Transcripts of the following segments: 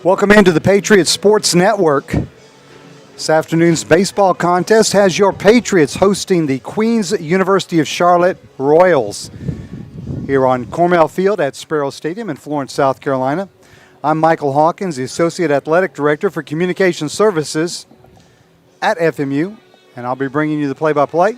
Welcome into the Patriots Sports Network. This afternoon's baseball contest has your Patriots hosting the Queen's University of Charlotte Royals here on Cornell Field at Sparrow Stadium in Florence, South Carolina. I'm Michael Hawkins, the Associate Athletic Director for Communication Services at FMU, and I'll be bringing you the play-by-play.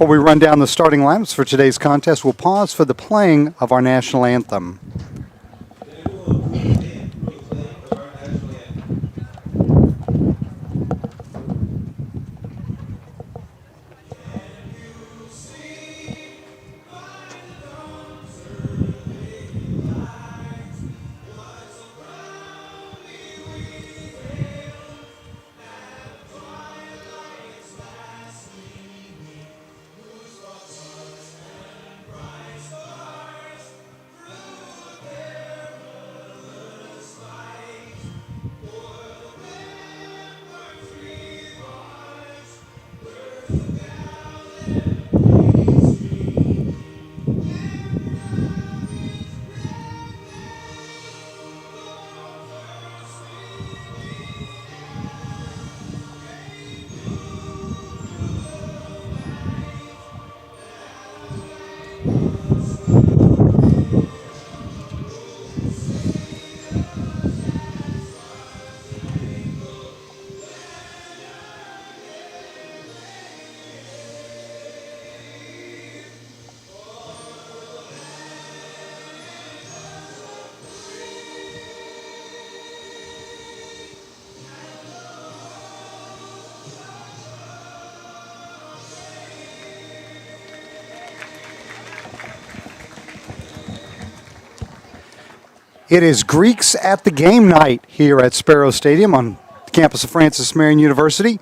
Before we run down the starting lineups for today's contest, we'll pause for the playing of our national anthem. It is Greeks at the game night here at Sparrow Stadium on the campus of Francis Marion University.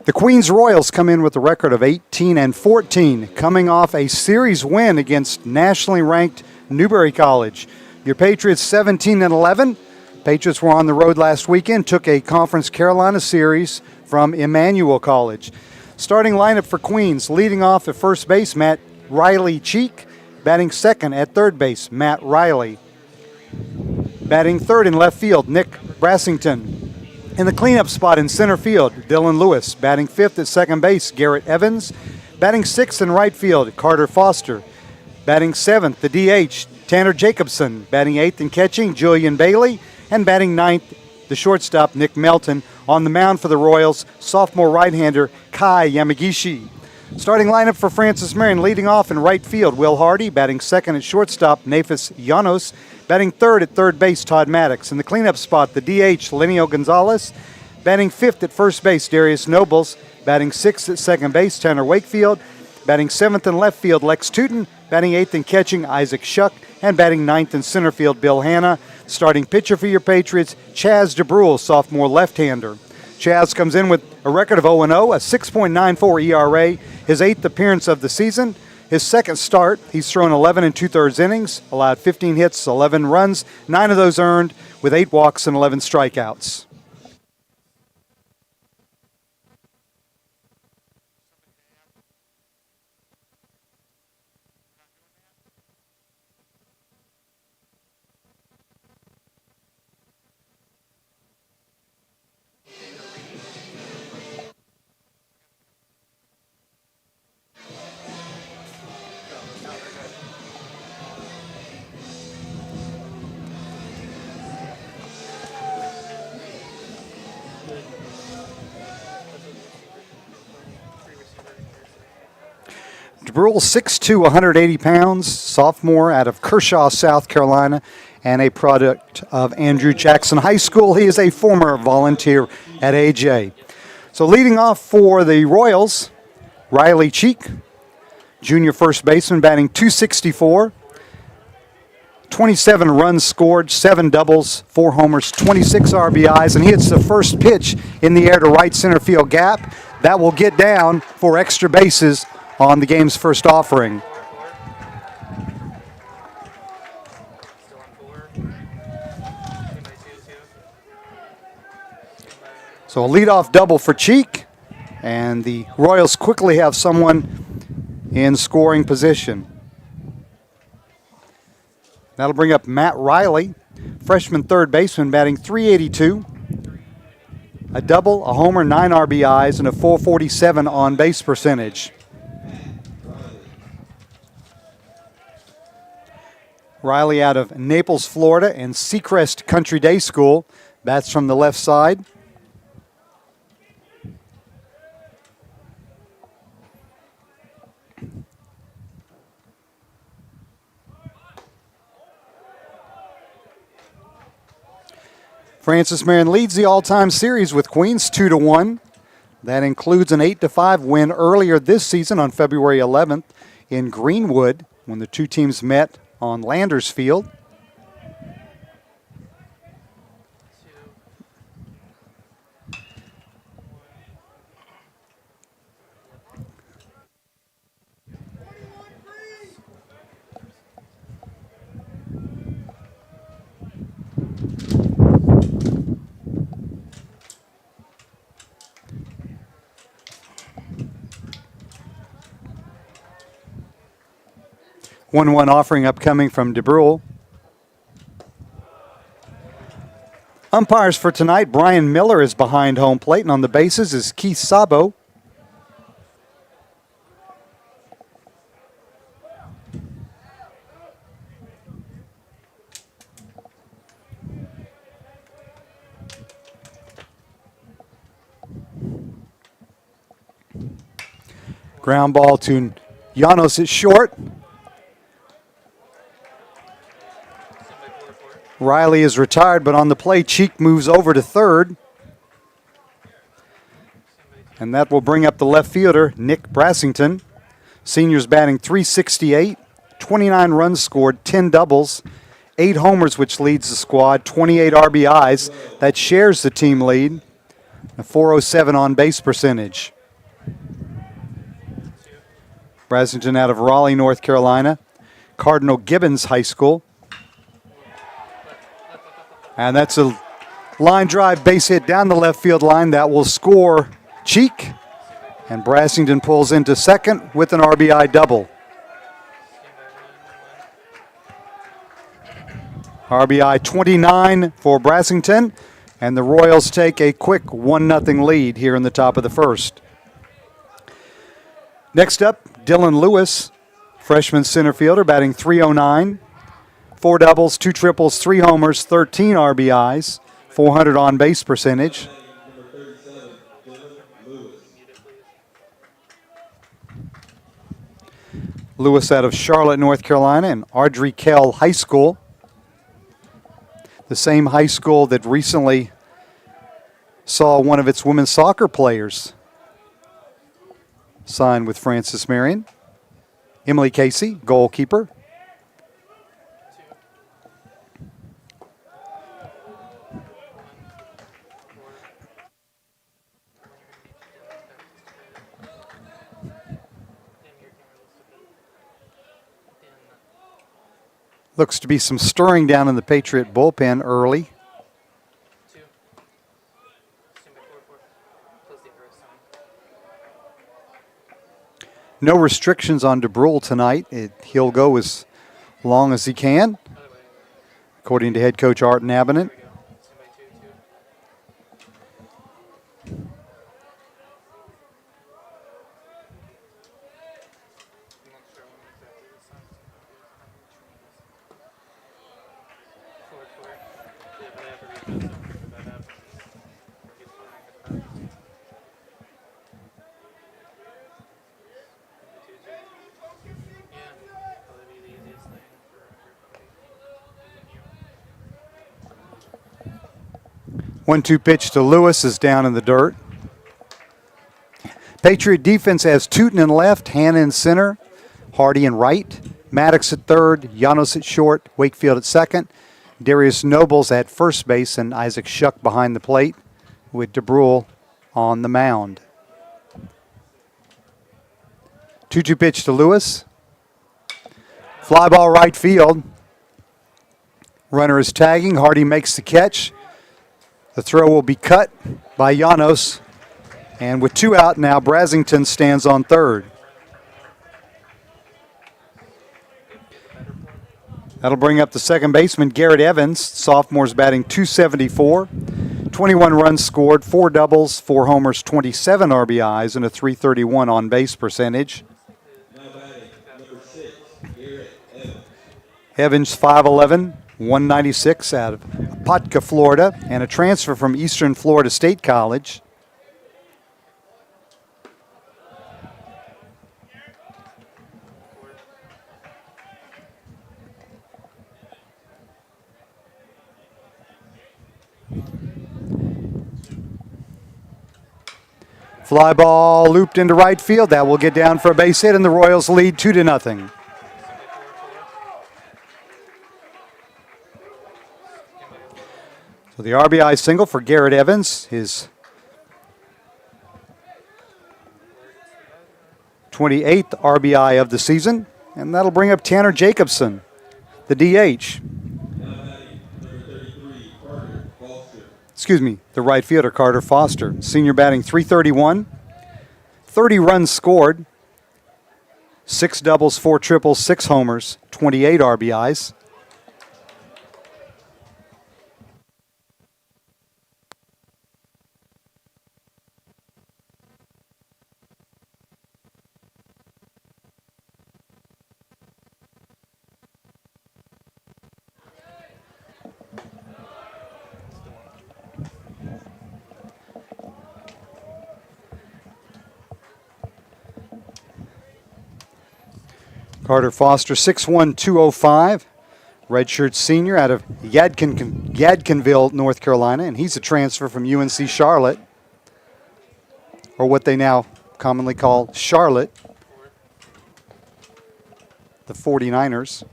The Queens Royals come in with a record of 18-14, coming off a series win against nationally ranked Newberry College. Your Patriots 17-11. Patriots were on the road last weekend, took a Conference Carolina series from Emmanuel College. Starting lineup for Queens, leading off at first base, Matt Riley Cheek. Batting second at third base, Matt Riley. Batting third in left field, Nick Brassington. In the cleanup spot in center field, Dylan Lewis. Batting fifth at second base, Garrett Evans. Batting sixth in right field, Carter Foster. Batting seventh, the DH, Tanner Jacobson. Batting eighth and catching, Julian Bailey. And batting ninth, the shortstop, Nick Melton. On the mound for the Royals, sophomore right-hander Kai Yamagishi. Starting lineup for Francis Marion, leading off in right field, Will Hardy. Batting second at shortstop, Nafis Llanos. Batting third at third base, Todd Maddox. In the cleanup spot, the DH, Lenio Gonzalez. Batting fifth at first base, Darius Nobles. Batting sixth at second base, Tanner Wakefield. Batting seventh in left field, Lex Tootin. Batting eighth and catching, Isaac Shuck. And batting ninth in center field, Bill Hanna. Starting pitcher for your Patriots, Chaz DeBrule, sophomore left-hander. Chaz comes in with a record of 0-0, a 6.94 ERA, his eighth appearance of the season. His second start, he's thrown 11 2/3 innings, allowed 15 hits, 11 runs, 9 of those earned, with 8 walks and 11 strikeouts. DeBrule, 6'2", 180 pounds, sophomore out of Kershaw, South Carolina, and a product of Andrew Jackson High School. He is a former volunteer at AJ. So leading off for the Royals, Riley Cheek, junior first baseman, batting .264. 27 runs scored, 7 doubles, 4 homers, 26 RBIs, and he hits the first pitch in the air to right center field gap. That will get down for extra bases on the game's first offering. So a leadoff double for Cheek, and the Royals quickly have someone in scoring position. That'll bring up Matt Riley, freshman third baseman, batting .382. A double, a homer, 9 RBIs, and a .447 on base percentage. Riley out of Naples, Florida, and Seacrest Country Day School. Bats from the left side. Francis Marion leads the all-time series with Queens 2-1. That includes an 8-5 win earlier this season on February 11th in Greenwood when the two teams met on Landers Field. One offering upcoming from DeBrule. Umpires for tonight, Brian Miller is behind home plate, and on the bases is Keith Sabo. Ground ball to Llanos at short. Riley is retired, but on the play, Cheek moves over to third. And that will bring up the left fielder, Nick Brassington. Senior's batting .368, 29 runs scored, 10 doubles, 8 homers, which leads the squad, 28 RBIs. That shares the team lead. A 407 on-base percentage. Brassington out of Raleigh, North Carolina. Cardinal Gibbons High School. And that's a line drive base hit down the left field line that will score Cheek. And Brassington pulls into second with an RBI double. RBI 29 for Brassington. And the Royals take a quick 1-0 lead here in the top of the first. Next up, Dylan Lewis, freshman center fielder, batting .309. 4 doubles, 2 triples, 3 homers, 13 RBIs, 400 on-base percentage. Lewis out of Charlotte, North Carolina, and Audrey Kell High School. The same high school that recently saw one of its women's soccer players sign with Francis Marion. Emily Casey, goalkeeper. Looks to be some stirring down in the Patriot bullpen early. No restrictions on DeBrule tonight. He'll go as long as he can, according to head coach Art Nabonet. One-two pitch to Lewis is down in the dirt. Patriot defense has Tootin in left, Hanna in center, Hardy in right, Maddox at third, Llanos at short, Wakefield at second, Darius Nobles at first base, and Isaac Shuck behind the plate with DeBrule on the mound. 2-2 pitch to Lewis. Fly ball right field. Runner is tagging. Hardy makes the catch. The throw will be cut by Llanos. And with 2 out now, Brassington stands on third. That'll bring up the second baseman, Garrett Evans. Sophomore's batting .274. 21 runs scored, 4 doubles, 4 homers, 27 RBIs, and a .331 on-base percentage. Evans, 5'11", 196 out of Apopka, Florida, and a transfer from Eastern Florida State College. Fly ball looped into right field. That will get down for a base hit, and the Royals lead 2-0. So the RBI single for Garrett Evans, his 28th RBI of the season, and that'll bring up Tanner Jacobson, the DH. The right fielder, Carter Foster. Senior batting .331, 30 runs scored, 6 doubles, 4 triples, 6 homers, 28 RBIs. Carter Foster, 6'1", 205, redshirt senior out of Yadkinville, North Carolina, and he's a transfer from UNC Charlotte, or what they now commonly call Charlotte, the 49ers.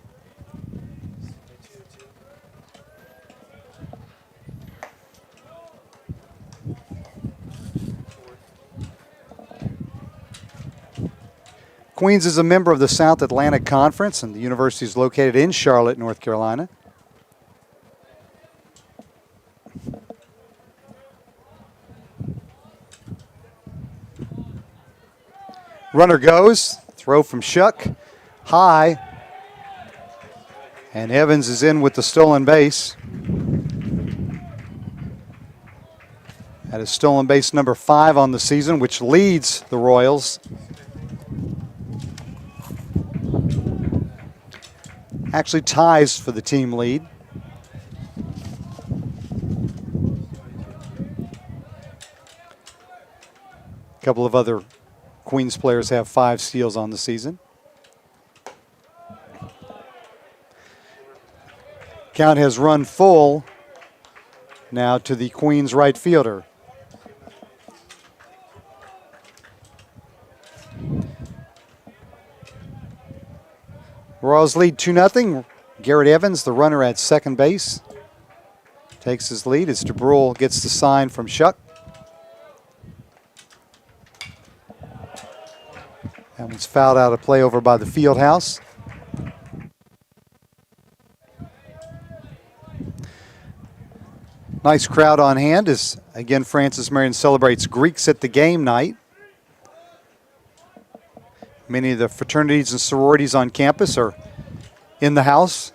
Queens is a member of the South Atlantic Conference, and the university is located in Charlotte, North Carolina. Runner goes, throw from Shuck, high, and Evans is in with the stolen base. That is stolen base number 5 on the season, which leads the Royals. Actually ties for the team lead. A couple of other Queens players have 5 steals on the season. Count has run full now to the Queens right fielder. Royals lead 2-0. Garrett Evans, the runner at second base, takes his lead as DeBrule gets the sign from Shuck. That one's fouled out of play over by the field house. Nice crowd on hand as, again, Francis Marion celebrates Greeks at the game night. Many of the fraternities and sororities on campus are in the house.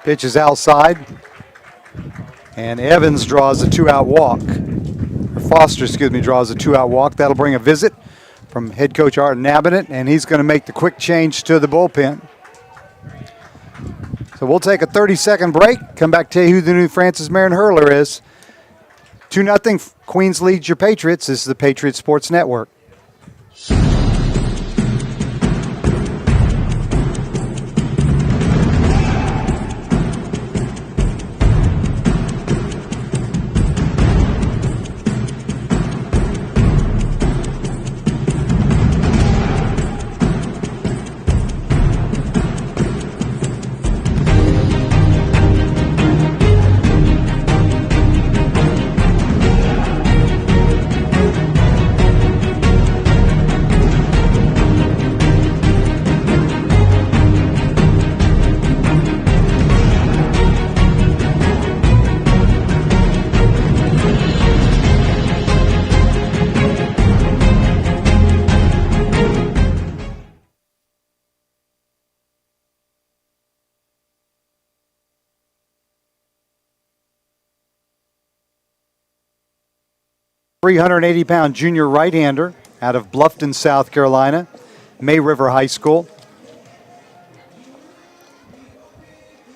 Pitch is outside, and Evans draws a 2-out walk. Or Foster, draws a 2-out walk. That'll bring a visit from head coach Art Nabinet, and he's going to make the quick change to the bullpen. So we'll take a 30-second break. Come back, tell you who the new Francis Marion hurler is. 2-0, Queens leads your Patriots. This is the Patriot Sports Network. .380-pound junior right-hander out of Bluffton, South Carolina, May River High School.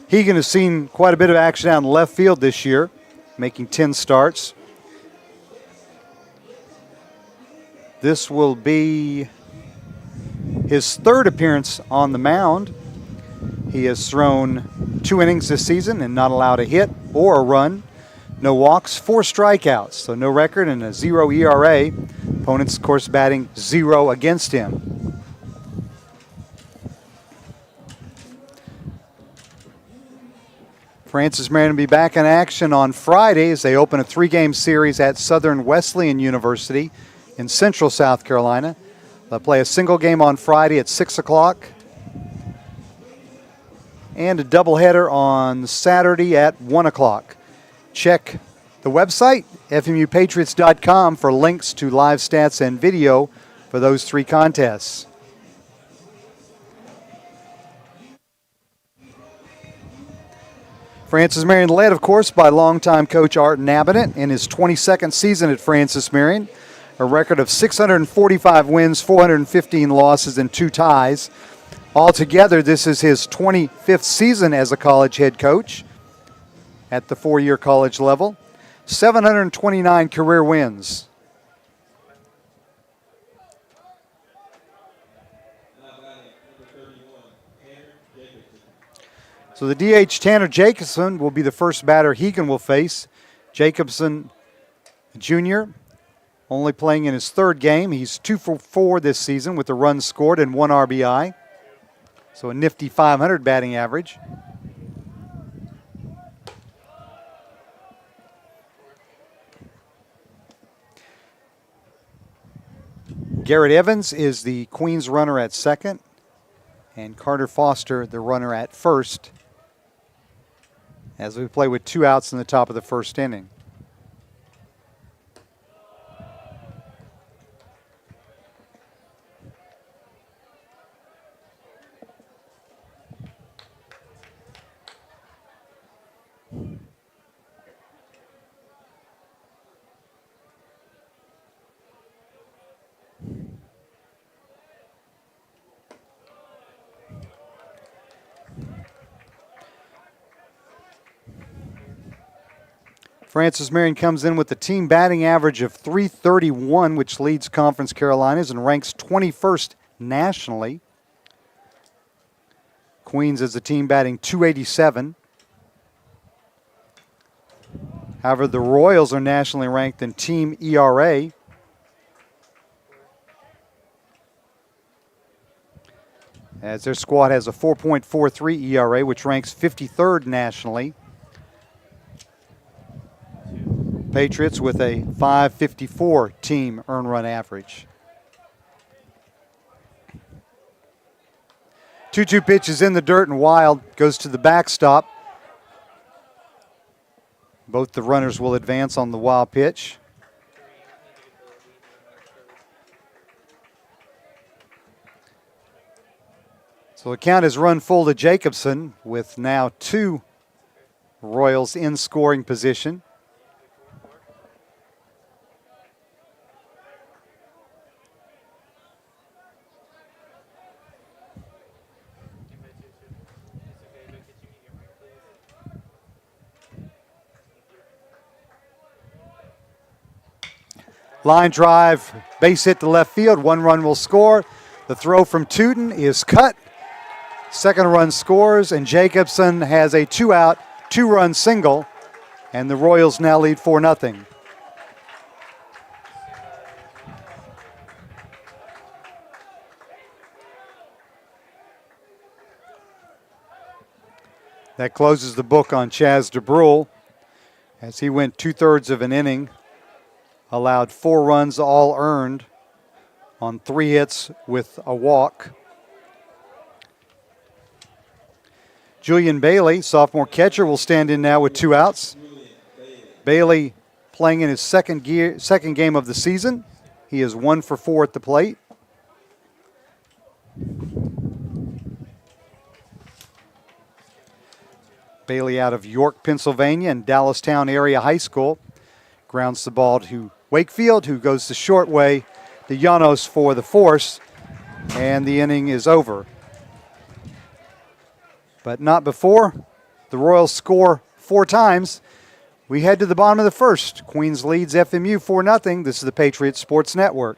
Hegan has seen quite a bit of action out in left field this year, making 10 starts. This will be his 3rd appearance on the mound. He has thrown 2 innings this season and not allowed a hit or a run. No walks, 4 strikeouts, so no record and a 0 ERA. Opponents, of course, batting 0 against him. Francis Marion will be back in action on Friday as they open a 3-game series at Southern Wesleyan University in Central South Carolina. They'll play a single game on Friday at 6 o'clock and a doubleheader on Saturday at 1 o'clock. Check the website, FMUpatriots.com, for links to live stats and video for those 3 contests. Francis Marion led, of course, by longtime coach Art Nabinet in his 22nd season at Francis Marion, a record of 645 wins, 415 losses, and 2 ties. Altogether, this is his 25th season as a college head coach at the 4-year college level. 729 career wins. So the DH, Tanner Jacobson, will be the first batter Hegan will face. Jacobson Jr., only playing in his third game. He's 2 for 4 this season with a run scored and 1 RBI. So a nifty .500 batting average. Garrett Evans is the Queens runner at second, and Carter Foster the runner at first, as we play with 2 outs in the top of the first inning. Francis Marion comes in with a team batting average of .331, which leads Conference Carolinas and ranks 21st nationally. Queens is a team batting .287. However, the Royals are nationally ranked in team ERA. As their squad has a 4.43 ERA, which ranks 53rd nationally. Patriots with a .554 team earned run average. 2-2 pitch is in the dirt and wild, goes to the backstop. Both the runners will advance on the wild pitch. So the count is run full to Jacobson with now 2 Royals in scoring position. Line drive, base hit to left field. 1 run will score. The throw from Tootin is cut. Second run scores, and Jacobson has a 2-out, 2-run single, and the Royals now lead 4-0. That closes the book on Chaz DeBrule as he went 2/3 of an inning. Allowed 4 runs, all earned, on 3 hits with a walk. Julian Bailey, sophomore catcher, will stand in now with 2 outs. Bailey playing in his second game of the season. He is 1 for 4 at the plate. Bailey out of York, Pennsylvania, and Dallastown Area High School. Grounds the ball to Wakefield, who goes the short way to Llanos for the force, and the inning is over. But not before the Royals score 4 times. We head to the bottom of the first. Queens leads FMU 4-0. This is the Patriots Sports Network.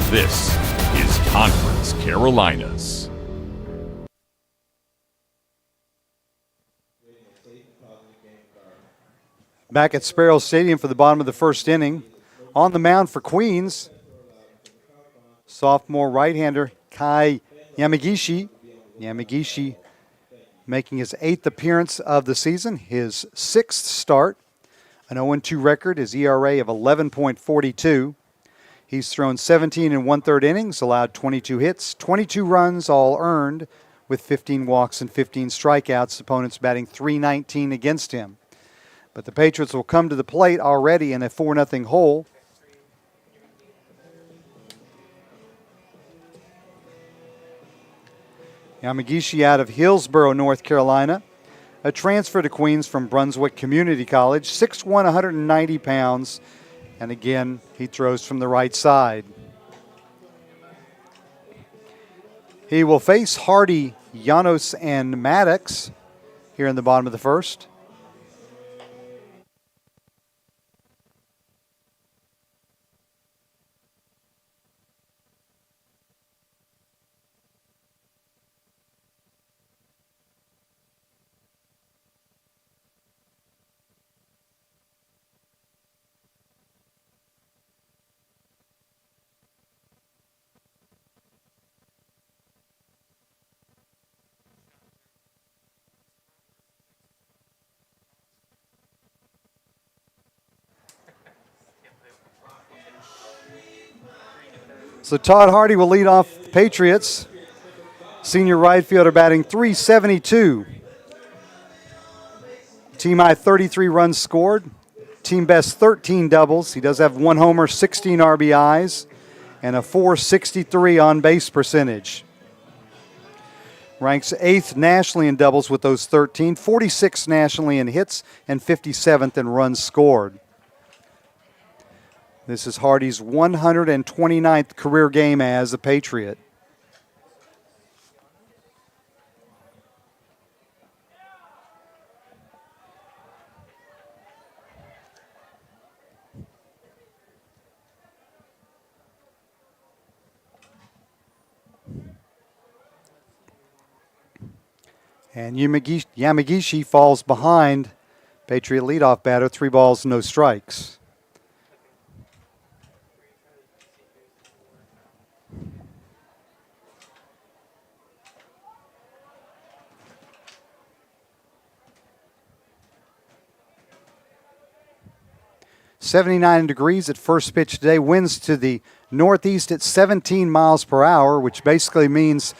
This is Conference Carolinas. Back at Sparrow Stadium for the bottom of the first inning. On the mound for Queens, sophomore right-hander Kai Yamagishi. Yamagishi making his 8th appearance of the season, his 6th start. An 0-2 record, his ERA of 11.42. He's thrown 17 1/3 innings, allowed 22 hits, 22 runs, all earned, with 15 walks and 15 strikeouts. Opponents batting .319 against him. But the Patriots will come to the plate already in a 4-0 hole. Yamagishi out of Hillsborough, North Carolina. A transfer to Queens from Brunswick Community College. 6'1", 190 pounds. And again, he throws from the right side. He will face Hardy, Llanos, and Maddox here in the bottom of the first. So Todd Hardy will lead off the Patriots. Senior right fielder batting .372. Team high 33 runs scored. Team best 13 doubles. He does have 1 homer, 16 RBIs, and a .463 on base percentage. Ranks 8th nationally in doubles with those 13, 46th nationally in hits, and 57th in runs scored. This is Hardy's 129th career game as a Patriot. And Yamagishi falls behind Patriot leadoff batter, 3 balls, no strikes. .79 degrees at first pitch today. Winds to the northeast at 17 miles per hour, which basically means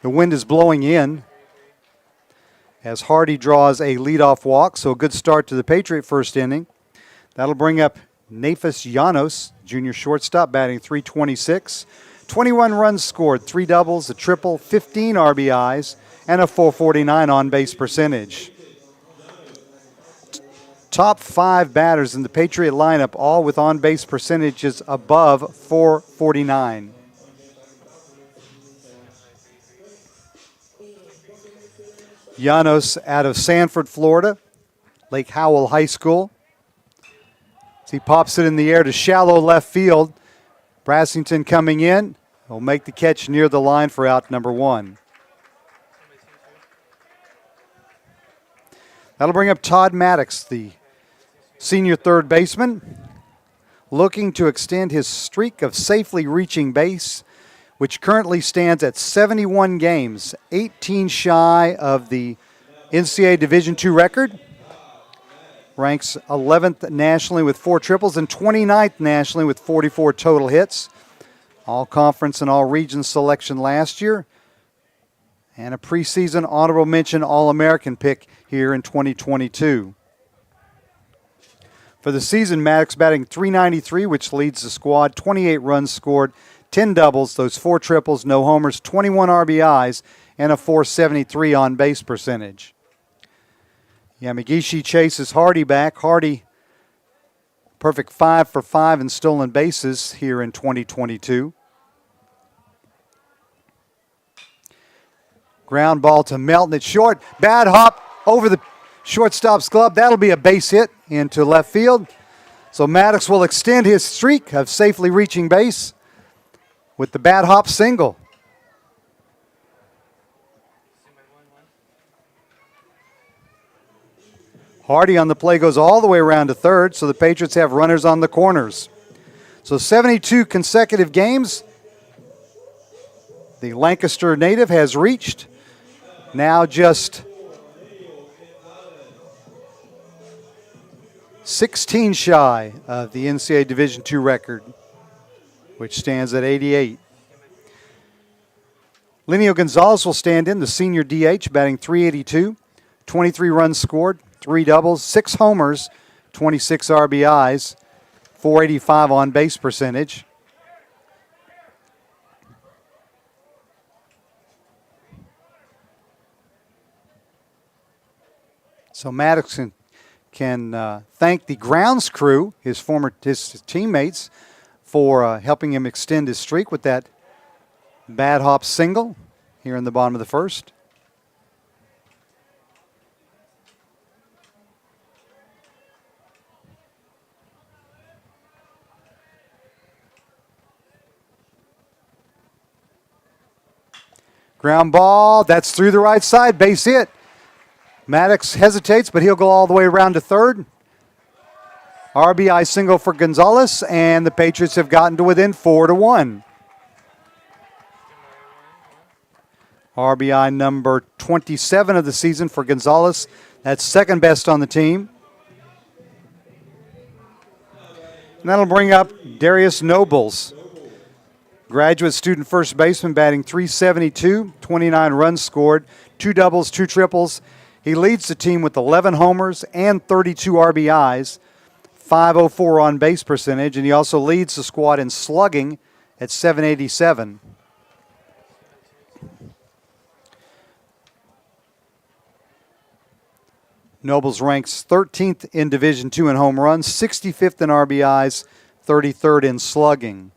the wind is blowing in. As Hardy draws a leadoff walk, so a good start to the Patriot first inning. That'll bring up Nafis Llanos, junior shortstop, batting .326. 21 runs scored, 3 doubles, a triple, 15 RBIs, and a .449 on base percentage. Top 5 batters in the Patriot lineup, all with on base percentages above .449. Llanos out of Sanford, Florida, Lake Howell High School. As he pops it in the air to shallow left field. Brassington coming in. Will make the catch near the line for out number 1. That'll bring up Todd Maddox, the senior third baseman, looking to extend his streak of safely reaching base, which currently stands at 71 games, 18 shy of the NCAA Division II record. Ranks 11th nationally with 4 triples and 29th nationally with 44 total hits. All conference and all region selection last year. And a preseason honorable mention All-American pick here in 2022. For the season, Maddox batting .393, which leads the squad. 28 runs scored, 10 doubles, those 4 triples, no homers, 21 RBIs, and a .473 on base percentage. Yamagishi chases Hardy back. Hardy, perfect 5 for 5 in stolen bases here in 2022. Ground ball to Melton at short. Bad hop over the shortstop's glove. That'll be a base hit into left field. So Maddox will extend his streak of safely reaching base with the bad hop single. Hardy on the play goes all the way around to third, so the Patriots have runners on the corners. So 72 consecutive games the Lancaster native has reached. Now just 16 shy of the NCAA Division II record, which stands at 88. Linio Gonzalez will stand in, the senior DH, batting .382, 23 runs scored, 3 doubles, 6 homers, 26 RBIs, .485 on base percentage. So Maddox can thank the grounds crew, his teammates, for helping him extend his streak with that bad hop single here in the bottom of the first. Ground ball, that's through the right side, base hit. Maddox hesitates, but he'll go all the way around to third. RBI single for Gonzalez, and the Patriots have gotten to within 4-1. RBI number 27 of the season for Gonzalez. That's second best on the team. And that'll bring up Darius Nobles, graduate student first baseman, batting .372, 29 runs scored, 2 doubles, 2 triples. He leads the team with 11 homers and 32 RBIs, .504 on base percentage, and he also leads the squad in slugging at .787. Nobles ranks 13th in Division II in home runs, 65th in RBIs, 33rd in slugging.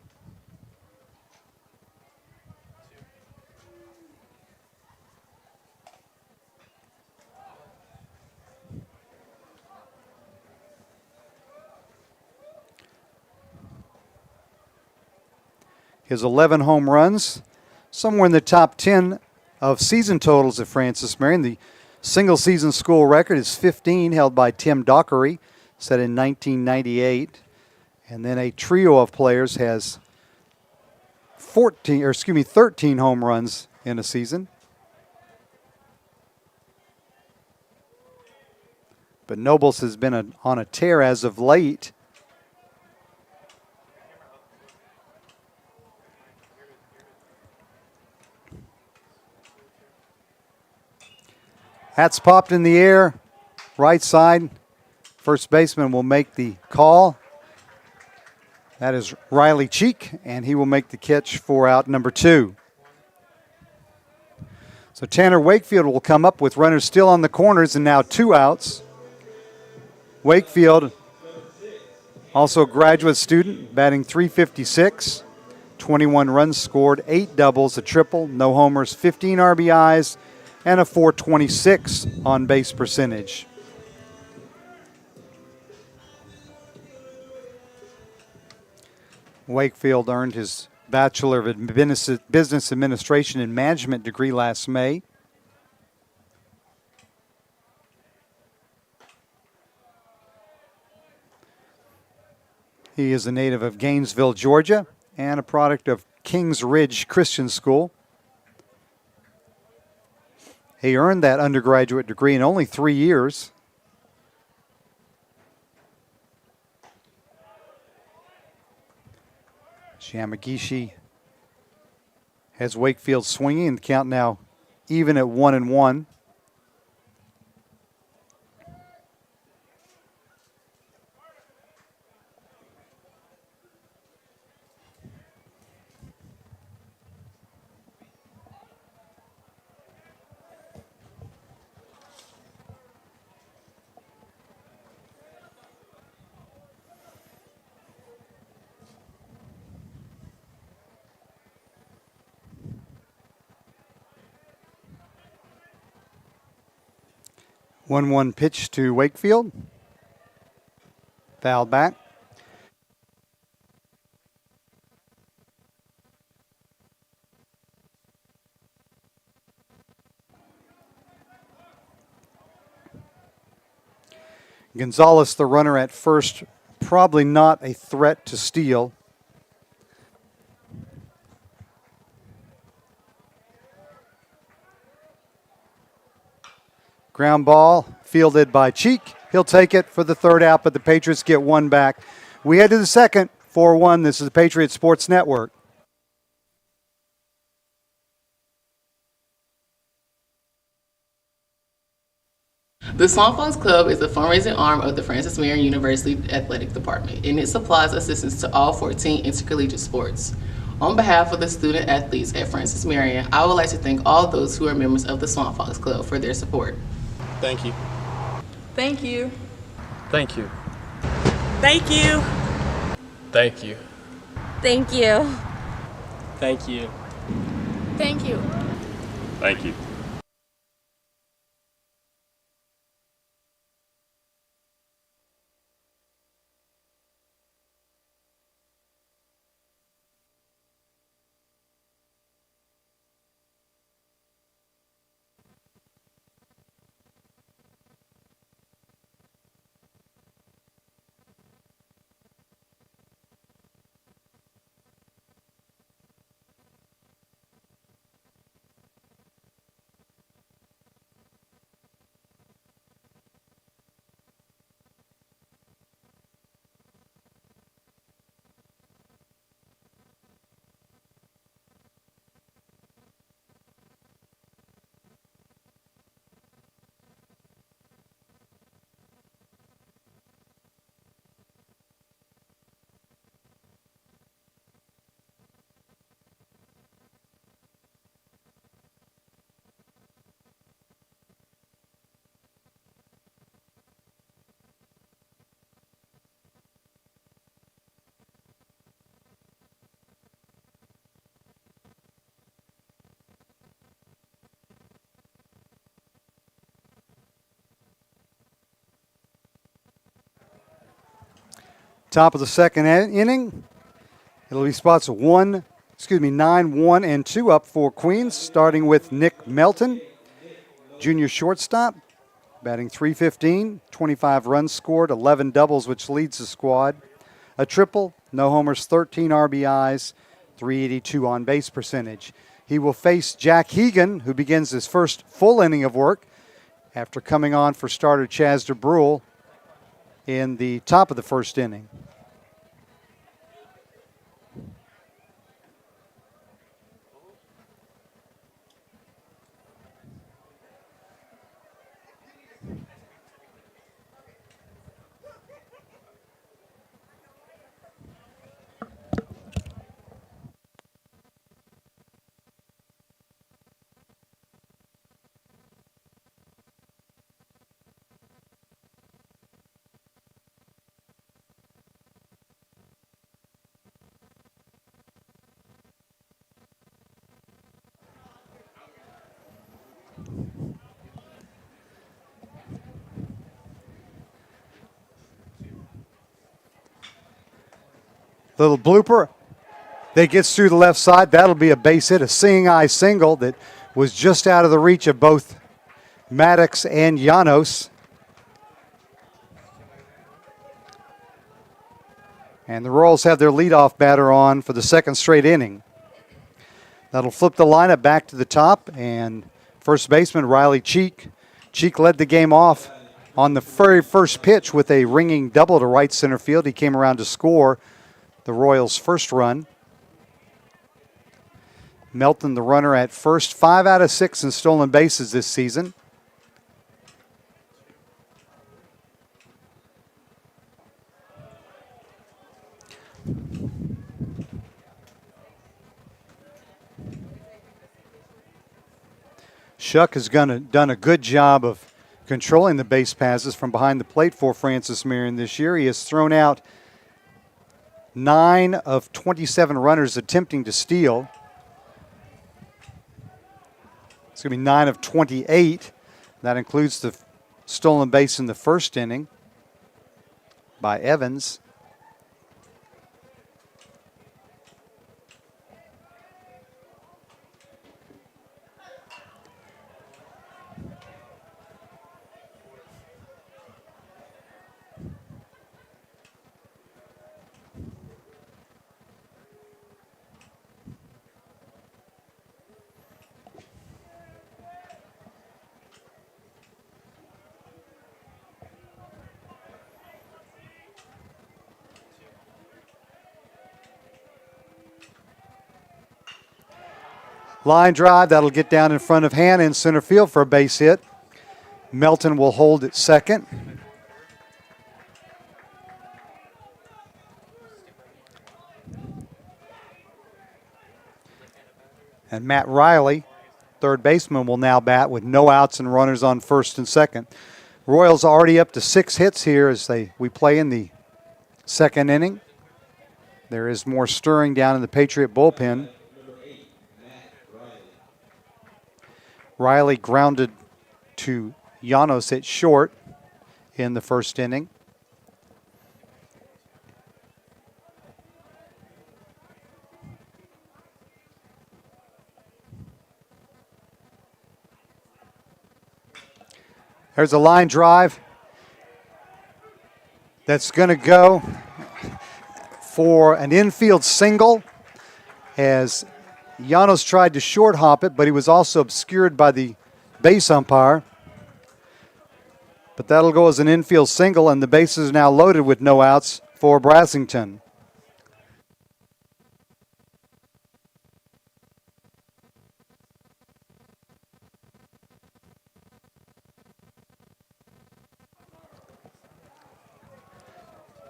His 11 home runs, somewhere in the top 10 of season totals at Francis Marion. The single season school record is 15, held by Tim Dockery, set in 1998. And then a trio of players has 13 home runs in a season. But Nobles has been on a tear as of late. Hats popped in the air, right side. First baseman will make the call. That is Riley Cheek, and he will make the catch for out number 2. So Tanner Wakefield will come up with runners still on the corners and now 2 outs. Wakefield, also a graduate student, batting .356, 21 runs scored, 8 doubles, a triple, no homers, 15 RBIs, and a .426 on base percentage. Wakefield earned his Bachelor of Business Administration and Management degree last May. He is a native of Gainesville, Georgia, and a product of Kings Ridge Christian School. He earned that undergraduate degree in only 3 years. Yamagishi has Wakefield swinging, and the count now even at 1-1. One pitch to Wakefield. Foul back. Gonzalez, the runner at first, probably not a threat to steal. Ground ball fielded by Cheek. He'll take it for the third out, but the Patriots get one back. We head to the second, 4-1. This is the Patriot Sports Network. The Swamp Fox Club is a fundraising arm of the Francis Marion University Athletic Department, and it supplies assistance to all 14 intercollegiate sports. On behalf of the student athletes at Francis Marion, I would like to thank all those who are members of the Swamp Fox Club for their support. Thank you. Thank you. Thank you. Thank you. Thank you. Thank you. Thank you. Thank you. Thank you. Top of the second inning. It'll be spots 9, 1, and 2 up for Queens, starting with Nick Melton, junior shortstop, batting .315, 25 runs scored, 11 doubles, which leads the squad. A triple, no homers, 13 RBIs, .382 on base percentage. He will face Jack Hegan, who begins his first full inning of work after coming on for starter Chaz DeBrule in the top of the first inning. Little blooper that gets through the left side. That'll be a base hit, a seeing eye single that was just out of the reach of both Maddox and Llanos. And the Royals have their leadoff batter on for the second straight inning. That'll flip the lineup back to the top, and first baseman Riley Cheek. Cheek led the game off on the very first pitch with a ringing double to right center field. He came around to score the Royals' first run. Melton, the runner at first, 5 out of 6 in stolen bases this season. Shuck has done a good job of controlling the base passes from behind the plate for Francis Marion this year. He has thrown out 9 of 27 runners attempting to steal. It's going to be 9 of 28. That includes the stolen base in the first inning by Evans. Line drive, that'll get down in front of Hannah in center field for a base hit. Melton will hold at second. And Matt Riley, third baseman, will now bat with no outs and runners on first and second. Royals already up to 6 hits here as we play in the second inning. There is more stirring down in the Patriot bullpen. Riley grounded to Llanos at short in the first inning. There's a line drive that's going to go for an infield single as Llanos tried to short hop it, but he was also obscured by the base umpire. But that'll go as an infield single, and the bases are now loaded with no outs for Brassington.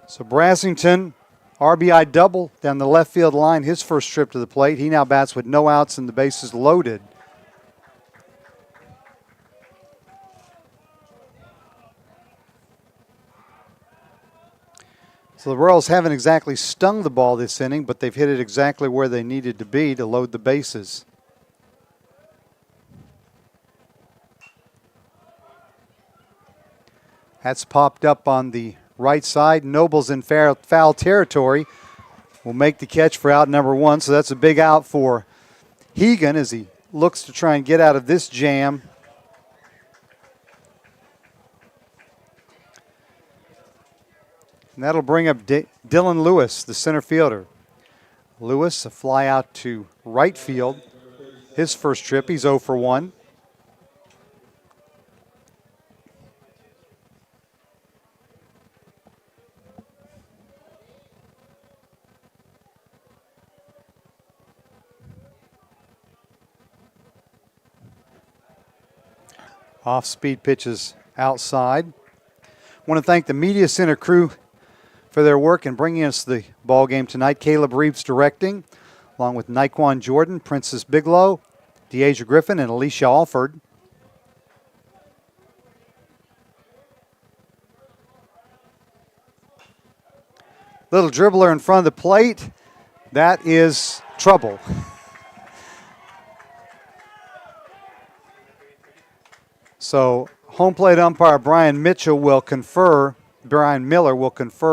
So Brassington, RBI double down the left field line, his first trip to the plate. He now bats with no outs and the bases loaded. So the Royals haven't exactly stung the ball this inning, but they've hit it exactly where they needed to be to load the bases. That's popped up on the right side. Noble's in foul territory. Will make the catch for out number 1. So that's a big out for Hegan as he looks to try and get out of this jam. And that'll bring up Dylan Lewis, the center fielder. Lewis, a fly out to right field. His first trip, he's 0 for 1. Off-speed pitches outside. Want to thank the Media Center crew for their work in bringing us the ball game tonight. Caleb Reeves directing, along with Naquan Jordan, Princess Bigelow, Deasia Griffin, and Alicia Alford. Little dribbler in front of the plate. That is trouble. So home plate umpire Brian Miller will confer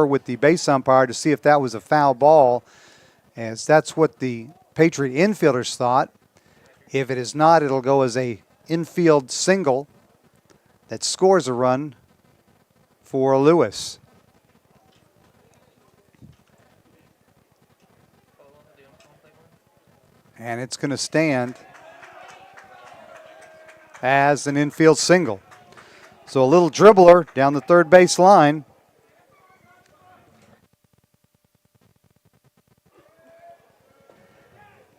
with the base umpire to see if that was a foul ball, as that's what the Patriot infielders thought. If it is not, it'll go as a infield single that scores a run for Lewis. And it's going to stand as an infield single. So a little dribbler down the third base line.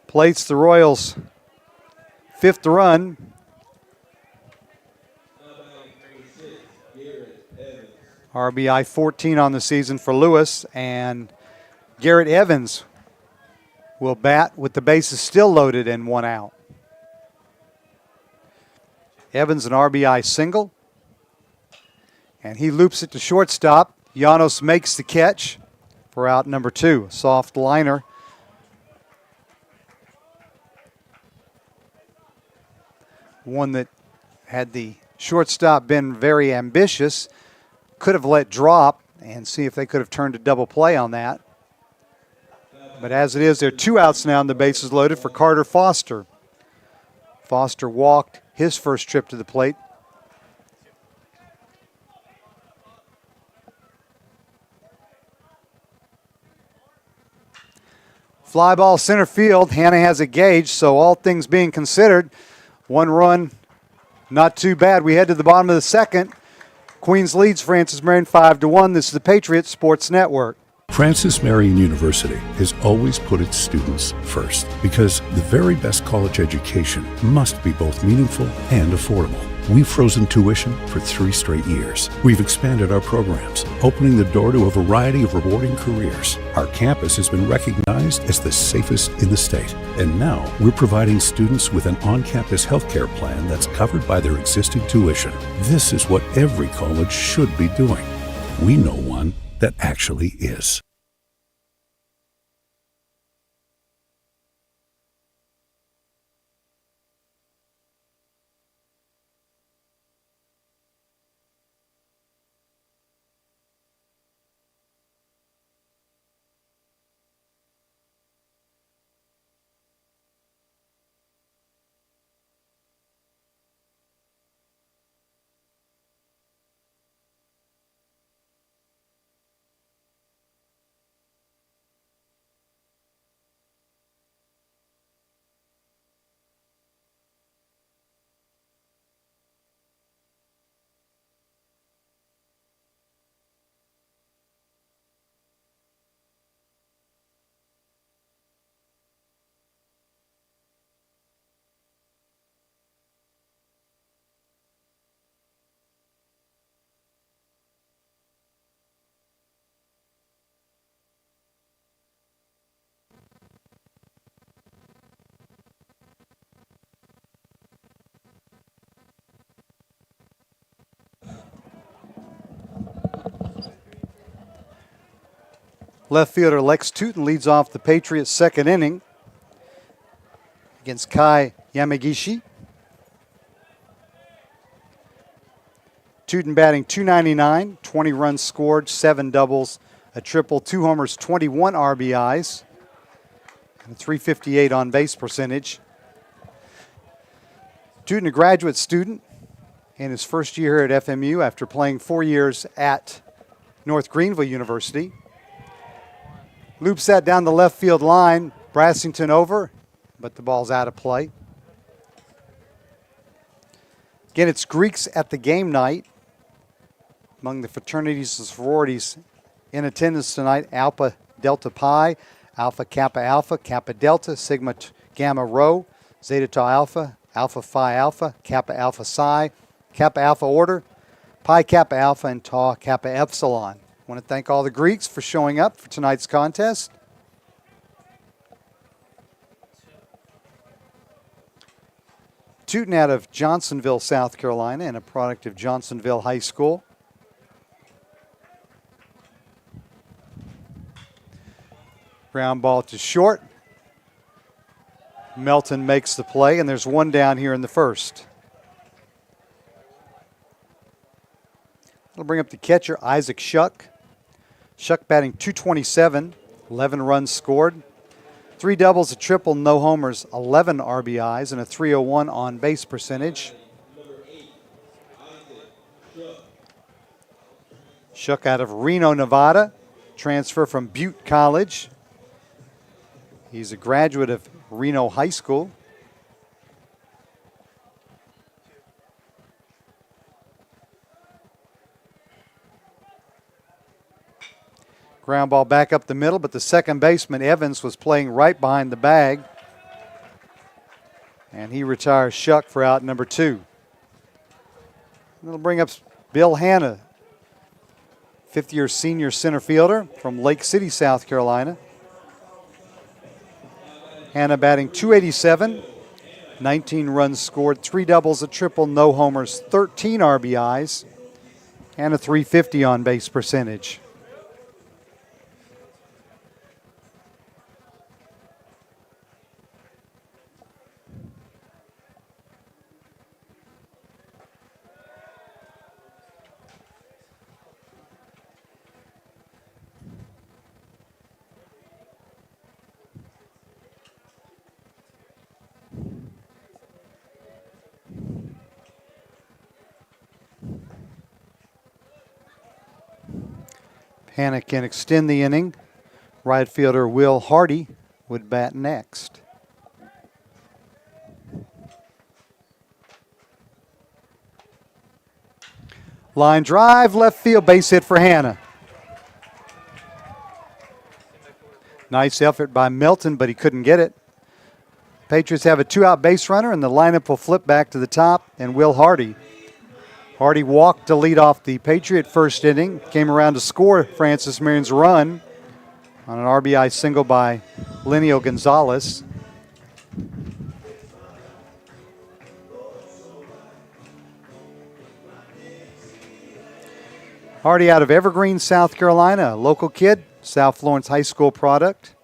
Plates the Royals' 5th run. RBI 14 on the season for Lewis, and Garrett Evans will bat with the bases still loaded and 1 out. Evans an RBI single, and he loops it to shortstop. Llanos makes the catch for out number 2. Soft liner. One that, had the shortstop been very ambitious, could have let drop and see if they could have turned a double play on that. But as it is, there are 2 outs now and the bases loaded for Carter Foster. Foster walked his first trip to the plate. Fly ball center field. Hannah has a gauge, so all things being considered, 1 run, not too bad. We head to the bottom of the second. Queens leads Francis Marion 5-1. This is the Patriots Sports Network. Francis Marion University has always put its students first because the very best college education must be both meaningful and affordable. We've frozen tuition for 3 straight years. We've expanded our programs, opening the door to a variety of rewarding careers. Our campus has been recognized as the safest in the state. And now we're providing students with an on-campus healthcare plan that's covered by their existing tuition. This is what every college should be doing. We know one that actually is. Left fielder Lex Tootin leads off the Patriots' second inning against Kai Yamagishi. Tootin batting .299, 20 runs scored, 7 doubles, a triple, 2 homers, 21 RBIs, and a .358 on base percentage. Tootin, a graduate student in his first year here at FMU after playing 4 years at North Greenville University. Loops that down the left field line. Brassington over, but the ball's out of play. Again, it's Greeks at the game night. Among the fraternities and sororities in attendance tonight, Alpha Delta Pi, Alpha Kappa Delta, Sigma Gamma Rho, Zeta Tau Alpha, Alpha Phi Alpha, Kappa Alpha Psi, Kappa Alpha Order, Pi Kappa Alpha, and Tau Kappa Epsilon. I want to thank all the Greeks for showing up for tonight's contest. Tootin out of Johnsonville, South Carolina, and a product of Johnsonville High School. Ground ball to short. Melton makes the play, and there's one down here in the first. That'll bring up the catcher, Isaac Shuck. Shuck batting .227, 11 runs scored. 3 doubles, a triple, no homers, 11 RBIs, and a .301 on base percentage. Shuck out of Reno, Nevada, transfer from Butte College. He's a graduate of Reno High School. Ground ball back up the middle, but the second baseman, Evans, was playing right behind the bag. And he retires Shuck for out number 2. That'll bring up Bill Hanna, fifth-year senior center fielder from Lake City, South Carolina. Hanna batting .287, 19 runs scored, 3 doubles, a triple, no homers, 13 RBIs, and a .350 on base percentage. Hanna can extend the inning. Right fielder Will Hardy would bat next. Line drive, left field, base hit for Hanna. Nice effort by Melton, but he couldn't get it. Patriots have a 2-out base runner, and the lineup will flip back to the top, and Will Hardy Hardy walked to lead off the Patriot first inning, came around to score Francis Marion's run on an RBI single by Lenio Gonzalez. Hardy out of Evergreen, South Carolina, a local kid, South Florence High School product.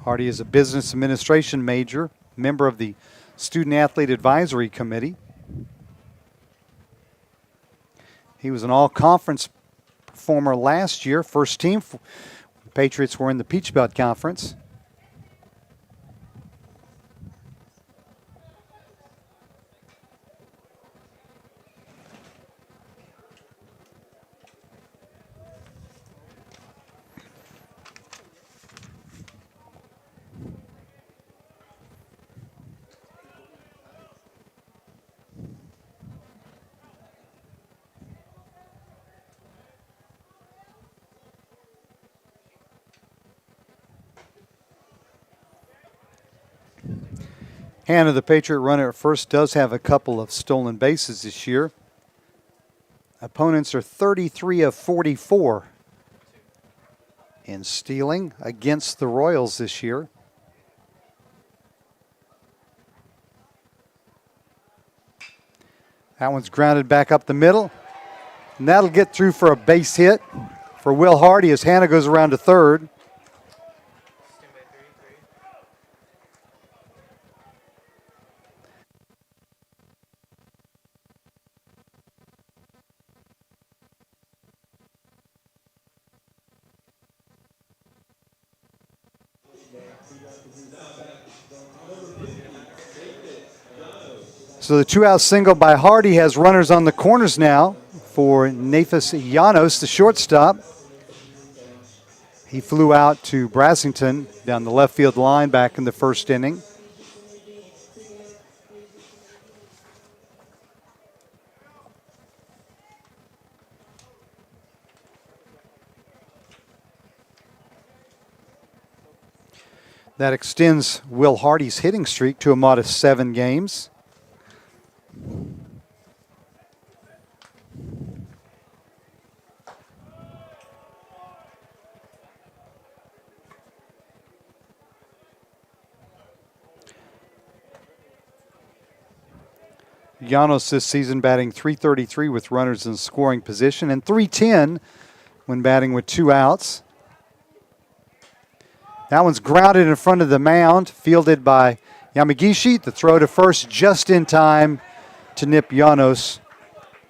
Hardy is a business administration major, member of the Student Athlete Advisory Committee. He was an all-conference performer last year, first team. The Patriots were in the Peach Belt Conference. Hannah, the Patriot runner at first, does have a couple of stolen bases this year. Opponents are 33 of 44 in stealing against the Royals this year. That one's grounded back up the middle. And that'll get through for a base hit for Will Hardy as Hannah goes around to third. So the two-out single by Hardy has runners on the corners now for Nafis Llanos, the shortstop. He flew out to Brassington down the left field line back in the first inning. That extends Will Hardy's hitting streak to a modest 7 games. Llanos this season batting .333 with runners in scoring position and .310 when batting with 2 outs. That one's grounded in front of the mound, fielded by Yamagishi. The throw to first just in time to nip Llanos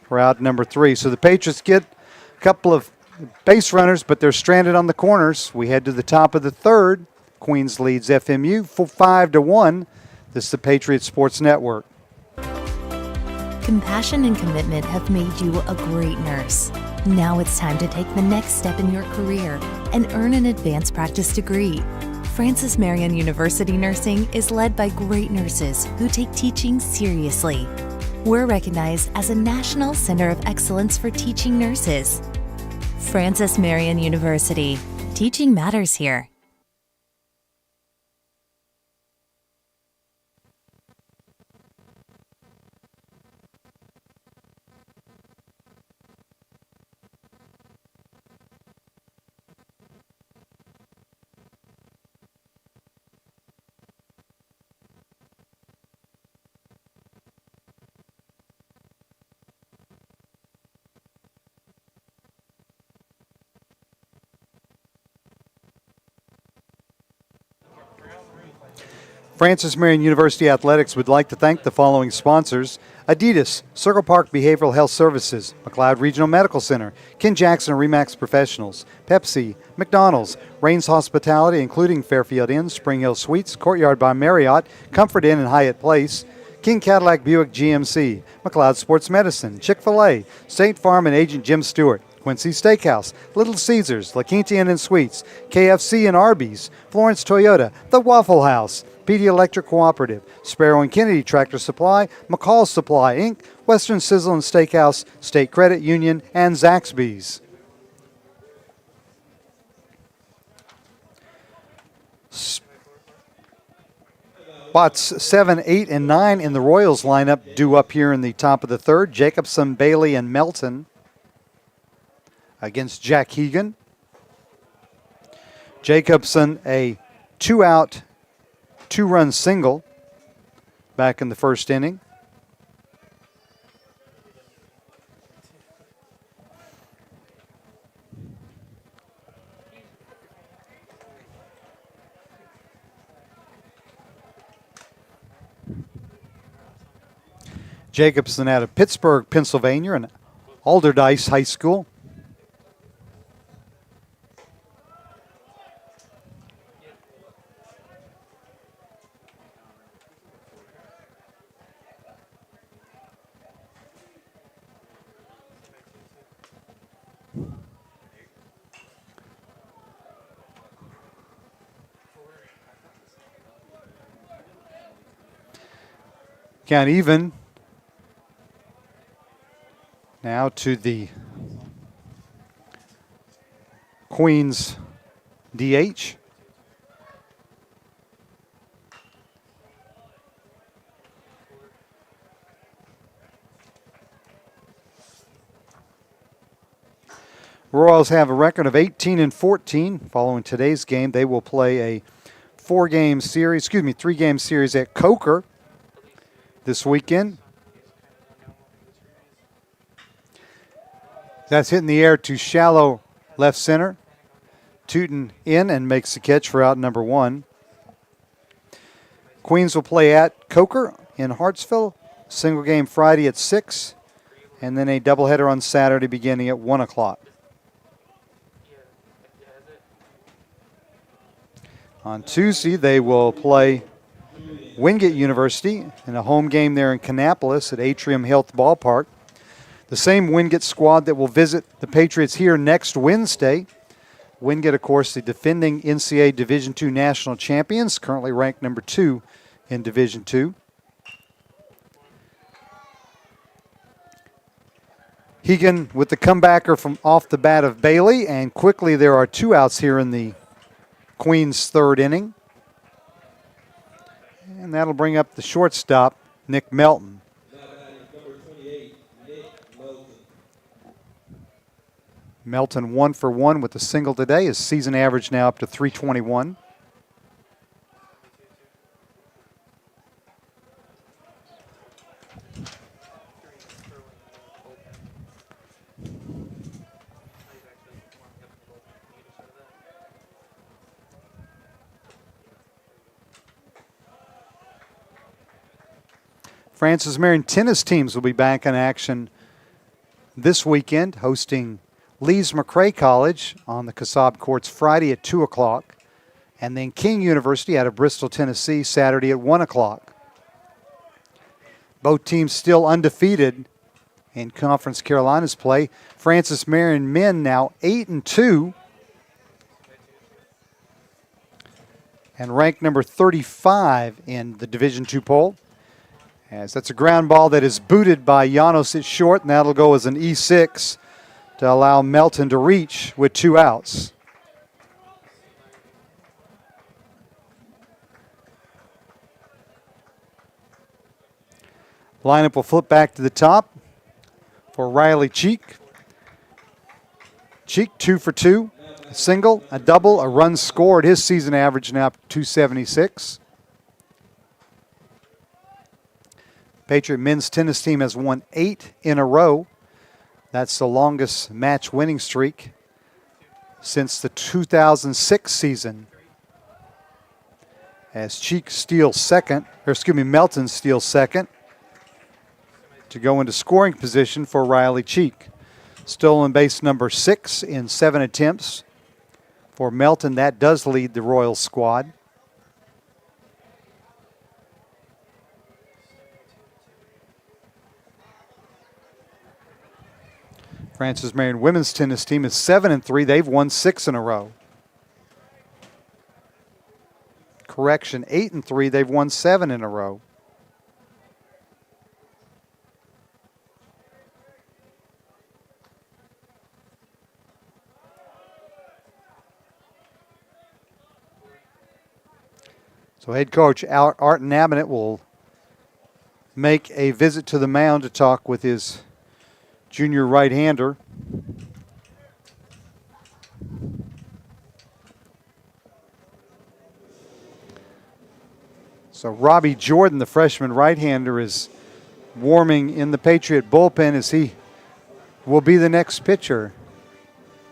for out number 3. So the Patriots get a couple of base runners, but they're stranded on the corners. We head to the top of the third. Queens leads FMU 5-1. This is the Patriot Sports Network. Compassion and commitment have made you a great nurse. Now it's time to take the next step in your career and earn an advanced practice degree. Francis Marion University Nursing is led by great nurses who take teaching seriously. We're recognized as a National Center of Excellence for Teaching Nurses. Francis Marion University. Teaching matters here. Francis Marion University Athletics would like to thank the following sponsors: Adidas, Circle Park Behavioral Health Services, McLeod Regional Medical Center, Ken Jackson and Remax Professionals, Pepsi, McDonald's, Rains Hospitality, including Fairfield Inn, Spring Hill Suites, Courtyard by Marriott, Comfort Inn and Hyatt Place, King Cadillac Buick GMC, McLeod Sports Medicine, Chick-fil-A, State Farm and Agent Jim Stewart, Quincy Steakhouse, Little Caesars, La Quinta Inn and Suites, KFC and Arby's, Florence Toyota, The Waffle House, PD Electric Cooperative, Sparrow and Kennedy Tractor Supply, McCall Supply, Inc., Western Sizzle and Steakhouse, State Credit Union, and Zaxby's. Spots 7, 8, and 9 in the Royals lineup due up here in the top of the third. Jacobson, Bailey, and Melton against Jack Hegan. Jacobson, a 2-out, 2-run single back in the first inning. Jacobson out of Pittsburgh, Pennsylvania, and Alderdice High School. Count even. Now to the Queens DH. Royals have a record of 18-14. Following today's game, they will play a three-game series at Coker this weekend. That's hitting the air to shallow left center. Tootin in and makes the catch for out number 1. Queens will play at Coker in Hartsville. Single game Friday at 6. And then a doubleheader on Saturday beginning at 1 o'clock. On Tuesday, they will play Wingate University in a home game there in Kannapolis at Atrium Health Ballpark. The same Wingate squad that will visit the Patriots here next Wednesday. Wingate, of course, the defending NCAA Division II national champions, currently ranked number 2 in Division II. Hegan with the comebacker from off the bat of Bailey, and quickly there are 2 outs here in the Queens' third inning. And that'll bring up the shortstop, Nick Melton. Melton 1 for 1 with a single today. His season average now up to .321. Francis Marion tennis teams will be back in action this weekend, hosting Lees McRae College on the Casab courts Friday at 2 o'clock, and then King University out of Bristol, Tennessee, Saturday at 1 o'clock. Both teams still undefeated in Conference Carolinas play. Francis Marion men now 8-2 and ranked number 35 in the Division II poll. As that's a ground ball that is booted by Llanos at short, and that'll go as an E6 to allow Melton to reach with 2 outs. Lineup will flip back to the top for Riley Cheek. Cheek 2 for 2, a single, a double, a run scored. His season average now up to 276. Patriot men's tennis team has won 8 in a row. That's the longest match winning streak since the 2006 season. As Melton steals second to go into scoring position for Riley Cheek. Stolen base number 6 in 7 attempts for Melton. That does lead the Royals squad. Francis Marion women's tennis team is 7-3. They've won 6 in a row. Correction, 8-3. They've won 7 in a row. So head coach Art Nabinet will make a visit to the mound to talk with his junior right-hander. So Robbie Jordan, the freshman right-hander, is warming in the Patriot bullpen as he will be the next pitcher.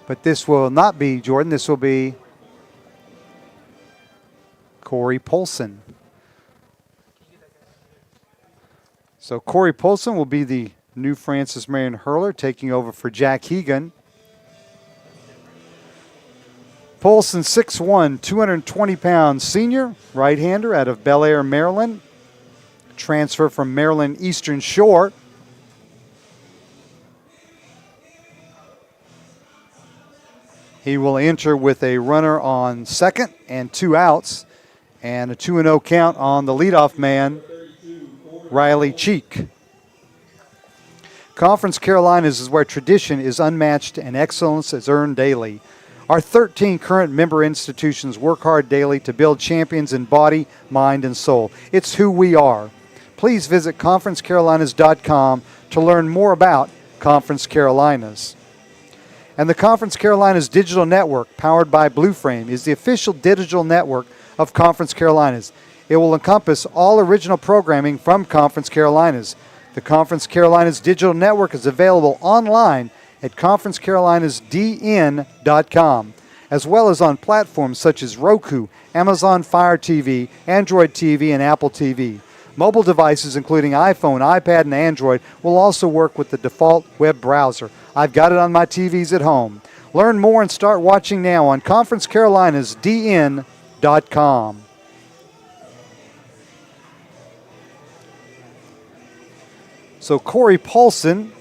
But this will not be Jordan. This will be Corey Polson. So Corey Polson will be the new Francis Marion hurler, taking over for Jack Hegan. Polson, 6'1", 220-pound senior, right-hander out of Bel Air, Maryland. Transfer from Maryland Eastern Shore. He will enter with a runner on second and 2 outs, and a 2-0 count on the leadoff man, Riley Cheek. Conference Carolinas is where tradition is unmatched and excellence is earned daily. Our 13 current member institutions work hard daily to build champions in body, mind, and soul. It's who we are. Please visit conferencecarolinas.com to learn more about Conference Carolinas. And the Conference Carolinas Digital Network, powered by Blue Frame, is the official digital network of Conference Carolinas. It will encompass all original programming from Conference Carolinas. The Conference Carolinas Digital Network is available online at conferencecarolinas.dn.com, as well as on platforms such as Roku, Amazon Fire TV, Android TV, and Apple TV. Mobile devices, including iPhone, iPad, and Android, will also work with the default web browser. I've got it on my TVs at home. Learn more and start watching now on conferencecarolinas.dn.com. So Corey Polson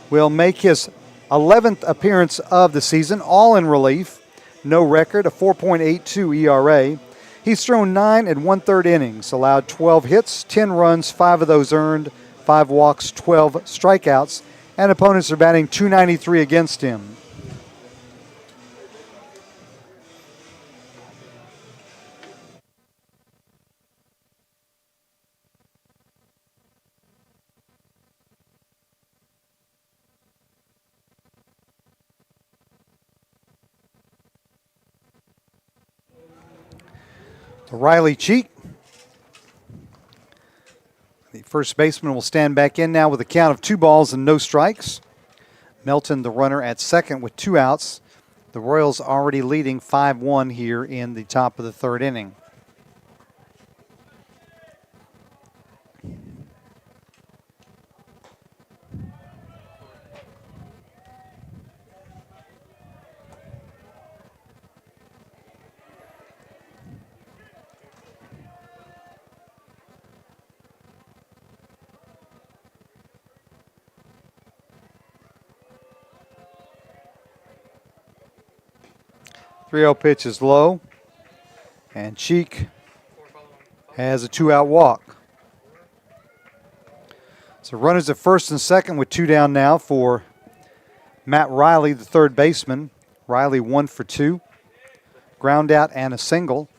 will make his 11th appearance of the season, all in relief. No record, a 4.82 ERA. He's thrown 9 1/3 innings, allowed 12 hits, 10 runs, 5 of those earned, 5 walks, 12 strikeouts, and opponents are batting .293 against him. Riley Cheek, the first baseman, will stand back in now with a count of 2 balls and no strikes. Melton, the runner, at second with 2 outs. The Royals already leading 5-1 here in the top of the 3rd inning. The 3-0 pitch is low, and Cheek has a 2-out walk. So runners at first and second with 2 down now for Matt Riley, the third baseman. Riley 1 for 2, ground out and a single.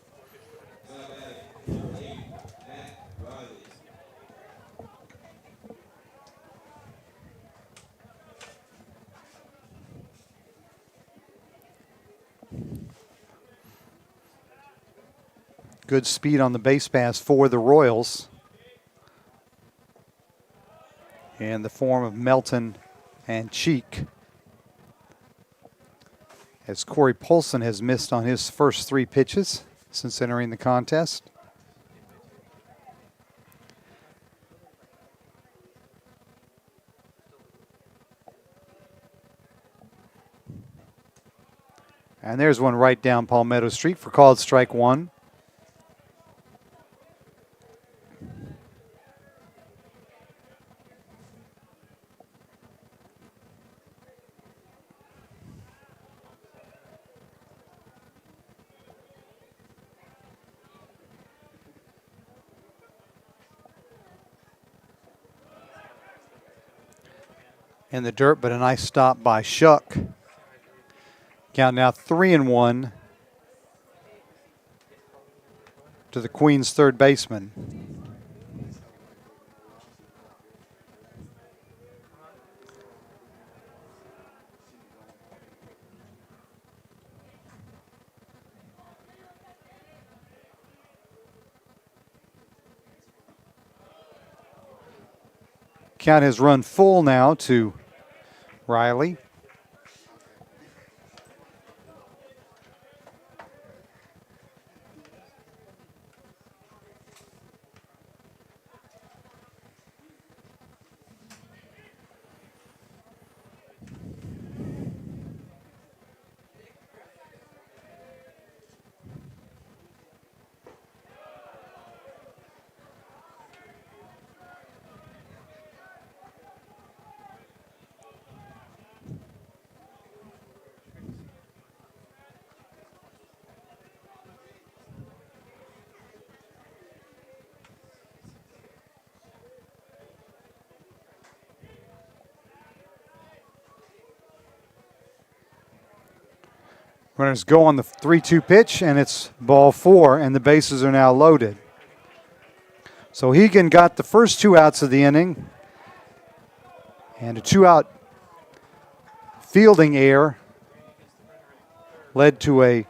Good speed on the base pass for the Royals in the form of Melton and Cheek, as Corey Polson has missed on his first 3 pitches since entering the contest. And there's one right down Palmetto Street for called strike 1. In the dirt, but a nice stop by Shuck. Count now 3-1 to the Queens third baseman. Count has run full now to Riley. Runners go on the 3-2 pitch, and it's ball 4, and the bases are now loaded. So Hegan got the first 2 outs of the inning, and a 2-out fielding error led to a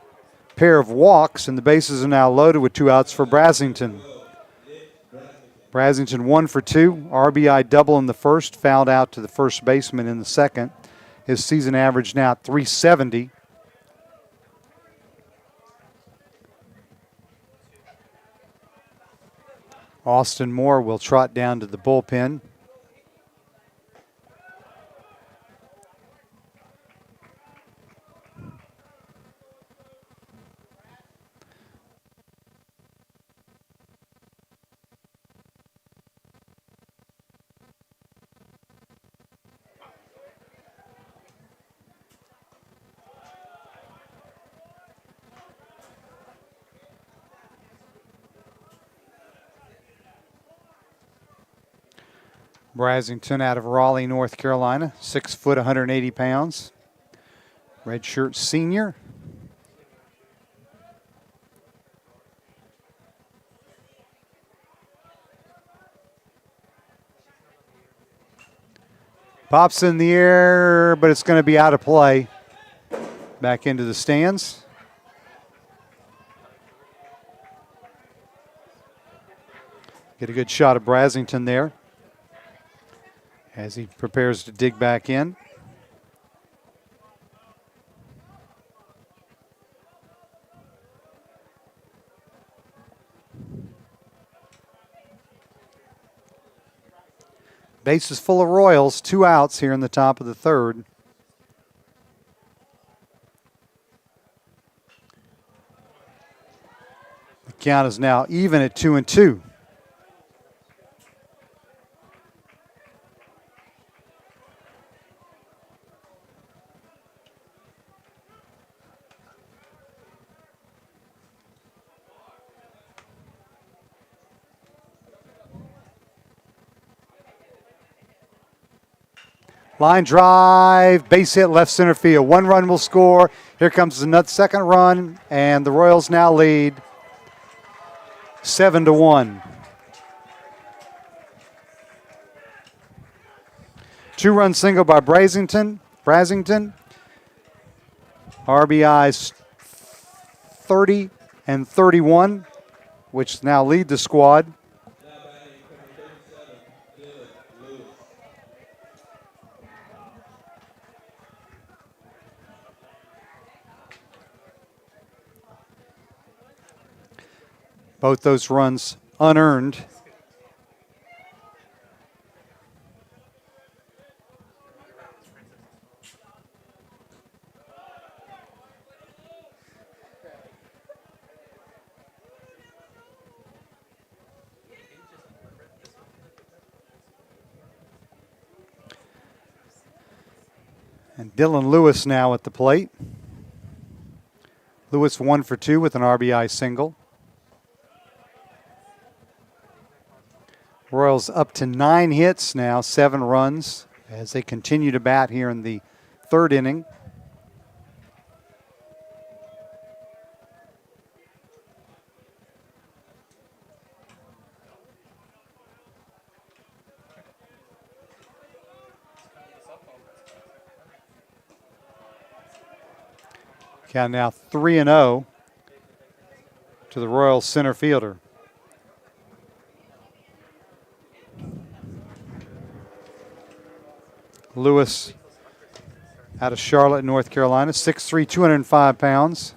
pair of walks, and the bases are now loaded with 2 outs for Brasington. Brasington 1 for 2, RBI double in the first, fouled out to the first baseman in the second. His season average now at .370. Austin Moore will trot down to the bullpen. Brasington out of Raleigh, North Carolina, 6 foot, 180 pounds. Redshirt senior. Pops in the air, but it's going to be out of play. Back into the stands. Get a good shot of Brasington there as he prepares to dig back in. Base is full of Royals, 2 outs here in the top of the third. The count is now even at 2-2. Line drive, base hit, left center field. 1 run will score. Here comes another second run, and the Royals now lead 7-1. 2-run single by Brasington. RBIs 30 and 31, which now lead the squad. Both those runs unearned. And Dylan Lewis now at the plate. Lewis 1 for 2 with an RBI single. Royals up to 9 hits now, 7 runs as they continue to bat here in the third inning. Count now 3-0 to the Royals center fielder. Lewis out of Charlotte, North Carolina, 6'3", 205 pounds.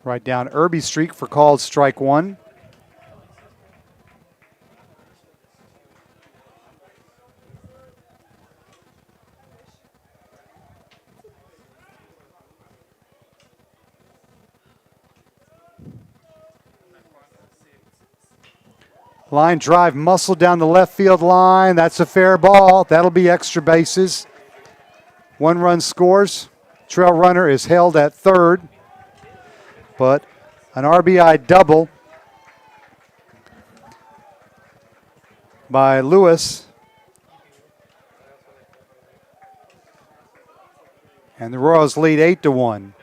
Right down Irby Street for called strike one. Line drive muscle down the left field line. That's a fair ball. That'll be extra bases. One run scores. Trail runner is held at third. But an RBI double by Lewis. And the Royals lead 8-1.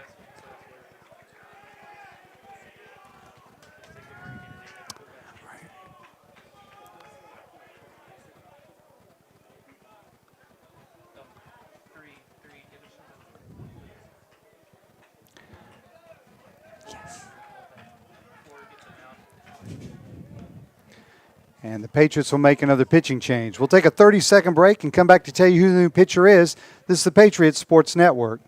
And the Patriots will make another pitching change. We'll take a 30-second break and come back to tell you who the new pitcher is. This is the Patriots Sports Network.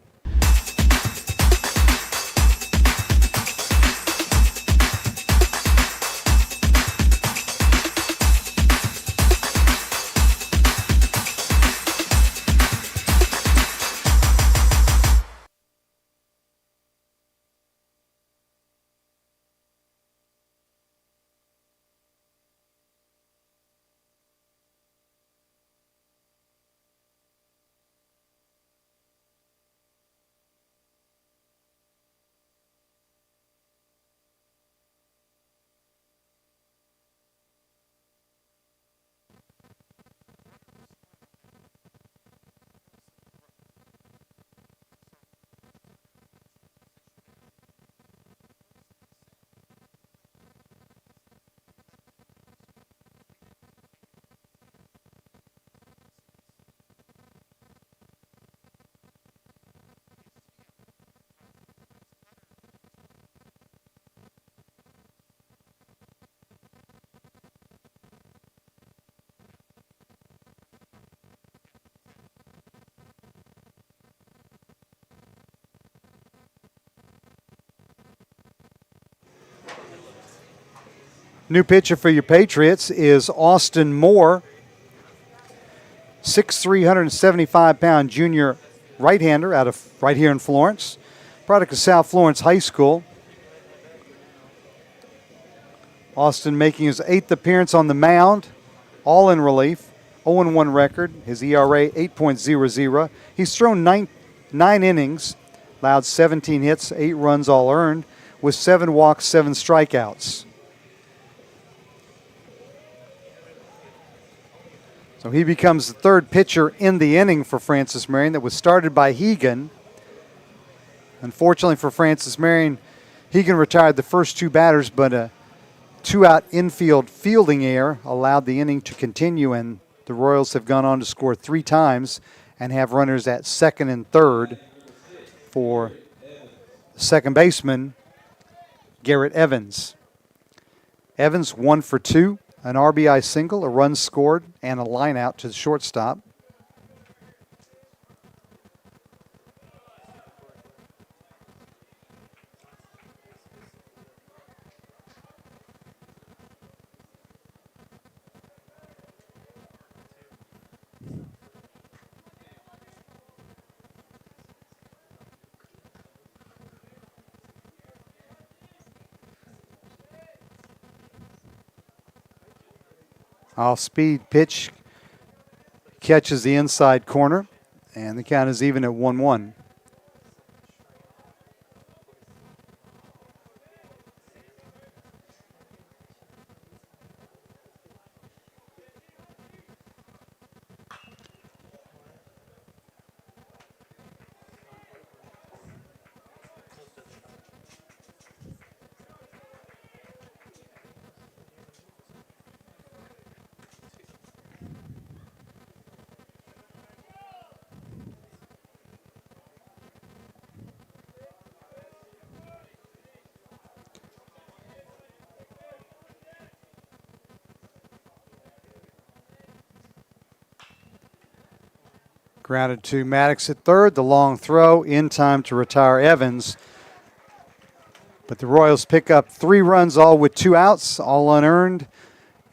New pitcher for your Patriots is Austin Moore, 6'3", 175-pound junior right-hander out of right here in Florence, product of South Florence High School. Austin making his 8th appearance on the mound, all in relief, 0-1 record, his ERA 8.00. He's thrown nine innings, allowed 17 hits, 8 runs all earned, with 7 walks, 7 strikeouts. So he becomes the third pitcher in the inning for Francis Marion that was started by Hegan. Unfortunately for Francis Marion, Hegan retired the first 2 batters, but a 2-out infield fielding error allowed the inning to continue, and the Royals have gone on to score 3 times and have runners at second and third for second baseman Garrett Evans. Evans 1 for 2. An RBI single, a run scored, and a line out to the shortstop. Off-speed pitch catches the inside corner, and the count is even at 1-1. Grounded to Maddox at third. The long throw in time to retire Evans. But the Royals pick up 3 runs, all with 2 outs, all unearned.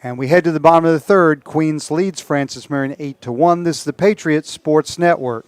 And we head to the bottom of the third. Queens leads Francis Marion 8-1. This is the Patriots Sports Network.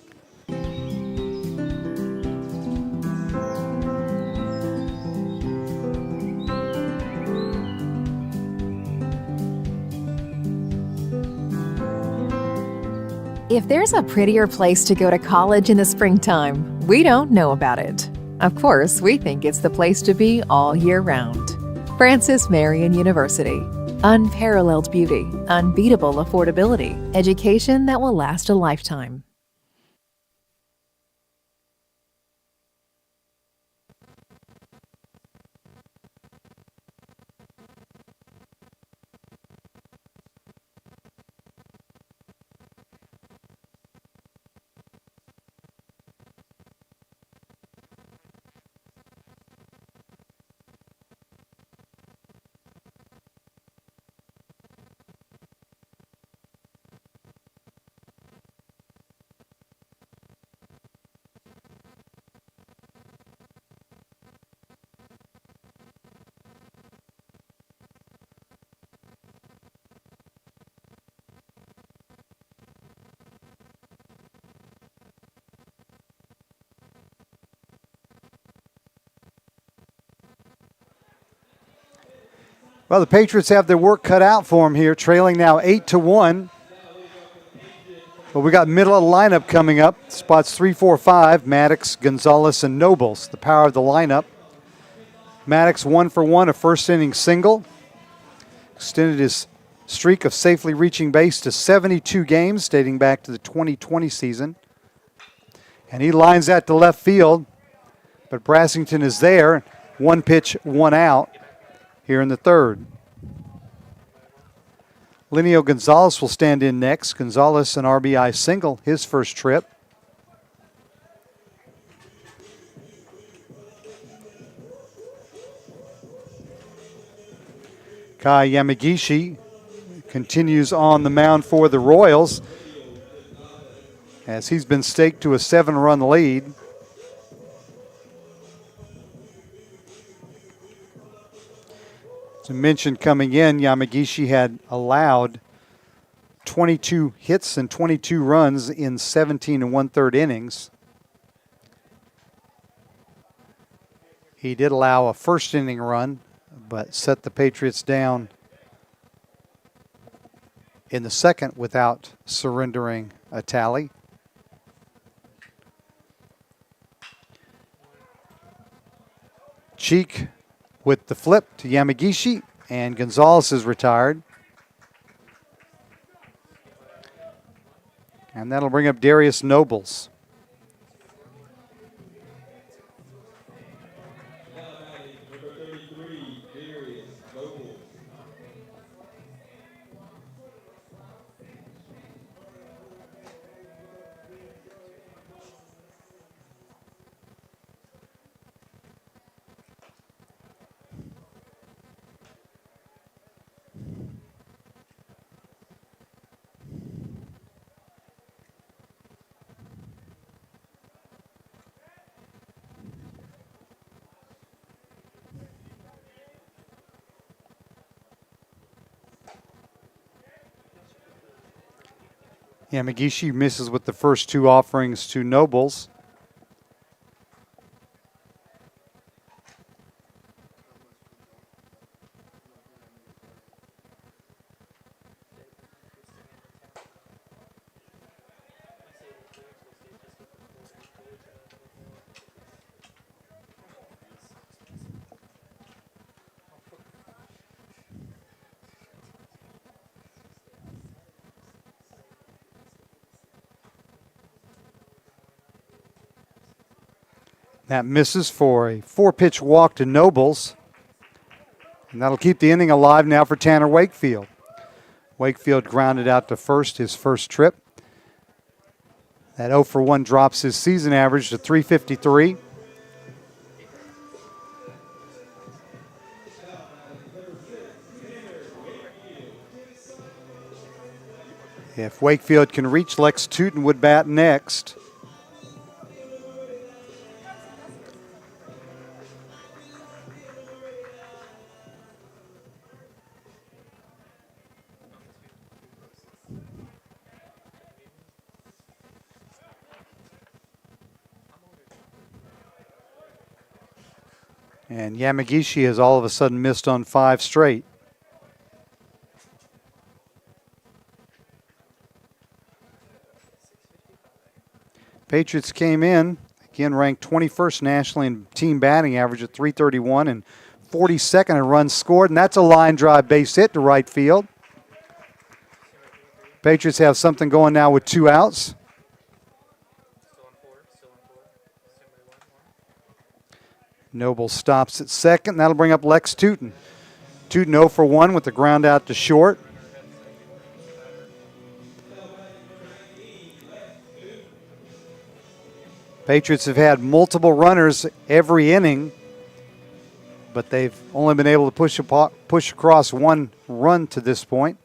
If there's a prettier place to go to college in the springtime, we don't know about it. Of course, we think it's the place to be all year round. Francis Marion University. Unparalleled beauty, unbeatable affordability, education that will last a lifetime. Well, the Patriots have their work cut out for them here, trailing now 8-1. But we got middle of the lineup coming up. Spots 3, 4, 5, Maddox, Gonzalez, and Nobles. The power of the lineup. Maddox 1 for 1, a first inning single. Extended his streak of safely reaching base to 72 games, dating back to the 2020 season. And he lines that to left field. But Brassington is there. 1 pitch, 1 out here in the third. Lineo Gonzalez will stand in next. Gonzalez, an RBI single, his first trip. Kai Yamagishi continues on the mound for the Royals as he's been staked to a 7-run lead. As I mentioned coming in, Yamagishi had allowed 22 hits and 22 runs in 17 1/3 innings. He did allow a first inning run, but set the Patriots down in the second without surrendering a tally. Cheek with the flip to Yamagishi, and Gonzalez is retired. And that'll bring up Darius Nobles. Yamagishi misses with the first 2 offerings to Nobles. That misses for a 4-pitch walk to Nobles. And that'll keep the inning alive now for Tanner Wakefield. Wakefield grounded out to first his first trip. That 0 for 1 drops his season average to .353. If Wakefield can reach, Lex Tootin would bat next. And Yamagishi has all of a sudden missed on 5 straight. Patriots came in, again ranked 21st nationally in team batting average at .331 and 42nd in runs scored, and that's a line drive base hit to right field. Patriots have something going now with 2 outs. Noble stops at second. That'll bring up Lex Tootin. Tootin 0 for 1 with the ground out to short. Patriots have had multiple runners every inning, but they've only been able to push across 1 run to this point.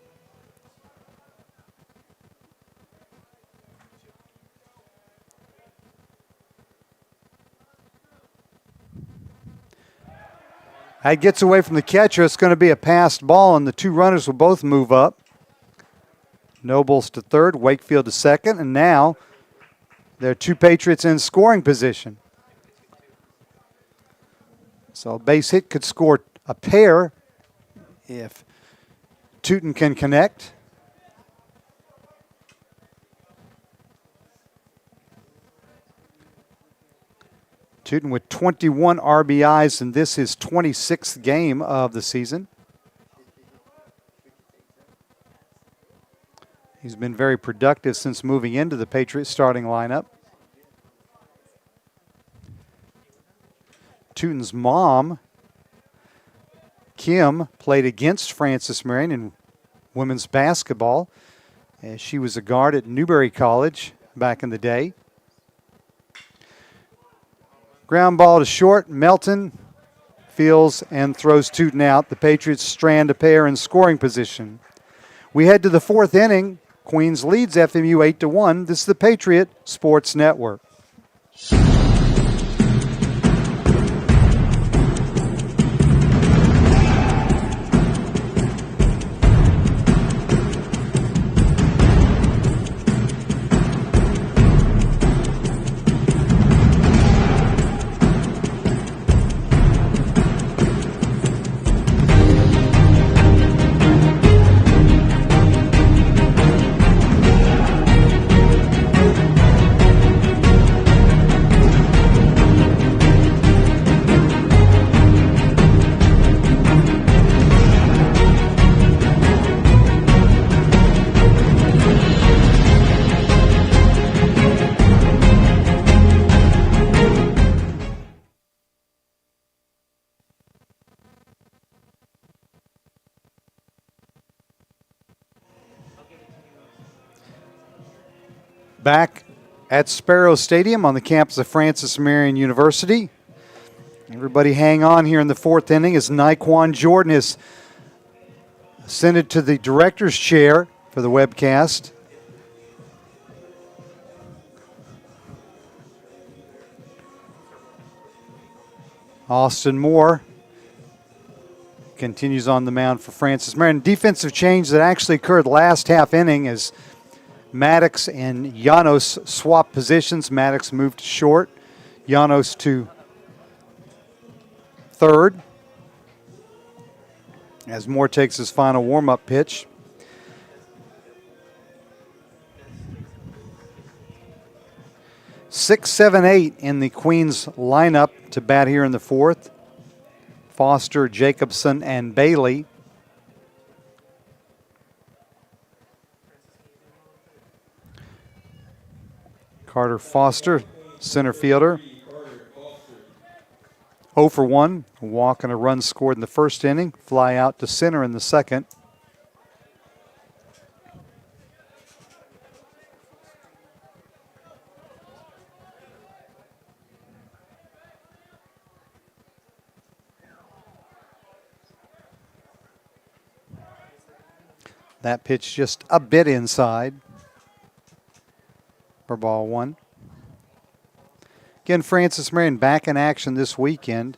That gets away from the catcher. It's going to be a passed ball, and the 2 runners will both move up. Nobles to third, Wakefield to second, and now there are 2 Patriots in scoring position. So a base hit could score a pair if Tootin can connect. Tootin with 21 RBIs, and this is 26th game of the season. He's been very productive since moving into the Patriots starting lineup. Tootin's mom, Kim, played against Francis Marion in women's basketball, as she was a guard at Newberry College back in the day. Ground ball to short. Melton fields and throws Tootin out. The Patriots strand a pair in scoring position. We head to the 4th inning. Queens leads FMU 8-1. This is the Patriot Sports Network. Back at Sparrow Stadium on the campus of Francis Marion University. Everybody hang on here in the 4th inning as Naquan Jordan is ascended to the director's chair for the webcast. Austin Moore continues on the mound for Francis Marion. Defensive change that actually occurred last half inning as Maddox and Janos swapped positions. Maddox moved to short, Janos to third as Moore takes his final warm-up pitch. Six, seven, 8 in the Queens lineup to bat here in the 4th. Foster, Jacobson, and Bailey. Carter Foster, center fielder. 0 for 1, a walk and a run scored in the 1st inning. Fly out to center in the 2nd. That pitch just a bit inside for ball one. Again, Francis Marion back in action this weekend.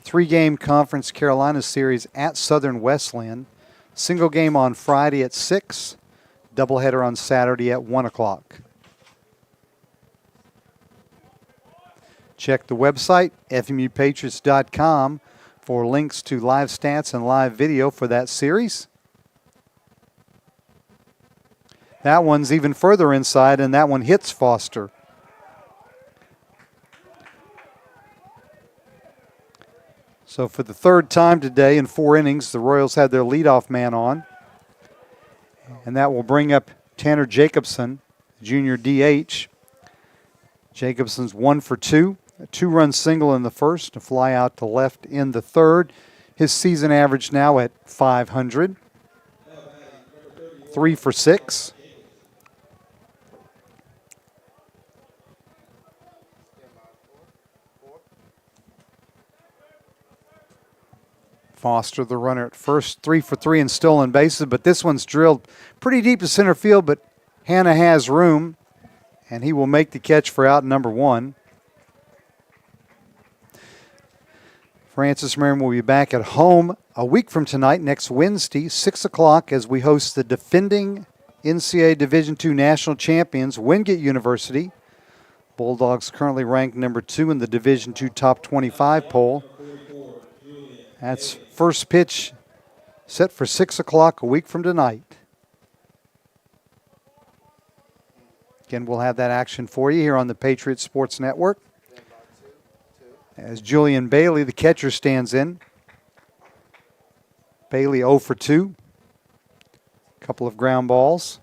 3-game Conference Carolina Series at Southern Wesleyan. Single game on Friday at 6. Doubleheader on Saturday at 1 o'clock. Check the website, FMUPatriots.com, for links to live stats and live video for that series. That one's even further inside, and that one hits Foster. So for the third time today in 4 innings, the Royals had their leadoff man on. And that will bring up Tanner Jacobson, junior DH. Jacobson's 1 for 2. A 2-run single in the first, a fly out to left in the third. His season average now at .500. 3 for 6. Foster, the runner at first, 3 for 3 in stolen bases, but this one's drilled pretty deep to center field, but Hanna has room, and he will make the catch for out number 1. Francis Marion will be back at home a week from tonight, next Wednesday, 6 o'clock, as we host the defending NCAA Division II national champions, Wingate University. Bulldogs currently ranked number 2 in the Division II top 25 poll. That's first pitch set for 6 o'clock a week from tonight. Again, we'll have that action for you here on the Patriots Sports Network. As Julian Bailey, the catcher, stands in. Bailey 0 for 2. Couple of ground balls.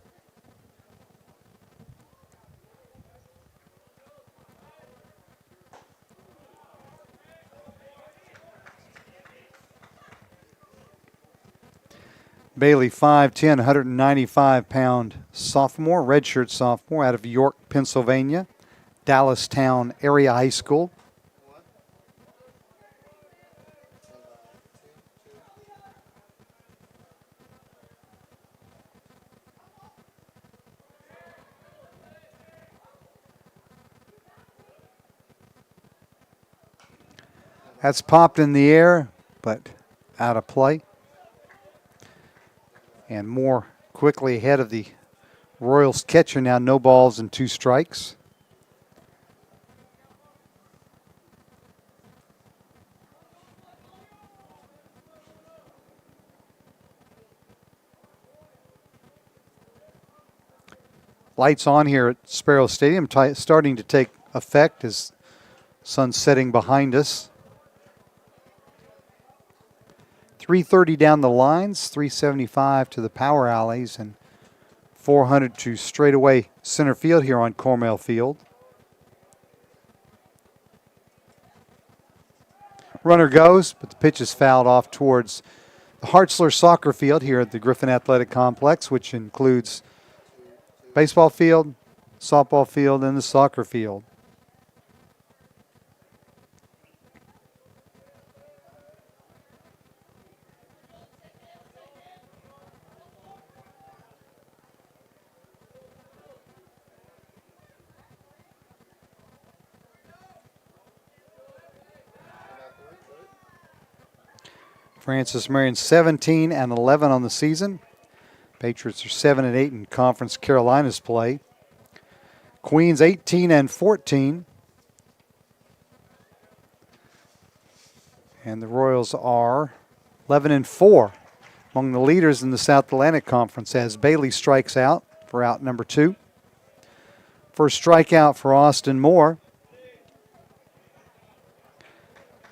Bailey, 5'10", 195-pound sophomore, redshirt sophomore out of York, Pennsylvania, Dallastown Area High School. That's popped in the air, but out of play. And more quickly ahead of the Royals catcher now, no balls and 2 strikes. Lights on here at Sparrow Stadium, starting to take effect as sun's setting behind us. 330 down the lines, 375 to the power alleys, and 400 to straightaway center field here on Cornell Field. Runner goes, but the pitch is fouled off towards the Hartzler Soccer Field here at the Griffin Athletic Complex, which includes baseball field, softball field, and the soccer field. Francis Marion 17-11 on the season. Patriots are 7-8 in Conference Carolinas play. Queens 18-14. And the Royals are 11-4 among the leaders in the South Atlantic Conference as Bailey strikes out for out number 2. First strikeout for Austin Moore.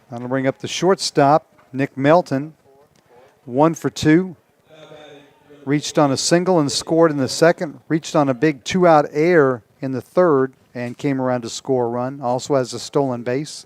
That'll bring up the shortstop, Nick Melton, 1 for 2. Reached on a single and scored in the second. Reached on a big 2-out error in the third and came around to score a run. Also has a stolen base.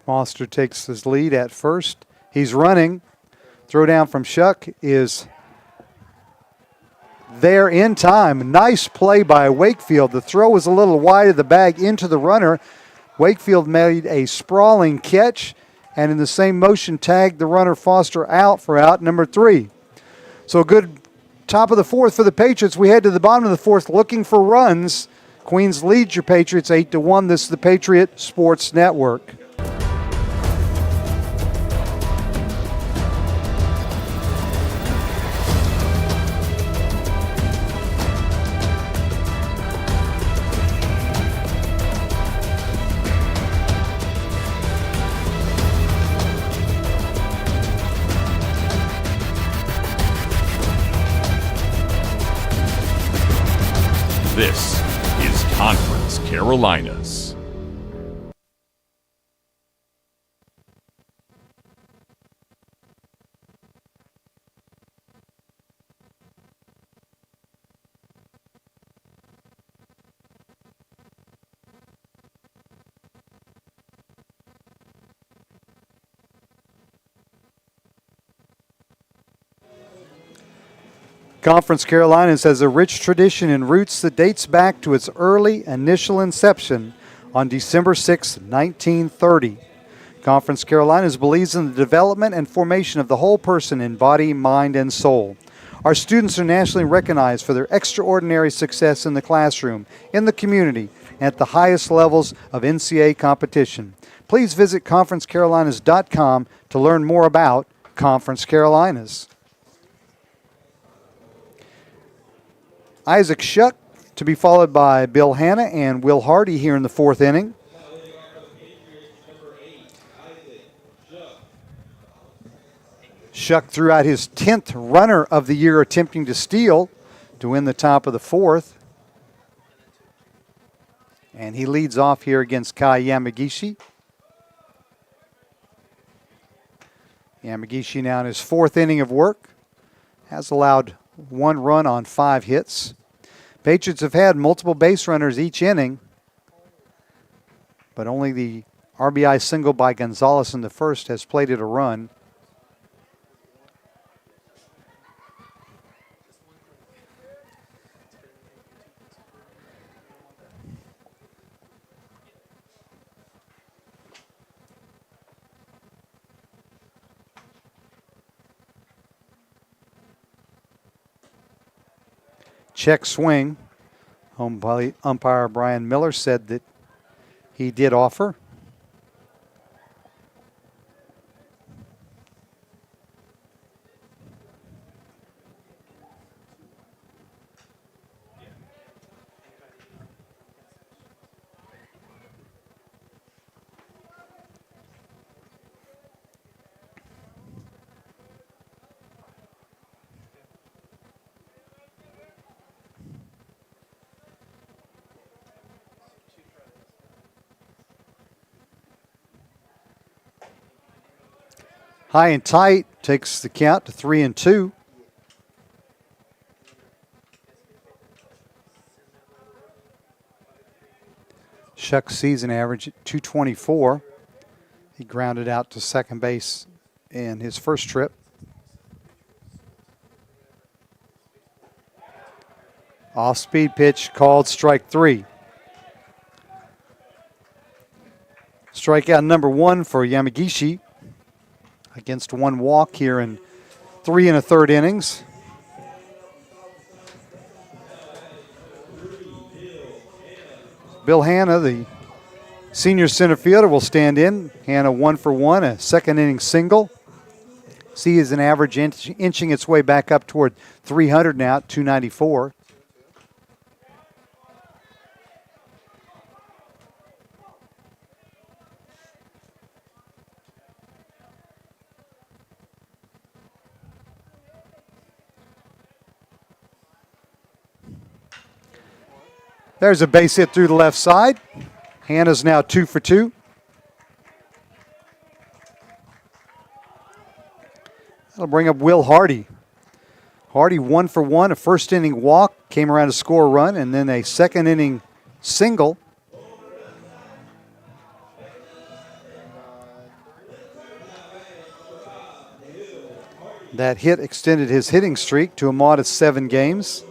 Foster takes his lead at first. He's running. Throw down from Shuck is there in time. Nice play by Wakefield. The throw was a little wide of the bag into the runner. Wakefield made a sprawling catch, and in the same motion tagged the runner Foster out for out number 3. So a good top of the fourth for the Patriots. We head to the bottom of the fourth looking for runs. Queens leads your Patriots 8-1. This is the Patriot Sports Network. This is Conference Carolinas. Conference Carolinas has a rich tradition and roots that dates back to its early initial inception on December 6, 1930. Conference Carolinas believes in the development and formation of the whole person in body, mind, and soul. Our students are nationally recognized for their extraordinary success in the classroom, in the community, and at the highest levels of NCAA competition. Please visit conferencecarolinas.com to learn more about Conference Carolinas. Isaac Shuck to be followed by Bill Hanna and Will Hardy here in the fourth inning. Shuck threw out his 10th runner of the year attempting to steal to win the top of the fourth. And he leads off here against Kai Yamagishi. Yamagishi now in his fourth inning of work has allowed 1 run on 5 hits. Patriots have had multiple base runners each inning, but only the RBI single by Gonzalez in the first has plated a run. Check swing. Home umpire Brian Miller said that he did offer. High and tight takes the count to 3-2. Shuck's season average at 224. He grounded out to second base in his first trip. Off-speed pitch called strike 3. Strikeout number 1 for Yamagishi against 1 walk here in 3 1/3 innings. Bill Hanna, the senior center fielder, will stand in. Hanna 1 for 1, a second inning single. See is an average inching its way back up toward 300 now at 294. There's a base hit through the left side. Hanna's now 2 for 2. That'll bring up Will Hardy. Hardy 1 for 1, a first inning walk, came around to score a run, and then a second inning single. That hit extended his hitting streak to a modest 7 games.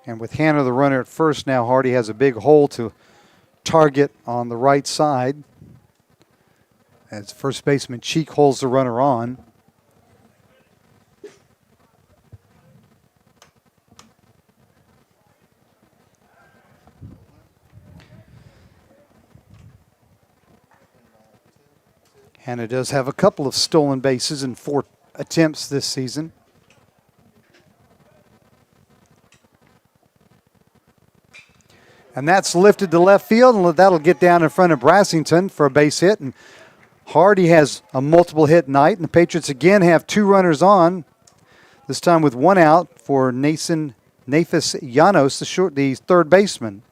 And with Hannah the runner at first now, Hardy has a big hole to target on the right side as first baseman Cheek holds the runner on. Hannah does have a couple of stolen bases in 4 attempts this season. And that's lifted to left field, and that'll get down in front of Brassington for a base hit. And Hardy has a multiple hit night, and the Patriots again have 2 runners on, this time with 1 out for Nafis Llanos, the third baseman.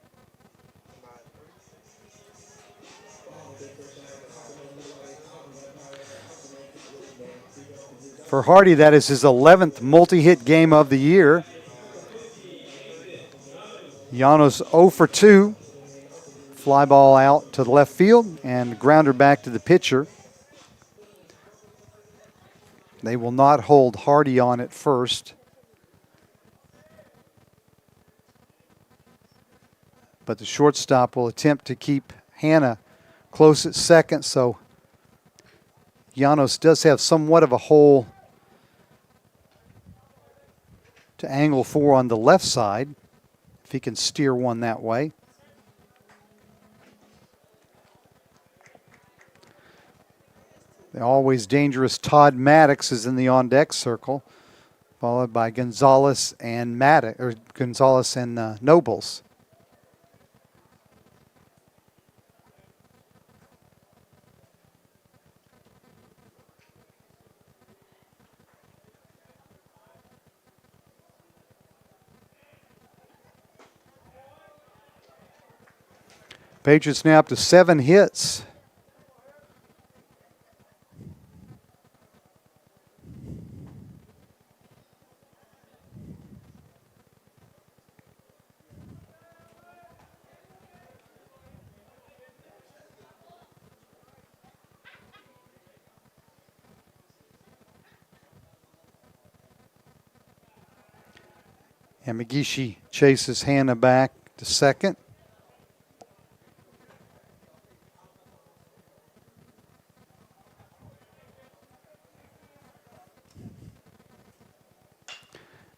For Hardy, that is his 11th multi-hit game of the year. Llanos 0 for 2. Fly ball out to the left field and grounder back to the pitcher. They will not hold Hardy on at first. But the shortstop will attempt to keep Hannah close at second, so Llanos does have somewhat of a hole to angle for on the left side, if he can steer one that way. The always dangerous Todd Maddox is in the on-deck circle, followed by Gonzalez and Nobles. Patriots now up to 7 hits. And McGeeshie chases Hannah back to second.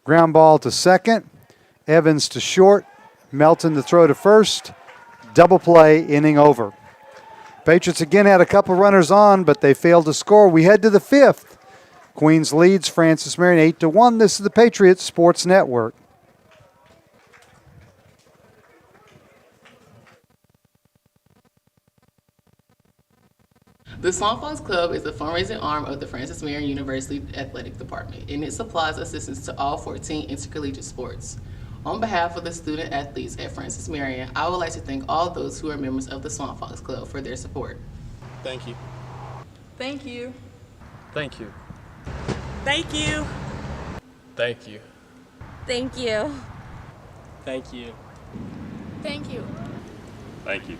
Ground ball to second. Evans to short. Melton to throw to first. Double play, inning over. Patriots again had a couple runners on, but they failed to score. We head to the 5th. Queens leads Francis Marion 8-1. This is the Patriots Sports Network. The Swamp Fox Club is the fundraising arm of the Francis Marion University Athletic Department, and it supplies assistance to all 14 intercollegiate sports. On behalf of the student athletes at Francis Marion, I would like to thank all those who are members of the Swamp Fox Club for their support. Thank you. Thank you. Thank you. Thank you. Thank you. Thank you. Thank you. Thank you. Thank you.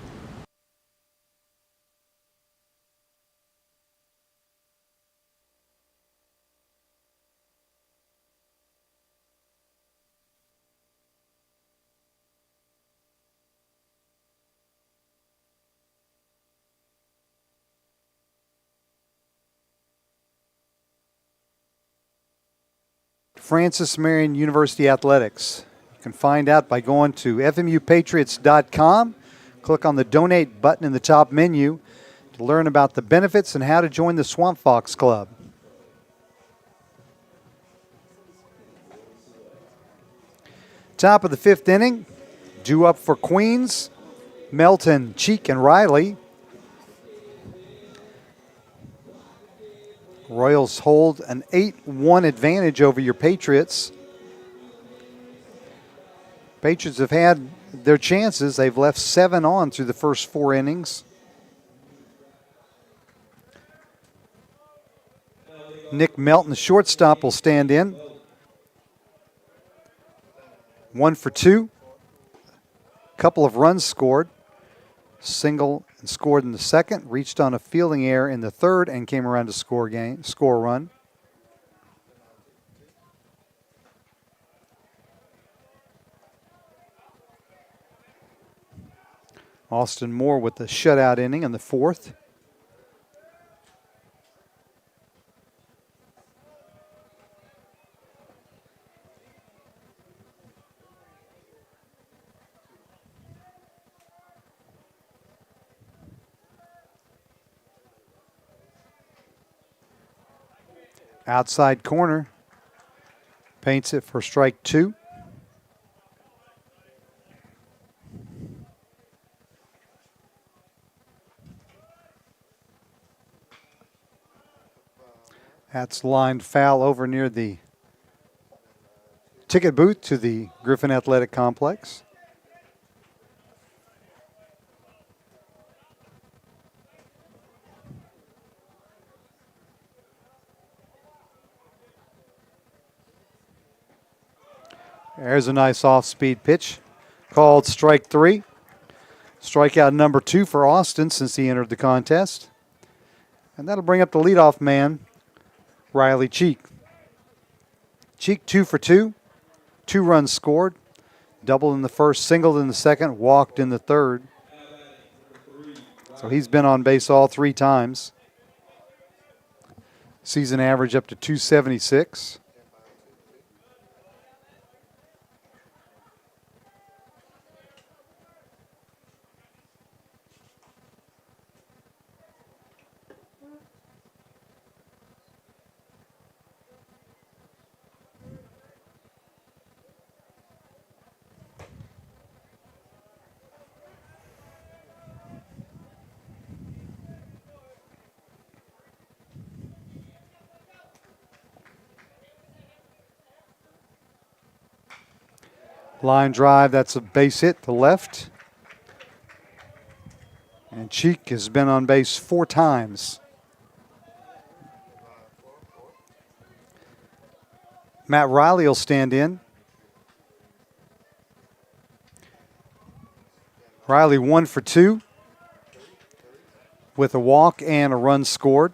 Francis Marion University Athletics. You can find out by going to FMUpatriots.com. Click on the donate button in the top menu to learn about the benefits and how to join the Swamp Fox Club. Top of the 5th inning, due up for Queens, Melton, Cheek, and Riley. Royals hold an 8-1 advantage over your Patriots. Patriots have had their chances. They've left 7 on through the first 4 innings. Nick Melton, the shortstop, will stand in. 1 for 2. Couple of runs scored. Single and scored in the second. Reached on a fielding error in the third and came around to score a run. Austin Moore with the shutout inning in the fourth. Outside corner. Paints it for strike 2. That's lined foul over near the ticket booth to the Griffin Athletic Complex. There's a nice off-speed pitch called strike 3. Strikeout number 2 for Austin since he entered the contest. And that'll bring up the leadoff man, Riley Cheek. Cheek 2 for 2. 2 runs scored. Doubled in the first, singled in the second, walked in the third. So he's been on base all 3 times. Season average up to 276. Line drive, that's a base hit to left. And Cheek has been on base 4 times. Matt Riley will stand in. Riley 1 for 2 with a walk and a run scored.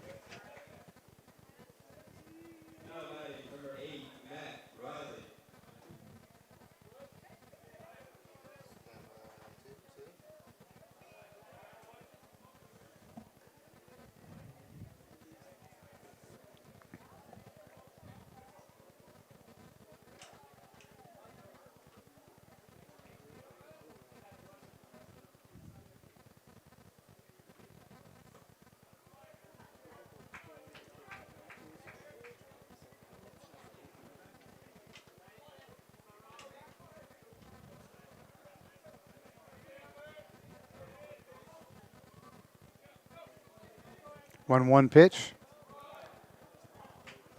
One pitch.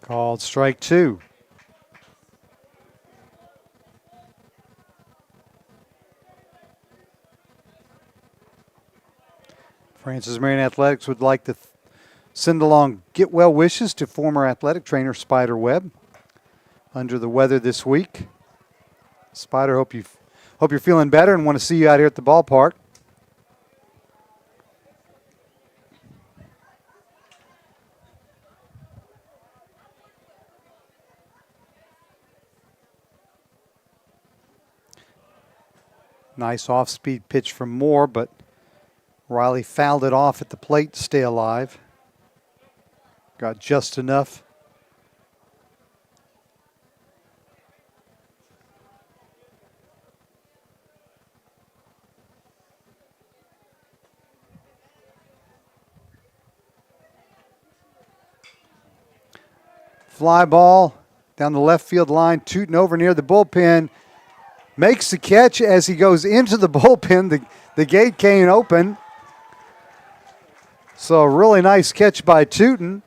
Called strike 2. Francis Marion Athletics would like to send along get well wishes to former athletic trainer Spider Webb. Under the weather this week. Spider, hope you're feeling better and want to see you out here at the ballpark. Nice off-speed pitch from Moore, but Riley fouled it off at the plate to stay alive. Got just enough. Fly ball down the left field line, tooting over near the bullpen. Makes the catch as he goes into the bullpen. The gate came open. So a really nice catch by Tootin.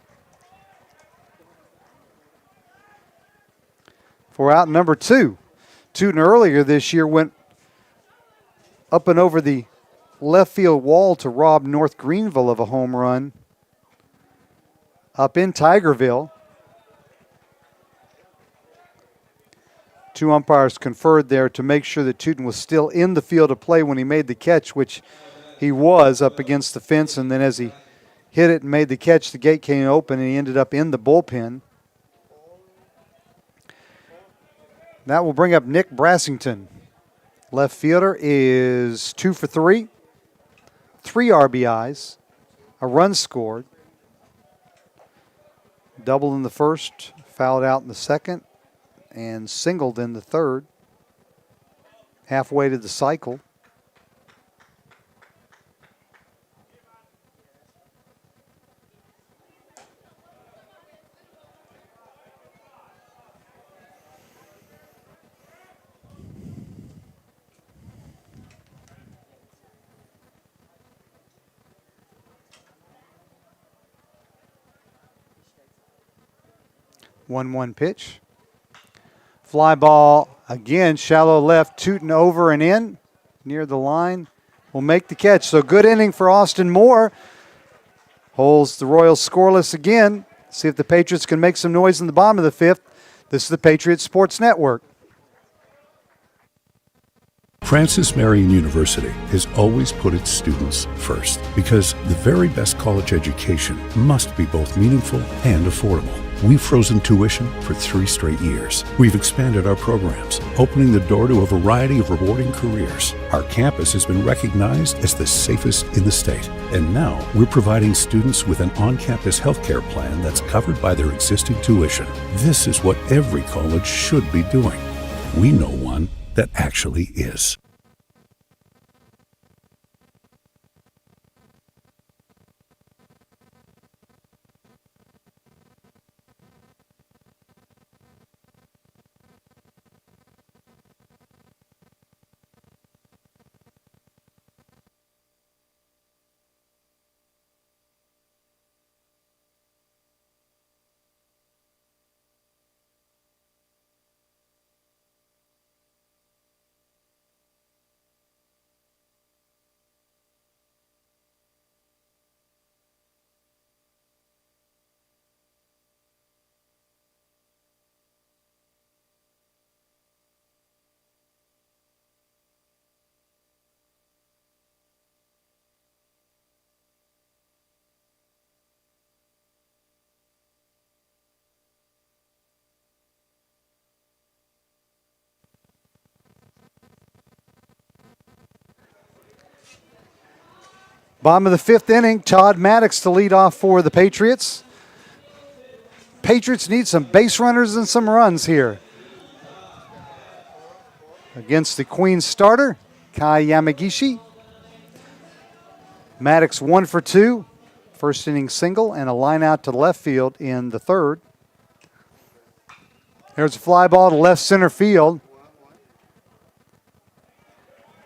For out number 2. Tootin earlier this year went up and over the left field wall to rob North Greenville of a home run up in Tigerville. Two umpires conferred there to make sure that Tootin was still in the field of play when he made the catch, which he was up against the fence. And then as he hit it and made the catch, the gate came open and he ended up in the bullpen. That will bring up Nick Brassington. Left fielder is 2 for 3. 3 RBIs, a run scored. Doubled in the first, fouled out in the second, and singled in the third. Halfway to the cycle. One pitch. Fly ball again, shallow left, Tootin over and in, near the line. Will make the catch. So good inning for Austin Moore. Holds the Royals scoreless again. See if the Patriots can make some noise in the bottom of the fifth. This is the Patriots Sports Network. Francis Marion University has always put its students first because the very best college education must be both meaningful and affordable. We've frozen tuition for 3 straight years. We've expanded our programs, opening the door to a variety of rewarding careers. Our campus has been recognized as the safest in the state. And now we're providing students with an on-campus healthcare plan that's covered by their existing tuition. This is what every college should be doing. We know one that actually is. Bottom of the fifth inning, Todd Maddox to lead off for the Patriots. Patriots need some base runners and some runs here. Against the Queens starter, Kai Yamagishi. Maddox 1 for 2. First inning single and a line out to left field in the third. There's a fly ball to left center field.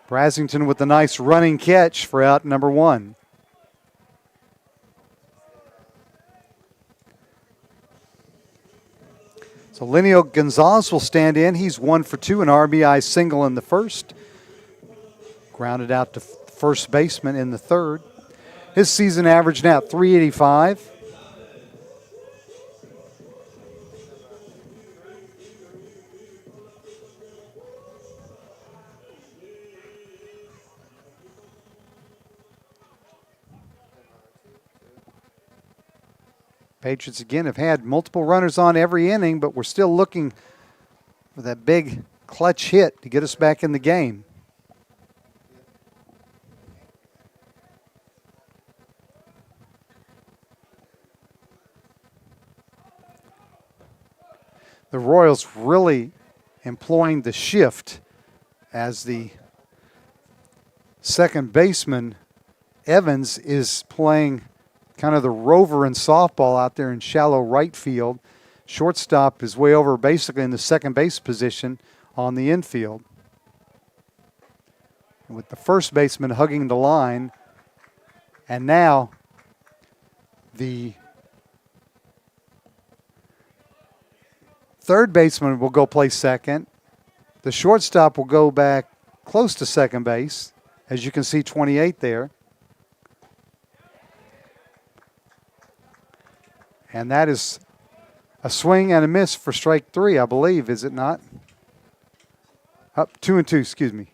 Brassington with a nice running catch for out number 1. So Lenio Gonzalez will stand in. He's 1 for 2, an RBI single in the first. Grounded out to first baseman in the third. His season average now 385. Patriots again have had multiple runners on every inning, but we're still looking for that big clutch hit to get us back in the game. The Royals really employing the shift as the second baseman, Evans, is playing kind of the rover in softball out there in shallow right field. Shortstop is way over basically in the second base position on the infield. With the first baseman hugging the line. And now the third baseman will go play second. The shortstop will go back close to second base. As you can see, 28 there. And that is a swing and a miss for strike 3, I believe, is it not? Up 2-2, excuse me.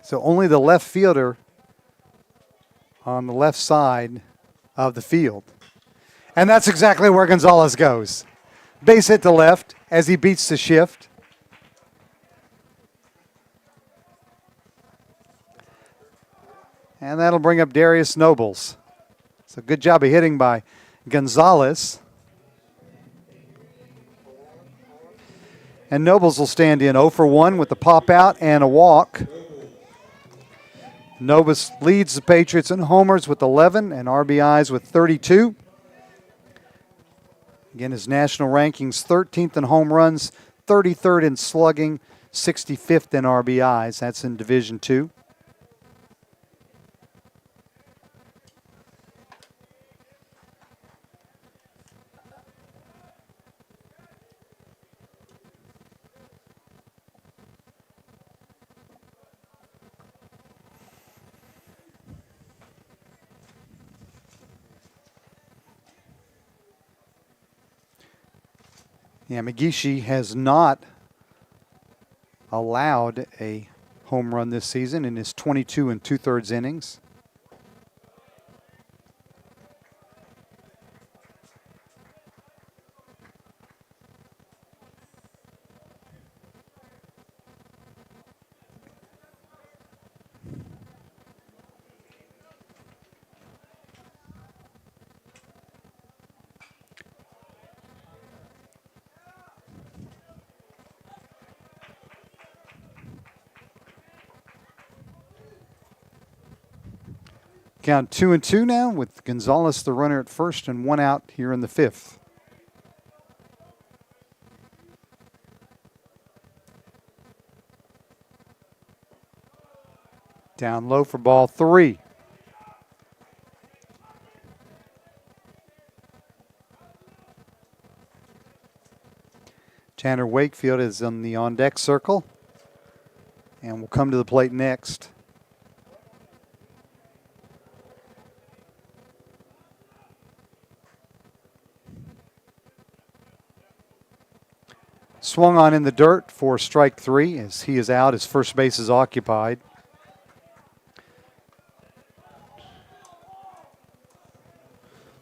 So only the left fielder on the left side of the field. And that's exactly where Gonzalez goes. Base hit to left as he beats the shift. And that'll bring up Darius Nobles. So good job of hitting by Gonzalez. And Nobles will stand in 0 for 1 with the pop out and a walk. Nobles leads the Patriots in homers with 11 and RBIs with 32. Again, his national rankings 13th in home runs, 33rd in slugging, 65th in RBIs. That's in Division II. Yamagishi has not allowed a home run this season in his 22 2/3 innings. Count 2-2 now with Gonzalez the runner at first and 1 out here in the 5th. Down low for ball 3. Tanner Wakefield is in the on-deck circle and will come to the plate next. Swung on in the dirt for strike 3 as he is out. His first base is occupied.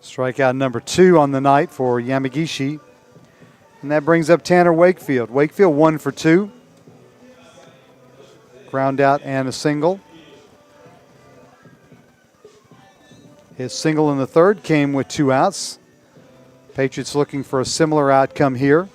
Strikeout number 2 on the night for Yamagishi. And that brings up Tanner Wakefield. Wakefield 1 for 2. Ground out and a single. His single in the 3rd came with 2 outs. Patriots looking for a similar outcome here.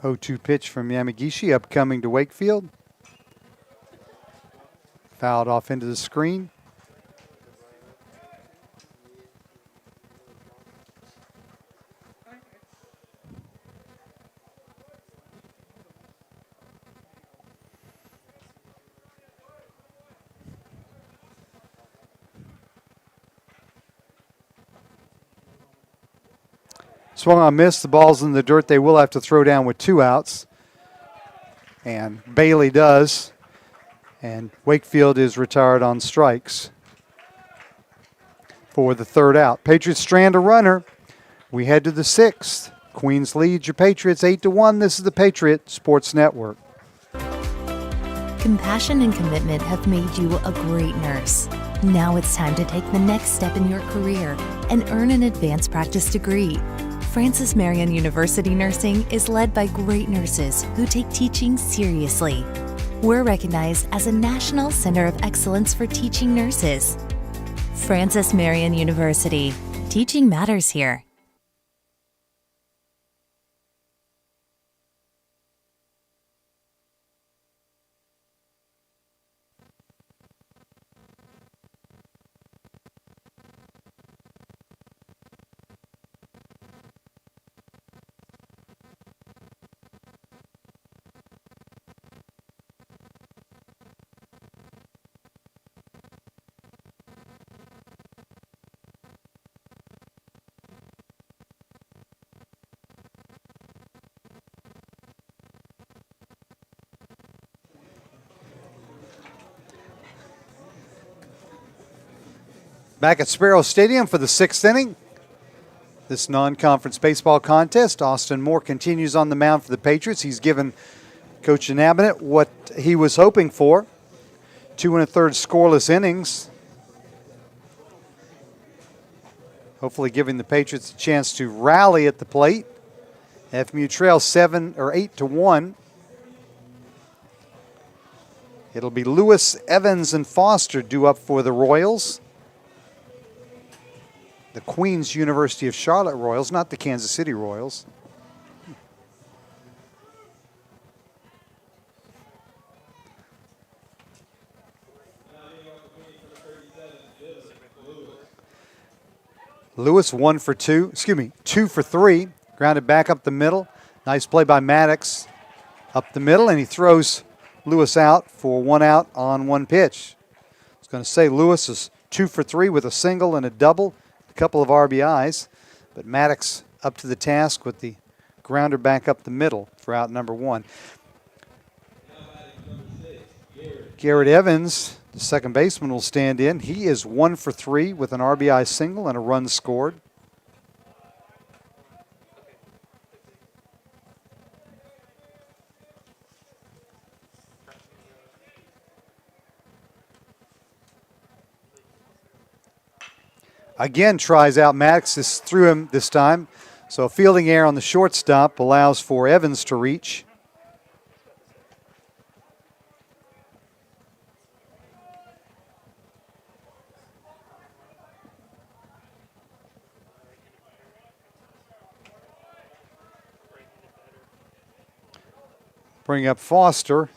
Oh, 2 pitch from Yamagishi upcoming to Wakefield. Fouled off into the screen. Swung on, missed. The ball's in the dirt. They will have to throw down with 2 outs. And Bailey does. And Wakefield is retired on strikes for the 3rd out. Patriots strand a runner. We head to the 6th. Queens leads your Patriots 8-1. This is the Patriot Sports Network. Compassion and commitment have made you a great nurse. Now it's time to take the next step in your career and earn an advanced practice degree. Francis Marion University Nursing is led by great nurses who take teaching seriously. We're recognized as a National Center of Excellence for Teaching Nurses. Francis Marion University, Teaching matters here. Back at Sparrow Stadium for the 6th inning. This non-conference baseball contest. Austin Moore continues on the mound for the Patriots. He's given Coach Nabonet what he was hoping for. 2 1/3 scoreless innings. Hopefully giving the Patriots a chance to rally at the plate. FMU trails 8-1. It'll be Lewis, Evans, and Foster due up for the Royals. The Queens University of Charlotte Royals, not the Kansas City Royals. Lewis 2 for 3. Grounded back up the middle. Nice play by Maddox up the middle, and he throws Lewis out for 1 out on 1 pitch. I was going to say Lewis is 2 for 3 with a single and a double. A couple of RBIs, but Maddox up to the task with the grounder back up the middle for out number 1. Garrett Evans, the second baseman, will stand in. He is 1 for 3 with an RBI single and a run scored. Again, tries out Maddox. This threw him this time. So fielding error on the shortstop allows for Evans to reach. Bring up Foster,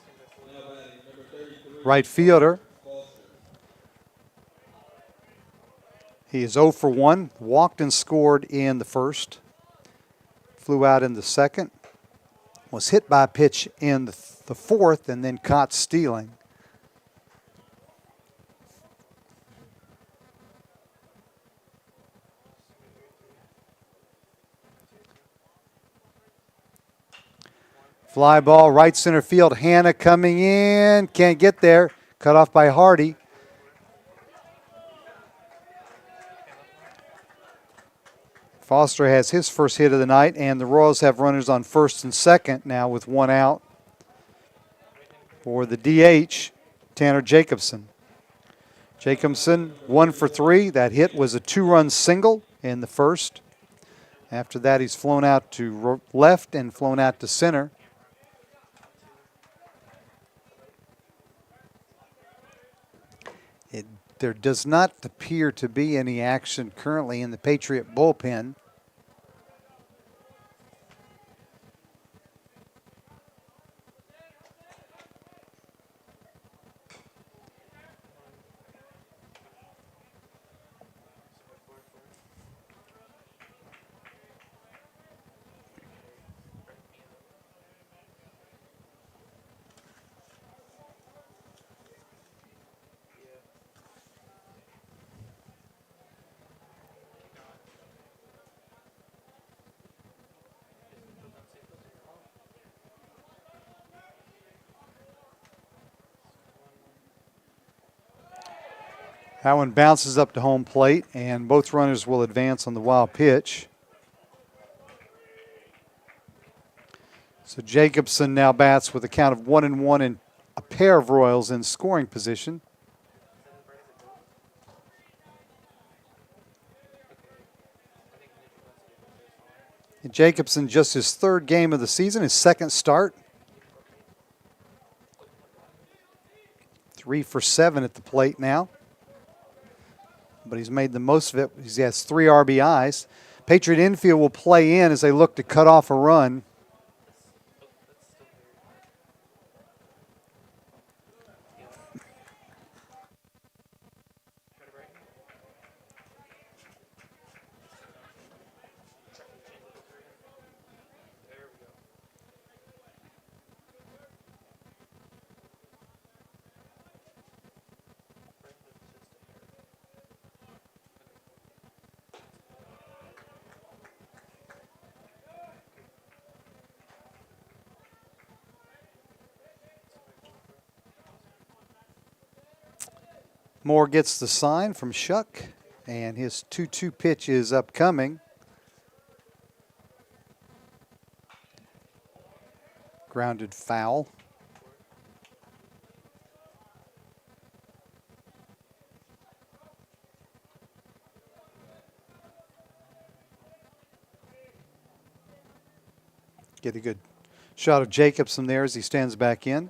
right fielder. He is 0 for 1, walked and scored in the first. Flew out in the second. Was hit by a pitch in the fourth and then caught stealing. Fly ball, right center field. Hanna coming in. Can't get there. Cut off by Hardy. Foster has his first hit of the night, and the Royals have runners on first and second now with 1 out. For the DH, Tanner Jacobson. Jacobson 1 for 3. That hit was a 2-run single in the first. After that, he's flown out to left and flown out to center. There does not appear to be any action currently in the Patriot bullpen. That one bounces up to home plate, and both runners will advance on the wild pitch. So Jacobson now bats with a count of 1-1 and a pair of Royals in scoring position. And Jacobson, just his 3rd game of the season, his 2nd start. 3 for 7 at the plate now. but he's made the most of it. He has 3 RBIs. Patriot infield will play in as they look to cut off a run. Moore gets the sign from Shuck, and his 2-2 pitch is upcoming. Grounded foul. Get a good shot of Jacobson there as he stands back in.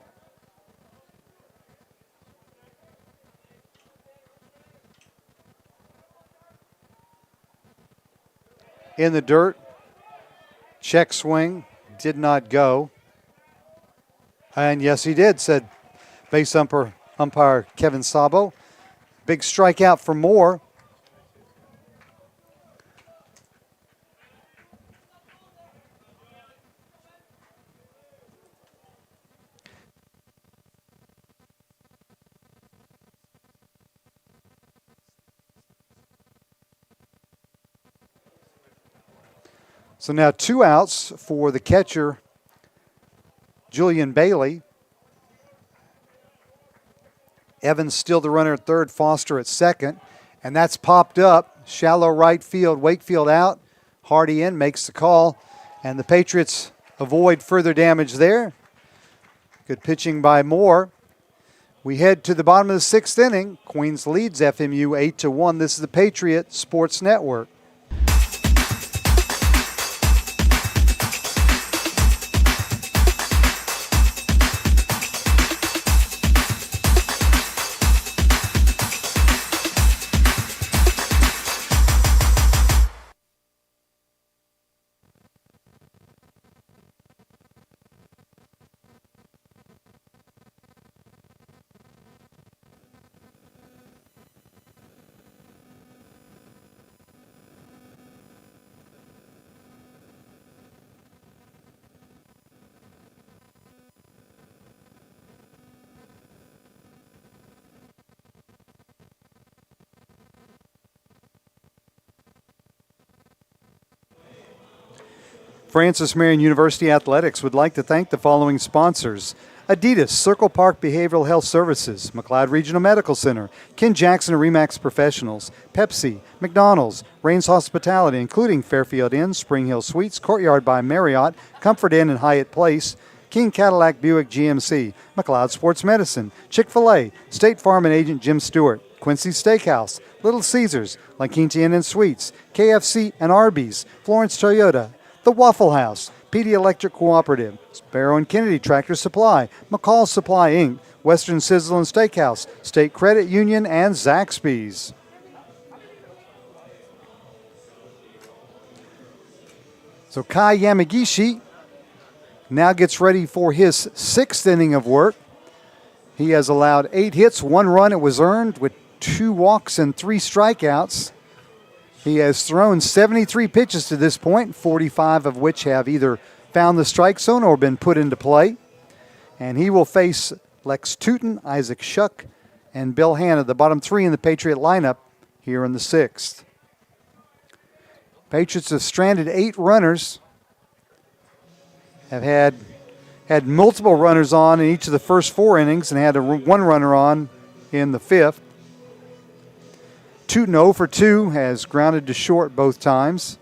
In the dirt, check swing, did not go. And yes, he did, said base umpire Kevin Sabo. Big strikeout for Moore. So now 2 outs for the catcher, Julian Bailey. Evans still the runner at third, Foster at second. And that's popped up. Shallow right field, Wakefield out. Hardy in, makes the call. And the Patriots avoid further damage there. Good pitching by Moore. We head to the bottom of the 6th inning. Queens leads FMU 8-1. This is the Patriot Sports Network. Francis Marion University Athletics would like to thank the following sponsors: Adidas, Circle Park Behavioral Health Services, McLeod Regional Medical Center, Ken Jackson and Remax Professionals, Pepsi, McDonald's, Rains Hospitality, including Fairfield Inn, Spring Hill Suites, Courtyard by Marriott, Comfort Inn and Hyatt Place, King Cadillac Buick GMC, McLeod Sports Medicine, Chick-fil-A, State Farm and Agent Jim Stewart, Quincy Steakhouse, Little Caesars, La Quinta Inn and Suites, KFC and Arby's, Florence Toyota, The Waffle House, PD Electric Cooperative, Sparrow and Kennedy Tractor Supply, McCall Supply Inc., Western Sizzle and Steakhouse, State Credit Union, and Zaxby's. So Kai Yamagishi now gets ready for his 6th inning of work. He has allowed 8 hits, 1 run. It was earned with 2 walks and 3 strikeouts. He has thrown 73 pitches to this point, 45 of which have either found the strike zone or been put into play. And he will face Lex Tootin, Isaac Shuck, and Bill Hanna, the bottom 3 in the Patriot lineup here in the 6th. Patriots have stranded 8 runners, have had multiple runners on in each of the first 4 innings and had 1 runner on in the 5th. Tootin 0 for 2, has grounded to short both times.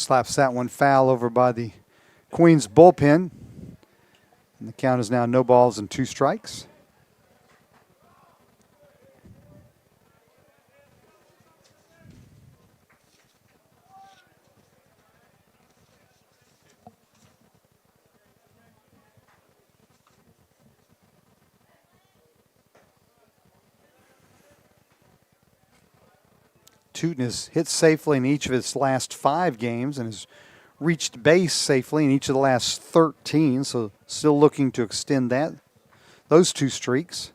Slaps that one foul over by the Queens bullpen. And the count is now no balls and 2 strikes. Tootin has hit safely in each of his last 5 games and has reached base safely in each of the last 13, so still looking to extend those 2 streaks.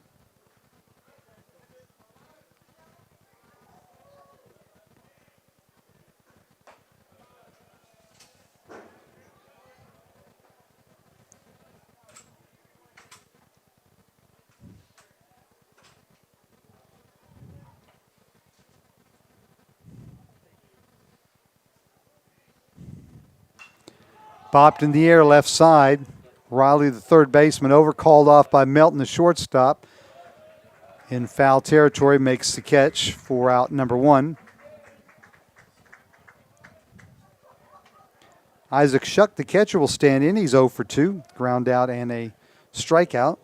Popped in the air left side. Riley, the third baseman, called off by Melton, the shortstop. In foul territory, makes the catch for out number 1. Isaac Shuck, the catcher, will stand in. He's 0 for 2. Ground out and a strikeout.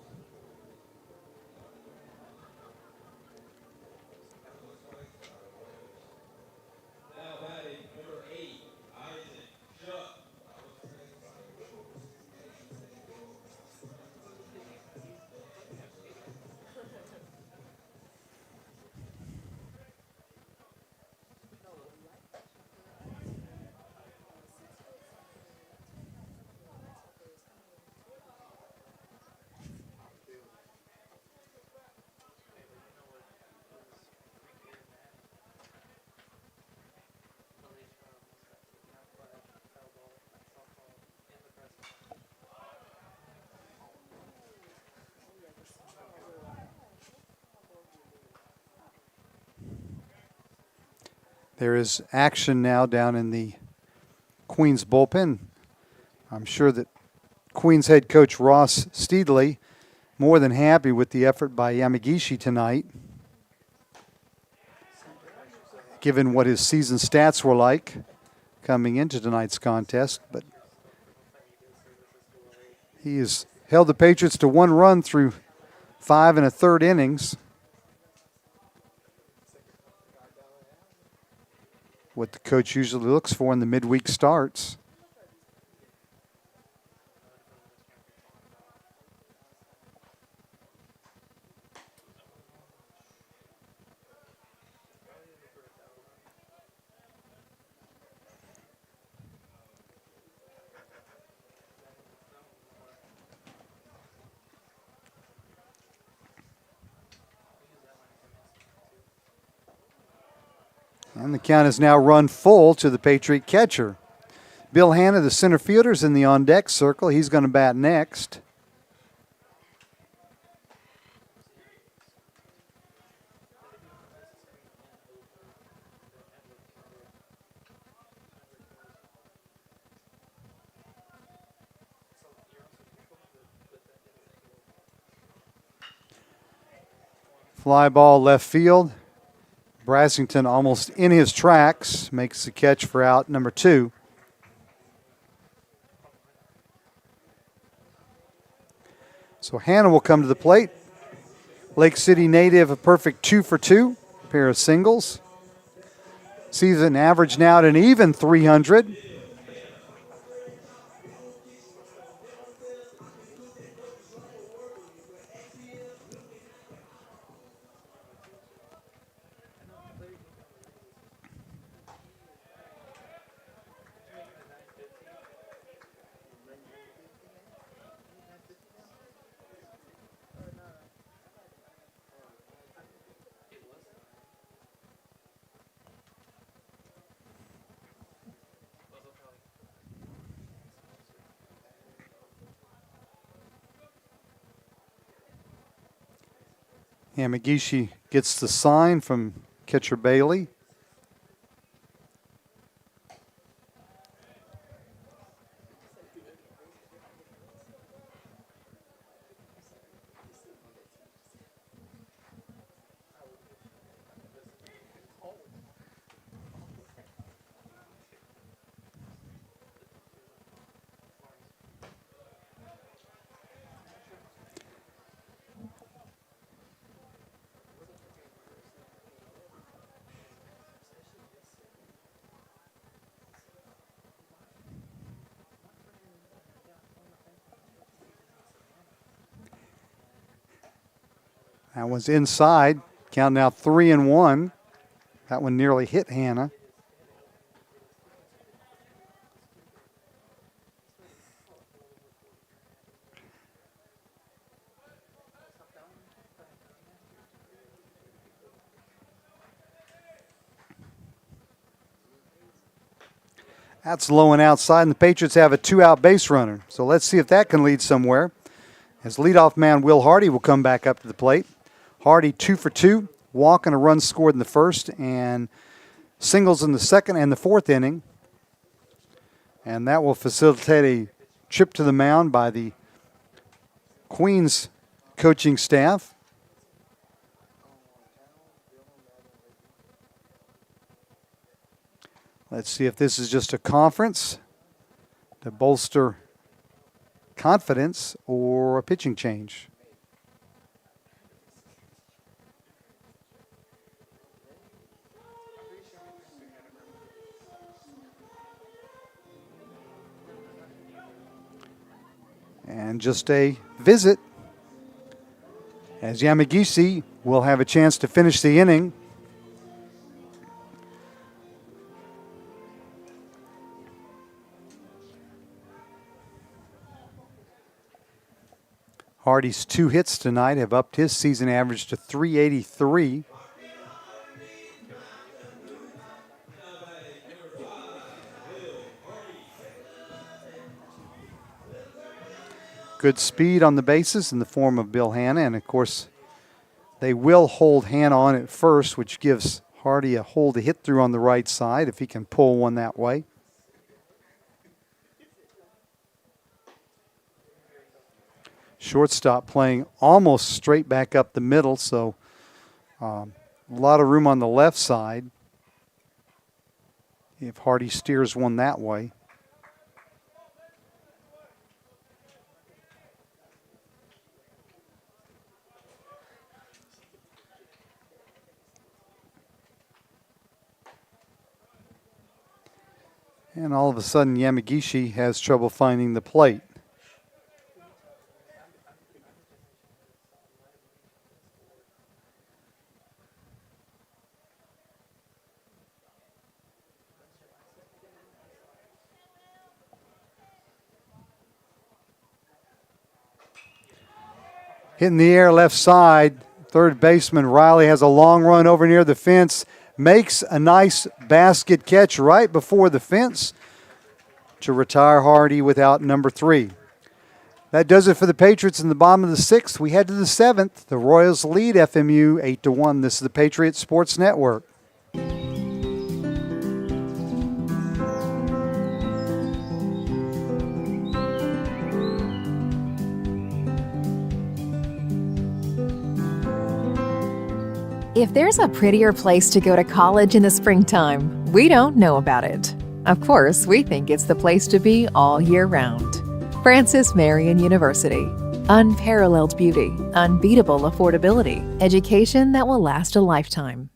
There is action now down in the Queens bullpen. I'm sure that Queens head coach Ross Steedley more than happy with the effort by Yamagishi tonight, given what his season stats were like coming into tonight's contest. But he has held the Patriots to 1 run through 5 1/3 innings. What the coach usually looks for in the midweek starts. And the count is now run full to the Patriot catcher. Bill Hanna, the center fielder, is in the on-deck circle. He's going to bat next. Fly ball left field. Brassington almost in his tracks, makes the catch for out number 2. So Hanna will come to the plate. Lake City native, a perfect 2 for 2, pair of singles. Season average now at an even 300. Yamagishi gets the sign from catcher Bailey. That one's inside. Count now 3-1. That one nearly hit Hannah. That's low and outside, and the Patriots have a 2-out base runner. So let's see if that can lead somewhere. As leadoff man Will Hardy will come back up to the plate. Hardy 2 for 2, walk and a run scored in the first, and singles in the second and the fourth inning. And that will facilitate a trip to the mound by the Queens coaching staff. Let's see if this is just a conference to bolster confidence or a pitching change. And just a visit, as Yamagishi will have a chance to finish the inning. Hardy's 2 hits tonight have upped his season average to .383. Good speed on the bases in the form of Bill Hanna, and of course they will hold Hanna on at first, which gives Hardy a hole to hit through on the right side if he can pull one that way. Shortstop playing almost straight back up the middle, so a lot of room on the left side if Hardy steers one that way. And all of a sudden, Yamagishi has trouble finding the plate. Hitting the air left side, third baseman Riley has a long run over near the fence, makes a nice basket catch right before the fence to retire Hardy without number 3. That does it for the Patriots in the bottom of the 6th. We head to the 7th. The Royals lead FMU 8-1. This is the Patriot Sports Network. If there's a prettier place to go to college in the springtime, we don't know about it. Of course, we think it's the place to be all year round. Francis Marion University. Unparalleled beauty, unbeatable affordability, education that will last a lifetime.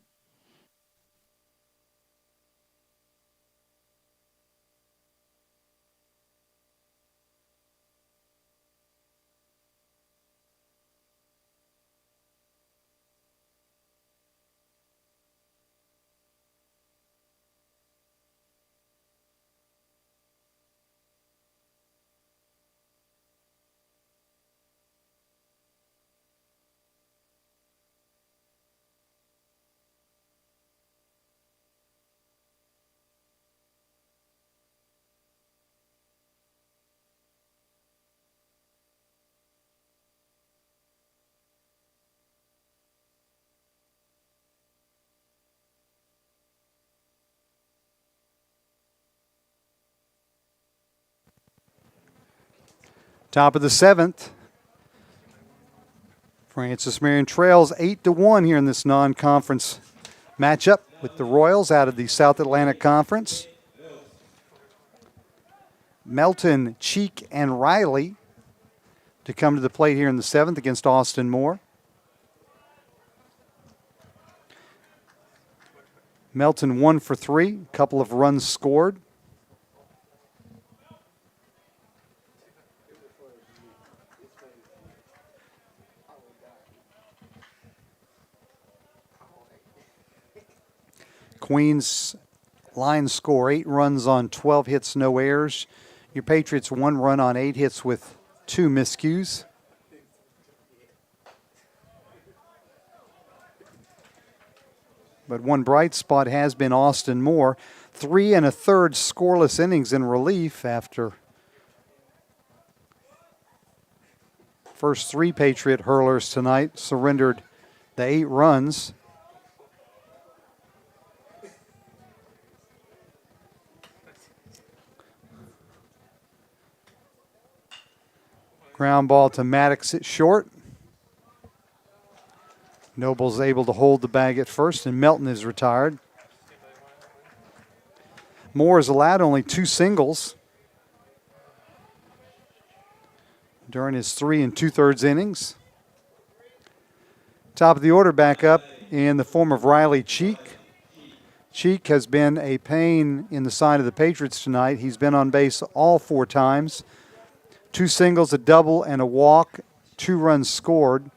Top of the 7th. Francis Marion trails 8-1 here in this non-conference matchup with the Royals out of the South Atlantic Conference. Melton, Cheek, and Riley to come to the plate here in the 7th against Austin Moore. Melton 1 for 3, a couple of runs scored. Queens line score 8 runs on 12 hits, no errors. Your Patriots 1 run on 8 hits with 2 miscues. But one bright spot has been Austin Moore. 3 1/3 scoreless innings in relief after first 3 Patriot hurlers tonight surrendered the 8 runs. Ground ball to Maddox at short. Noble's able to hold the bag at first, and Melton is retired. Moore has allowed only 2 singles during his 3 2/3 innings. Top of the order back up in the form of Riley Cheek. Cheek has been a pain in the side of the Patriots tonight. He's been on base all 4 times. 2 singles, a double, and a walk. 2 runs scored.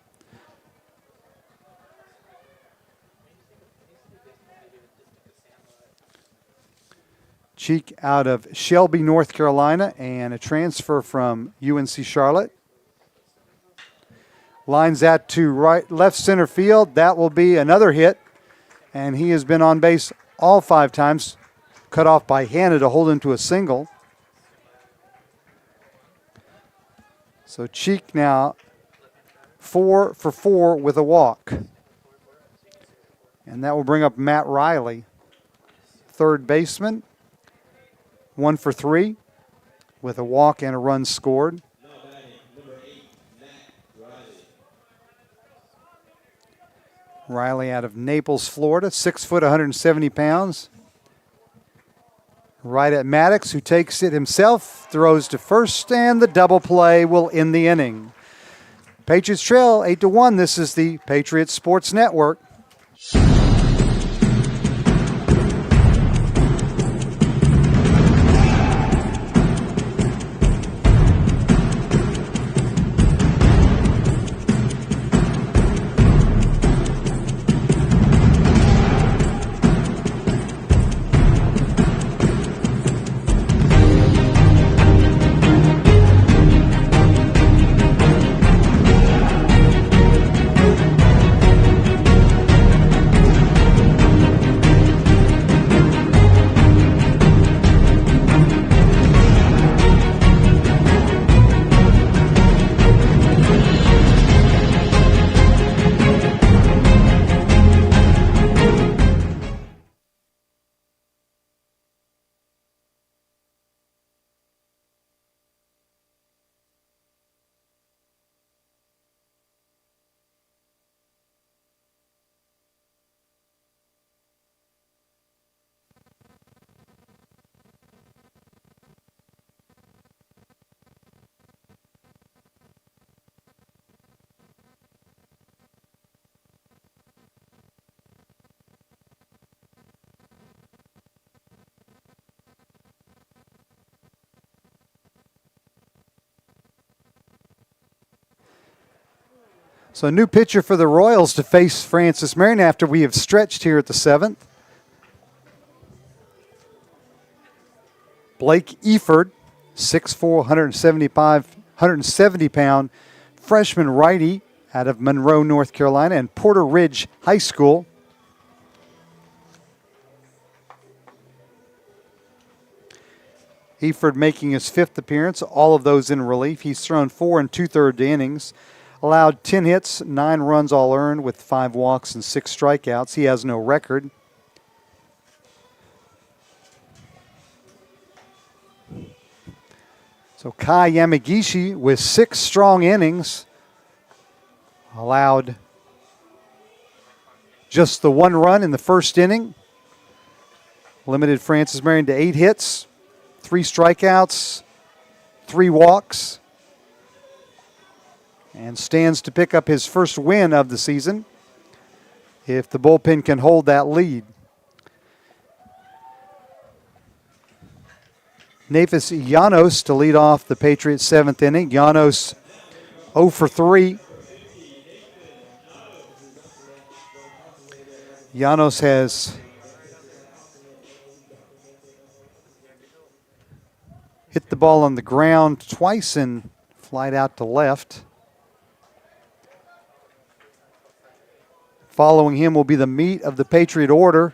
Cheek out of Shelby, North Carolina, and a transfer from UNC Charlotte. Lines that to left center field. That will be another hit. And he has been on base all 5 times. Cut off by Hanna to hold him to a single. So Cheek now 4 for 4 with a walk. And that will bring up Matt Riley, third baseman. 1 for 3 with a walk and a run scored. Riley out of Naples, Florida, 6 foot, 170 pounds. Right at Maddox, who takes it himself, throws to first, and the double play will end the inning. Patriots trail 8-1. This is the Patriots Sports Network. So a new pitcher for the Royals to face Francis Marion after we have stretched here at the 7th. Blake Eford, 6'4", 170-pound freshman righty out of Monroe, North Carolina, and Porter Ridge High School. Eford making his 5th appearance, all of those in relief. He's thrown 4 2/3 innings. Allowed 10 hits, 9 runs all earned with 5 walks and 6 strikeouts. He has no record. So Kai Yamagishi with 6 strong innings allowed just the 1 run in the first inning. Limited Francis Marion to 8 hits, 3 strikeouts, 3 walks. And stands to pick up his first win of the season if the bullpen can hold that lead. Nafis Llanos to lead off the Patriots' 7th inning. Llanos 0 for 3. Llanos has hit the ball on the ground twice and flied out to left. Following him will be the meat of the Patriot order.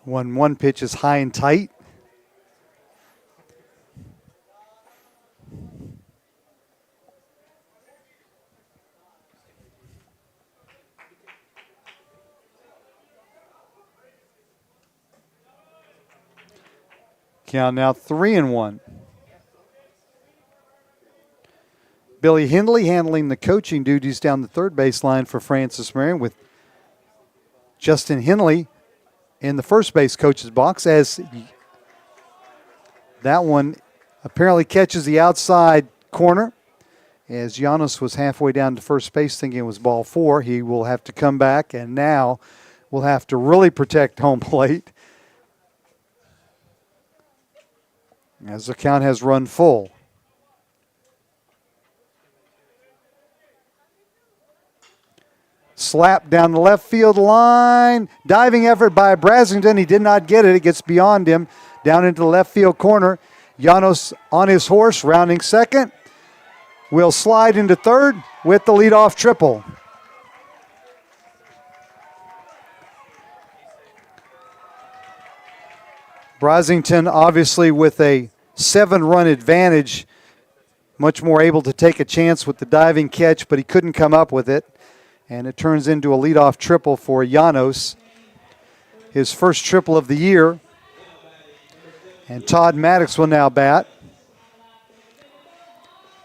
One pitch is high and tight. Count now 3-1. Billy Hindley handling the coaching duties down the third baseline for Francis Marion, with Justin Hindley in the first base coach's box, as that one apparently catches the outside corner. As Janos was halfway down to first base thinking it was ball 4, he will have to come back and now will have to really protect home plate as the count has run full. Slap down the left field line. Diving effort by Brasington. He did not get it. It gets beyond him. Down into the left field corner. Janos on his horse, rounding second. Will slide into third with the leadoff triple. Brasington obviously with a 7-run advantage. Much more able to take a chance with the diving catch, but he couldn't come up with it. And it turns into a leadoff triple for Janos. His first triple of the year. And Todd Maddox will now bat.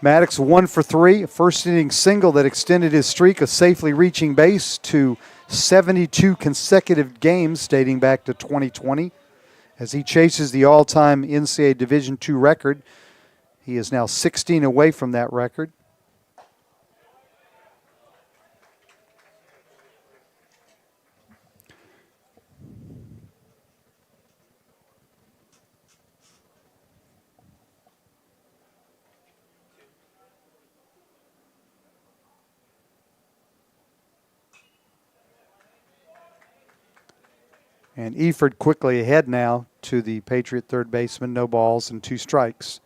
Maddox 1 for 3, a first inning single that extended his streak of safely reaching base to 72 consecutive games dating back to 2020. As he chases the all-time NCAA Division II record, he is now 16 away from that record. And Eford quickly ahead now to the Patriot third baseman. No balls and 2 strikes.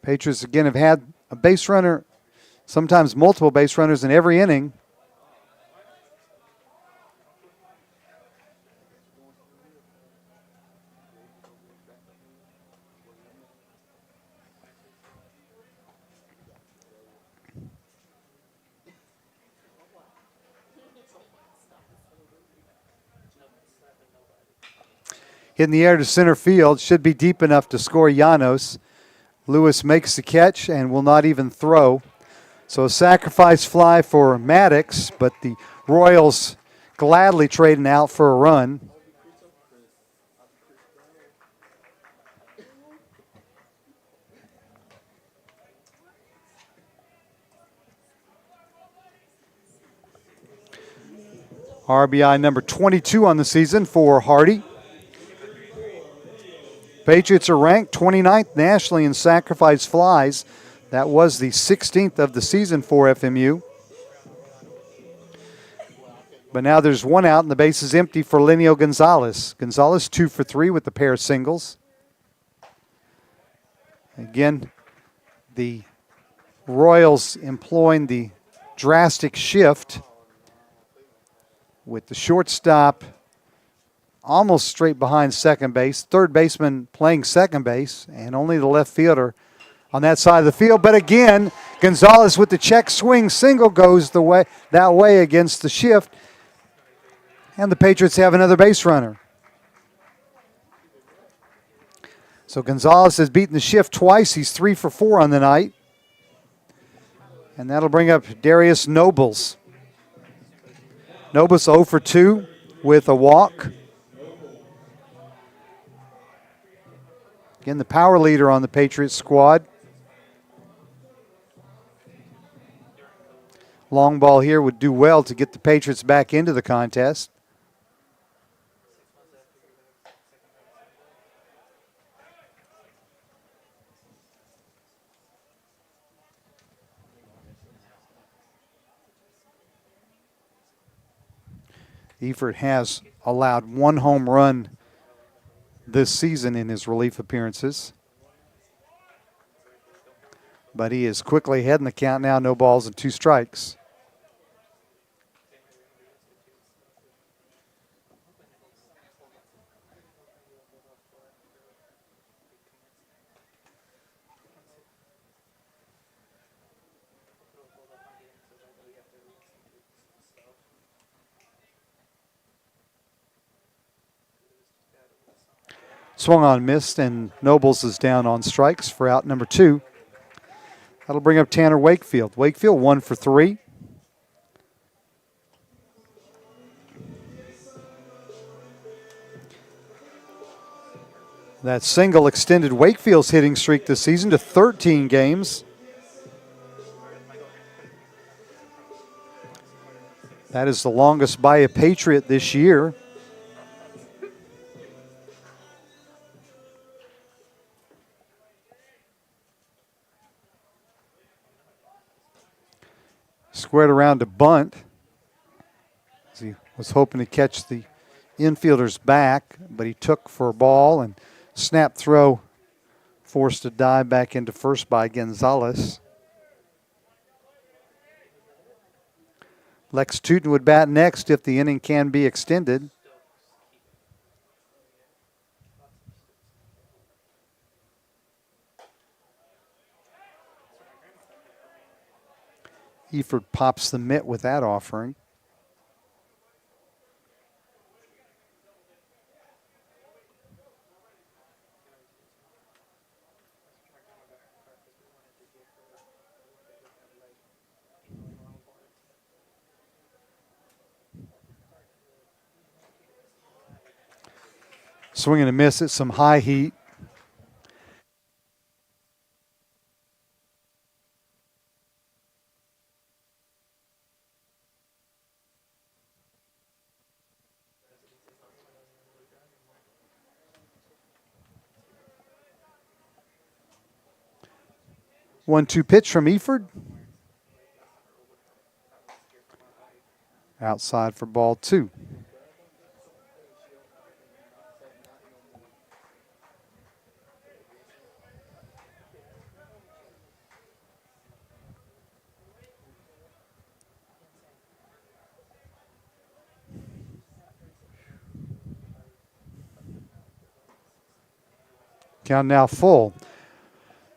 Patriots again have had a base runner, sometimes multiple base runners in every inning. Hit in the air to center field. Should be deep enough to score Janos. Lewis makes the catch and will not even throw. So a sacrifice fly for Maddox, but the Royals gladly trading out for a run. RBI number 22 on the season for Hardy. Patriots are ranked 29th nationally in sacrifice flies. That was the 16th of the season for FMU. But now there's one out and the base is empty for Lenio Gonzalez. Gonzalez 2 for 3 with the pair of singles. Again, the Royals employing the drastic shift with the shortstop almost straight behind second base, third baseman playing second base, and only the left fielder on that side of the field. But again, Gonzalez with the check swing single goes that way against the shift, and the Patriots have another base runner. So Gonzalez has beaten the shift twice. He's 3 for 4 on the night, and that'll bring up Darius Nobles. Nobles 0 for 2 with a walk. Again, the power leader on the Patriots squad. Long ball here would do well to get the Patriots back into the contest. Eford has allowed one home run this season in his relief appearances. But he is quickly ahead in the count now, no balls and 2 strikes. Swung on, missed, and Nobles is down on strikes for out number 2. That'll bring up Tanner Wakefield. Wakefield 1 for 3. That single extended Wakefield's hitting streak this season to 13 games. That is the longest by a Patriot this year. Squared around to bunt. As he was hoping to catch the infielder's back, but he took for a ball and snap throw forced to dive back into first by Gonzalez. Lex Tootin would bat next if the inning can be extended. Eford pops the mitt with that offering. Swing and a miss at some high heat. One-two pitch from Eford. Outside for ball 2. Count now full.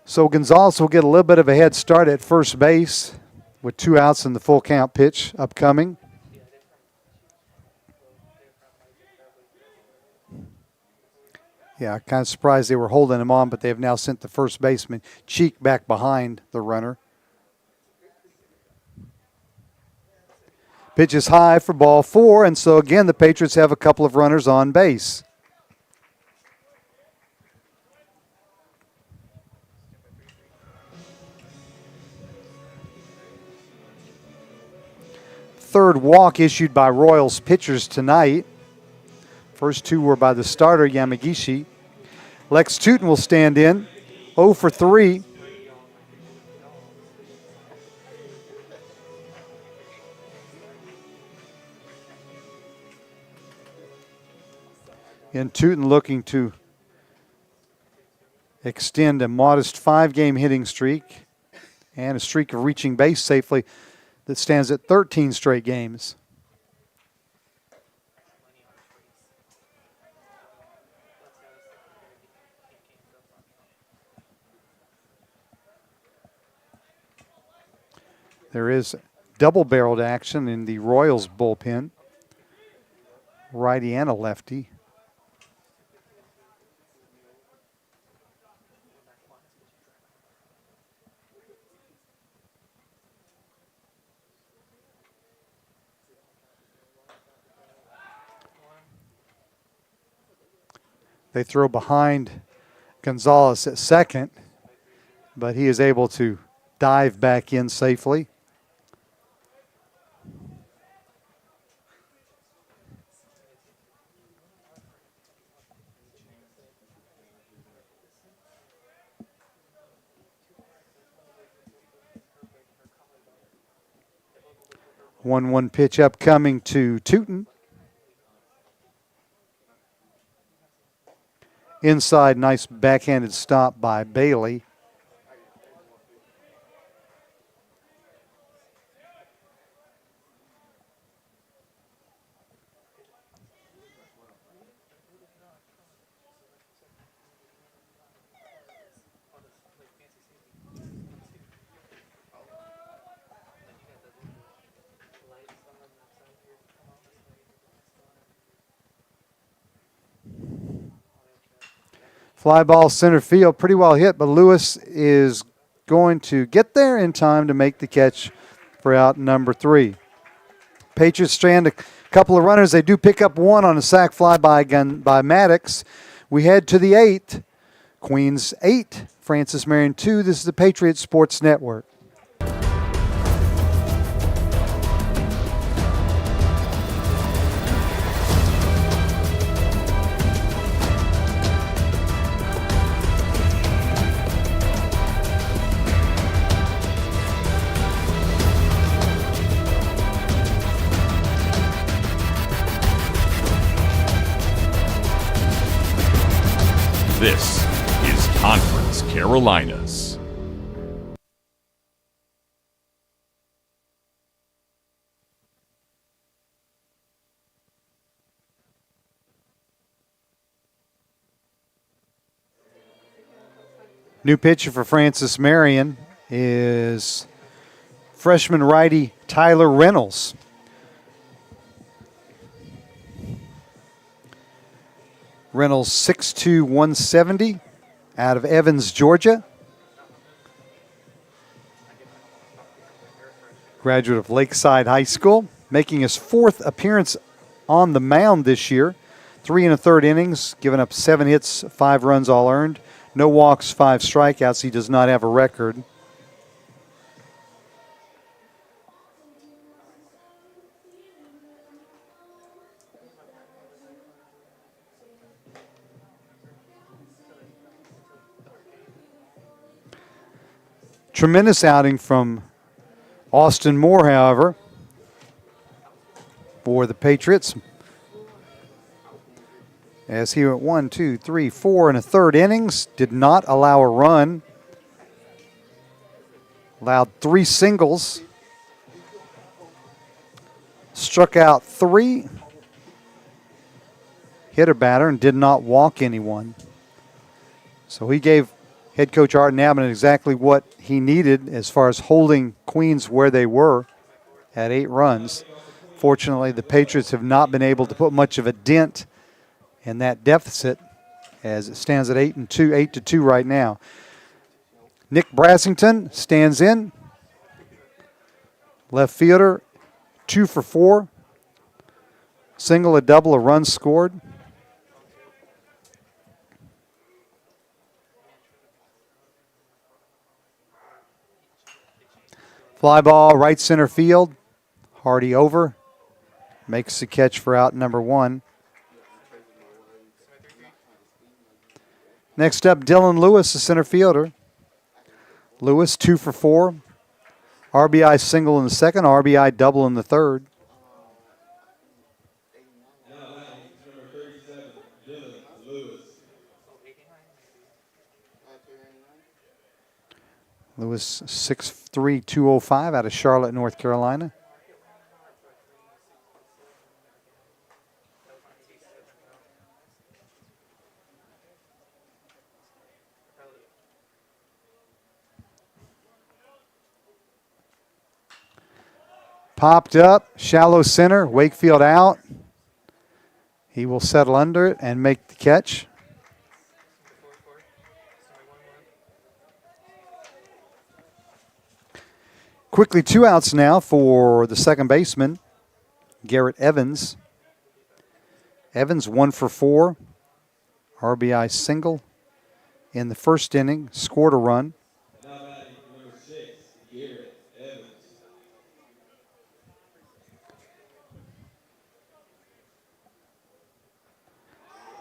So Gonzalez will get a little bit of a head start at first base with 2 outs in the full count pitch upcoming. Yeah, kind of surprised they were holding him on, but they have now sent the first baseman Cheek back behind the runner. Pitch is high for ball 4, and so again the Patriots have a couple of runners on base. Third walk issued by Royals pitchers tonight. First 2 were by the starter, Yamagishi. Lex Tootin will stand in, 0 for 3. And Tootin looking to extend a modest 5-game hitting streak and a streak of reaching base safely that stands at 13 straight games. There is double-barreled action in the Royals bullpen. Righty and a lefty. They throw behind Gonzalez at second, but he is able to dive back in safely. 1-1 pitch upcoming to Tootin. Inside, nice backhanded stop by Bailey. Fly ball center field, pretty well hit, but Lewis is going to get there in time to make the catch for out number 3. Patriots strand a couple of runners. They do pick up one on a sac fly by Maddox. We head to the 8th. Queens 8, Francis Marion 2. This is the Patriots Sports Network. This is Conference Carolinas. New pitcher for Francis Marion is freshman righty Tyler Reynolds. Reynolds 6'2", 170, out of Evans, Georgia. Graduate of Lakeside High School, making his 4th appearance on the mound this year. 3 1/3 innings, giving up 7 hits, 5 runs all earned. No walks, 5 strikeouts. He does not have a record. Tremendous outing from Austin Moore, however, for the Patriots. As he went 1, 2, 3, 4 1/3 innings, did not allow a run. Allowed 3 singles. Struck out 3. Hit a batter and did not walk anyone. So he gave head coach Art Nabin exactly what he needed as far as holding Queens where they were at 8 runs. Fortunately, the Patriots have not been able to put much of a dent in that deficit as it stands at 8-2 right now. Nick Brassington stands in. Left fielder, 2 for 4. Single, a double, a run scored. Fly ball, right center field. Hardy over. Makes the catch for out number 1. Next up, Dylan Lewis, the center fielder. Lewis, 2 for 4. RBI single in the second, RBI double in the third. Lewis, 6'3", 205 out of Charlotte, North Carolina. Popped up, shallow center, Wakefield out. He will settle under it and make the catch. Quickly 2 outs now for the second baseman, Garrett Evans. Evans 1 for 4, RBI single in the first inning, scored a run.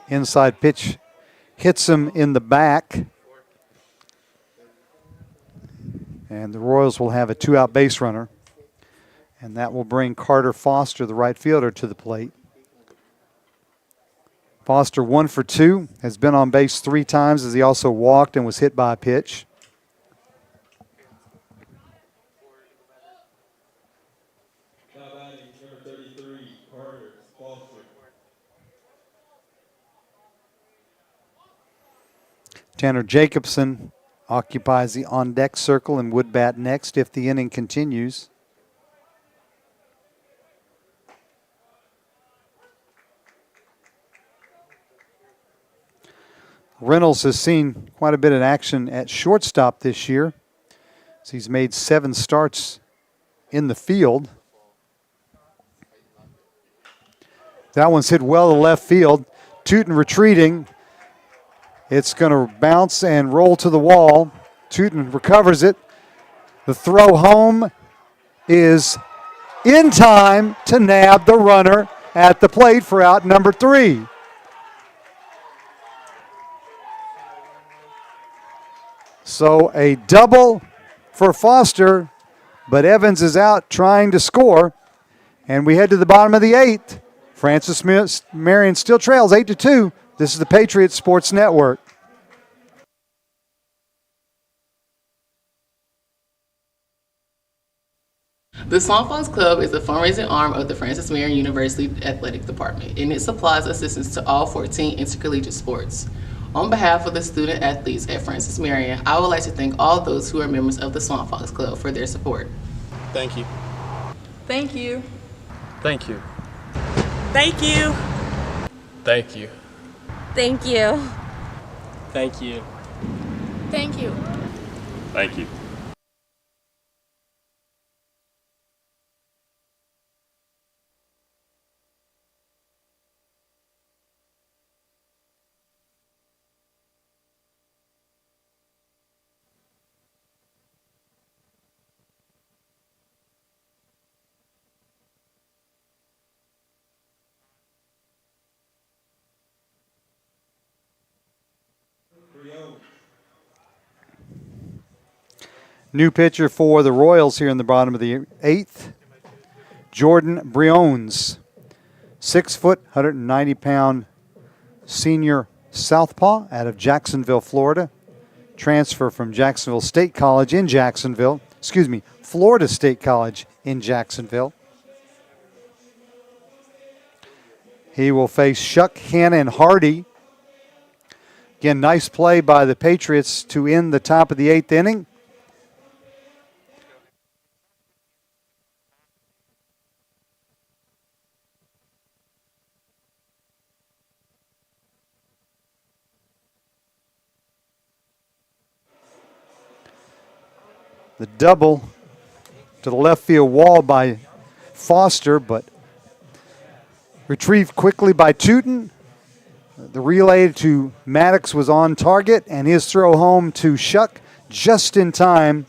Inside pitch hits him in the back. And the Royals will have a 2-out base runner And that will bring Carter Foster, the right fielder, to the plate. Foster 1 for 2, has been on base 3 times as he also walked and was hit by a pitch. Tanner Jacobson occupies the on-deck circle and would bat next if the inning continues. Reynolds has seen quite a bit of action at shortstop this year. So he's made 7 starts in the field. That one's hit well to left field. Tootin retreating. It's going to bounce and roll to the wall. Tootin recovers it. The throw home is in time to nab the runner at the plate for out number 3. So a double for Foster, but Evans is out trying to score. And we head to the bottom of the 8th. Francis Marion still trails 8-2. This is the Patriots Sports Network. The Swamp Fox Club is a fundraising arm of the Francis Marion University Athletic Department, and it supplies assistance to all 14 intercollegiate sports. On behalf of the student athletes at Francis Marion, I would like to thank all those who are members of the Swamp Fox Club for their support. Thank you. Thank you. Thank you. Thank you. Thank you. Thank you. Thank you. Thank you. Thank you. New pitcher for the Royals here in the bottom of the 8th, Jordan Briones. 6 foot, 190-pound senior southpaw out of Jacksonville, Florida. Transfer from Jacksonville State College in Jacksonville. Florida State College in Jacksonville. He will face Shuck, Hanna, and Hardy. Again, nice play by the Patriots to end the top of the 8th inning. The double to the left field wall by Foster, but retrieved quickly by Tootin. The relay to Maddox was on target, and his throw home to Shuck just in time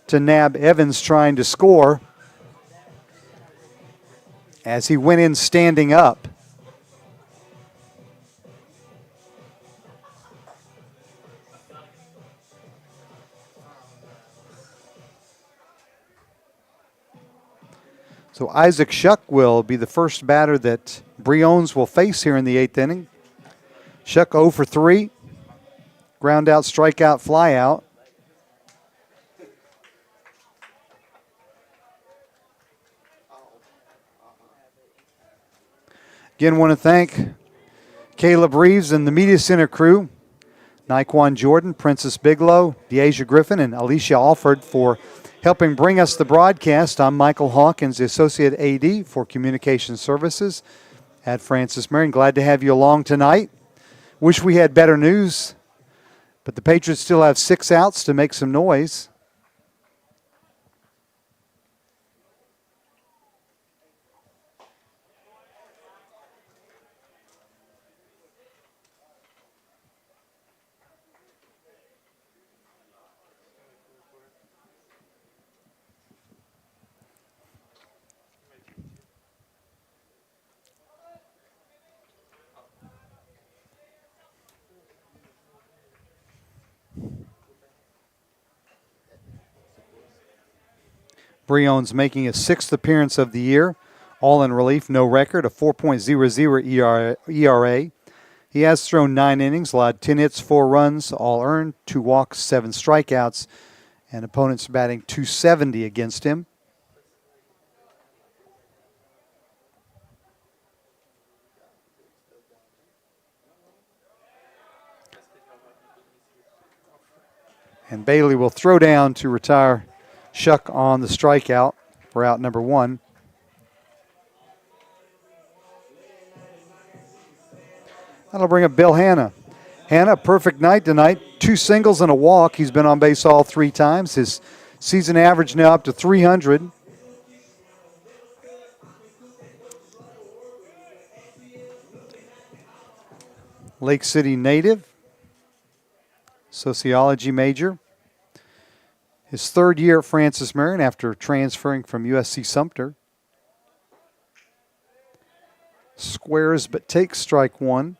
to nab Evans trying to score as he went in standing up. So Isaac Shuck will be the first batter that Briones will face here in the 8th inning. Shuck 0 for 3. Ground out, strikeout, fly out. Again, want to thank Caleb Reeves and the Media Center crew, Naquan Jordan, Princess Bigelow, Deasia Griffin, and Alicia Alford for helping bring us the broadcast. I'm Michael Hawkins, the Associate AD for Communication Services at Francis Marion. Glad to have you along tonight. Wish we had better news, but the Patriots still have 6 outs to make some noise. Brion's making his 6th appearance of the year, all in relief, no record, a 4.00 ERA. He has thrown 9 innings, allowed 10 hits, 4 runs, all earned, 2 walks, 7 strikeouts, and opponents batting .270 against him. And Bailey will throw down to retire Shuck on the strikeout for out number 1. That'll bring up Bill Hanna. Hanna, perfect night tonight. 2 singles and a walk. He's been on base all 3 times. His season average now up to 300. Lake City native. Sociology major. His 3rd year at Francis Marion after transferring from USC Sumter. Squares but takes strike 1.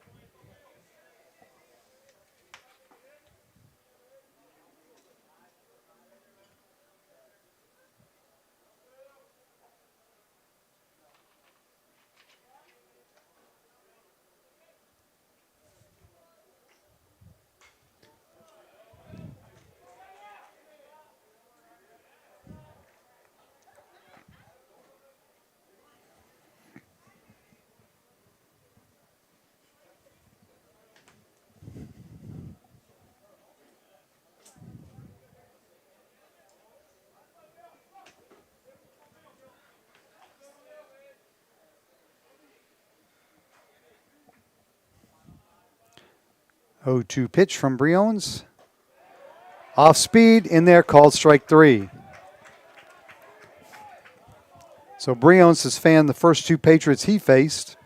Oh-2 pitch from Briones. Off speed in there, called strike 3. So Briones has fanned the first 2 Patriots he faced.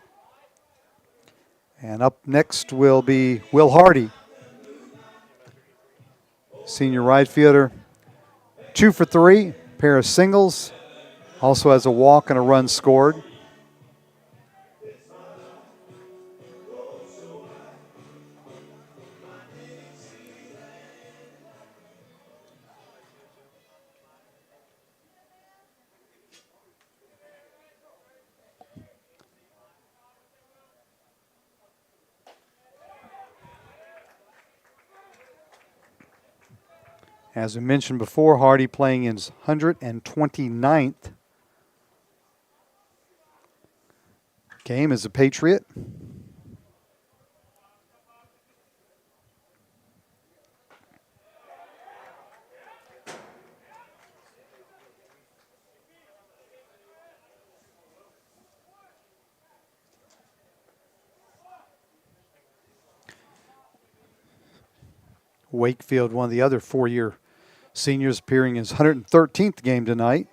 And up next will be Will Hardy, senior right fielder. 2 for 3, pair of singles. Also has a walk and a run scored. As we mentioned before, Hardy playing in his 129th game as a Patriot. Wakefield, one of the other 4-year seniors, appearing in his 113th game tonight.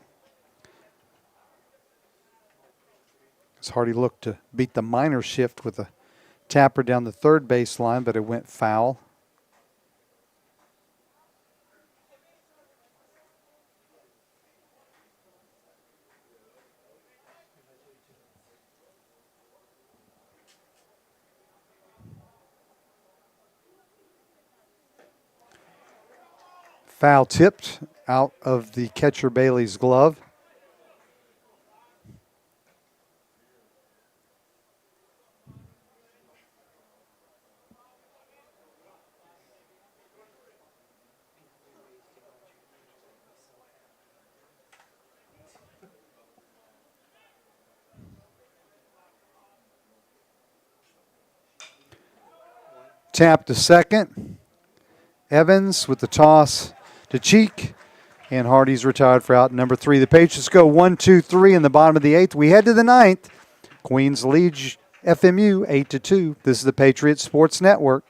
As Hardy looked to beat the minor shift with a tapper down the third baseline, but it went foul. Foul tipped out of the catcher Bailey's glove. Tap to second. Evans with the toss to Cheek, and Hardy's retired for out number 3. The Patriots go 1-2-3 in the bottom of the 8th. We head to the 9th. Queens leads FMU 8-2. This is the Patriots Sports Network.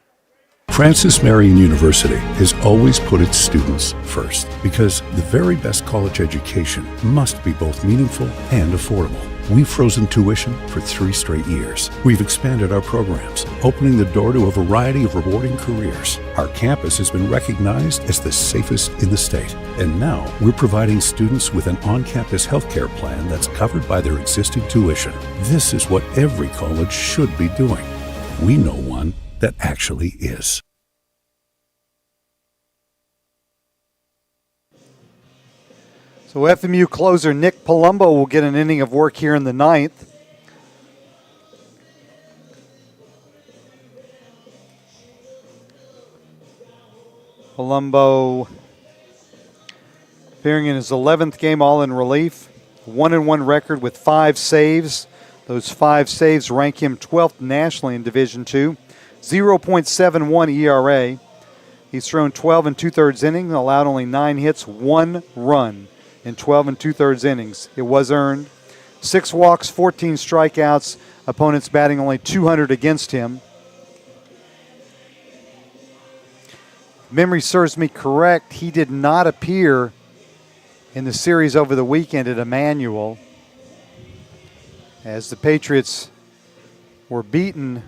Francis Marion University has always put its students first because the very best college education must be both meaningful and affordable. We've frozen tuition for 3 straight years. We've expanded our programs, opening the door to a variety of rewarding careers. Our campus has been recognized as the safest in the state. And now we're providing students with an on-campus healthcare plan that's covered by their existing tuition. This is what every college should be doing. We know one that actually is. So FMU closer Nick Palumbo will get an inning of work here in the ninth. Palumbo appearing in his 11th game all in relief. 1-1 record with 5 saves. Those 5 saves rank him 12th nationally in Division II. 0.71 ERA. He's thrown 12 and 2/3 innings, allowed only 9 hits, 1 run in 12 and 2/3 innings. It was earned. 6 walks, 14 strikeouts. Opponents batting only 200 against him. Memory serves me correct, he did not appear in the series over the weekend at Emmanuel, as the Patriots were beaten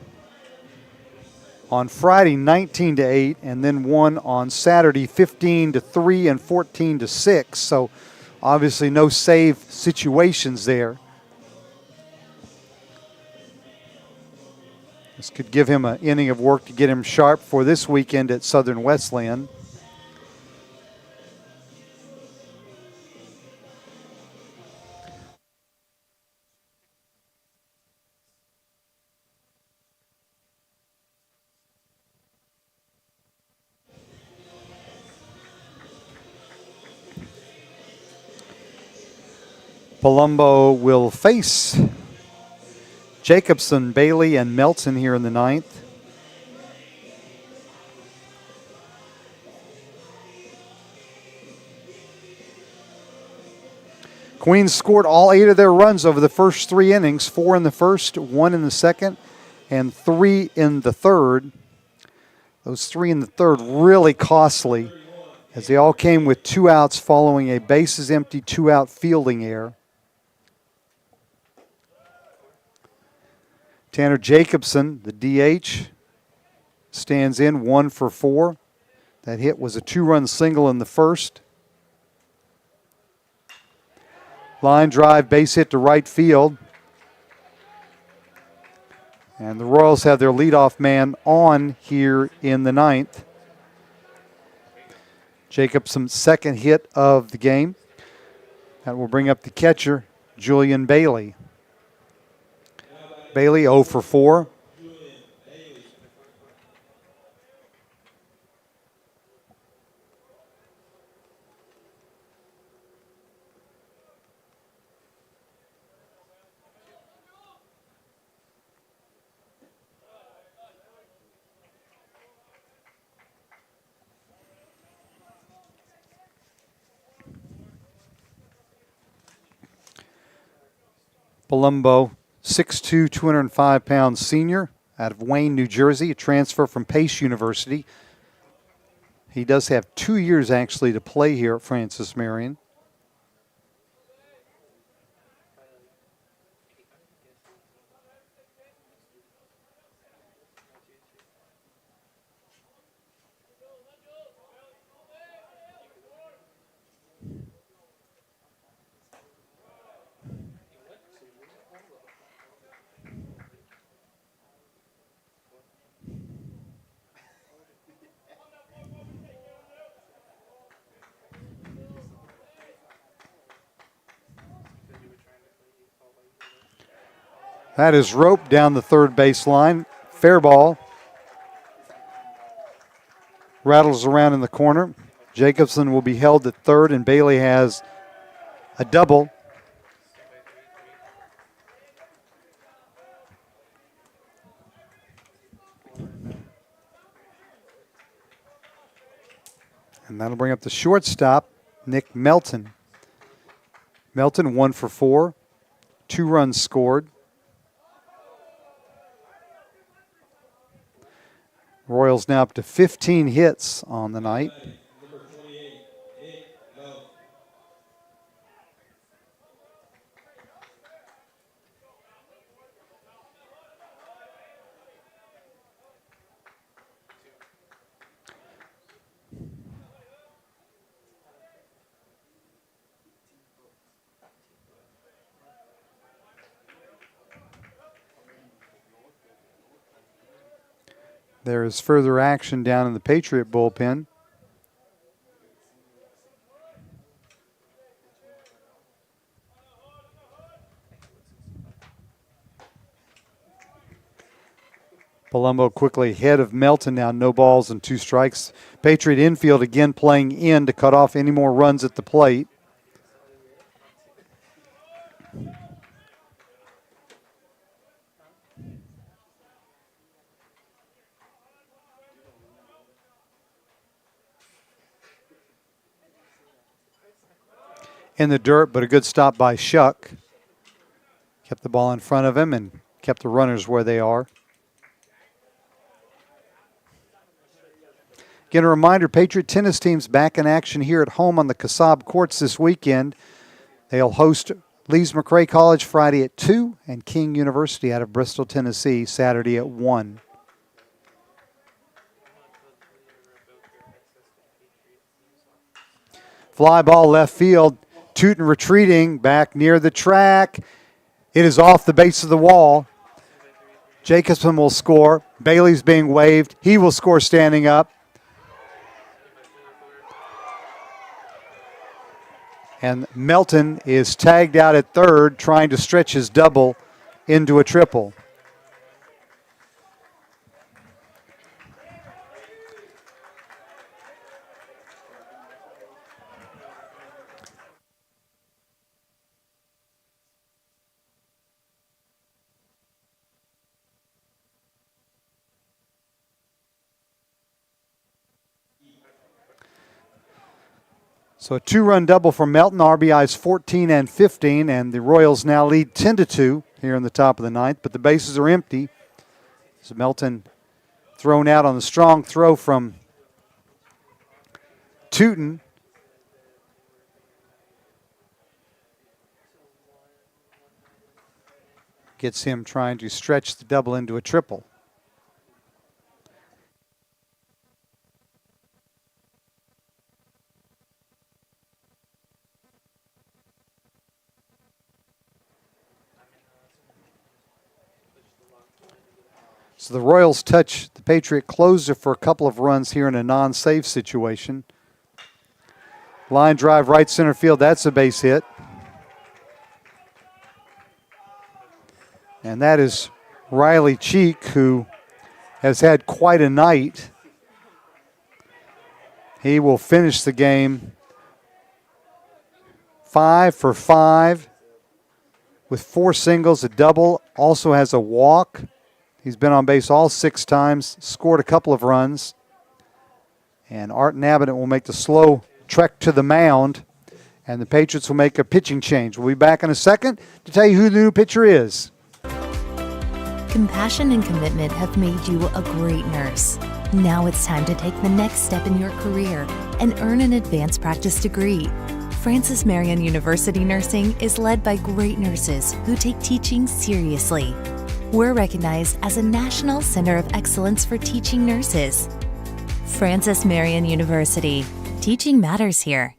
on Friday 19-8 and then won on Saturday 15-3 and 14-6. So obviously no save situations there. This could give him an inning of work to get him sharp for this weekend at Southern Wesleyan. Palumbo will face Jacobson, Bailey, and Melton here in the ninth. Queens scored all 8 of their runs over the first 3 innings, 4 in the first, 1 in the second, and 3 in the third. Those 3 in the third really costly, as they all came with 2 outs following a bases empty 2-out fielding error. Tanner Jacobson, the DH, stands in 1 for 4. That hit was a 2-run single in the first. Line drive, base hit to right field. And the Royals have their leadoff man on here in the ninth. Jacobson's second hit of the game. That will bring up the catcher, Julian Bailey. Bailey 0 for 4. Palumbo, 6'2", 205-pound senior out of Wayne, New Jersey, a transfer from Pace University. He does have 2 years actually to play here at Francis Marion. That is roped down the third base line. Fair ball. Rattles around in the corner. Jacobson will be held at third, and Bailey has a double. And that'll bring up the shortstop, Nick Melton. Melton 1 for 4, 2 runs scored. Royals now up to 15 hits on the night. There is further action down in the Patriot bullpen. Palumbo quickly ahead of Melton now, no balls and 2 strikes. Patriot infield again playing in to cut off any more runs at the plate. In the dirt, but a good stop by Shuck. Kept the ball in front of him and kept the runners where they are. Again, a reminder, Patriot tennis team's back in action here at home on the Kasab courts this weekend. They'll host Lees McRae College Friday at 2 and King University out of Bristol, Tennessee, Saturday at 1. Fly ball left field. Tootin retreating back near the track. It is off the base of the wall. Jacobson will score. Bailey's being waved. He will score standing up. And Melton is tagged out at third, trying to stretch his double into a triple. So a 2-run double for Melton, RBIs 14 and 15, and the Royals now lead 10-2 here in the top of the ninth, but the bases are empty. So Melton thrown out on the strong throw from Tootin. Gets him trying to stretch the double into a triple. So the Royals touch the Patriot closer for a couple of runs here in a non-save situation. Line drive right center field, that's a base hit. And that is Riley Cheek, who has had quite a night. He will finish the game 5 for 5 with 4 singles, a double, also has a walk. He's been on base all 6 times, scored a couple of runs. And Art Nabinet will make the slow trek to the mound, and the Patriots will make a pitching change. We'll be back in a second to tell you who the new pitcher is. Compassion and commitment have made you a great nurse. Now it's time to take the next step in your career and earn an advanced practice degree. Francis Marion University Nursing is led by great nurses who take teaching seriously. We're recognized as a National Center of Excellence for Teaching Nurses. Francis Marion University. Teaching matters here.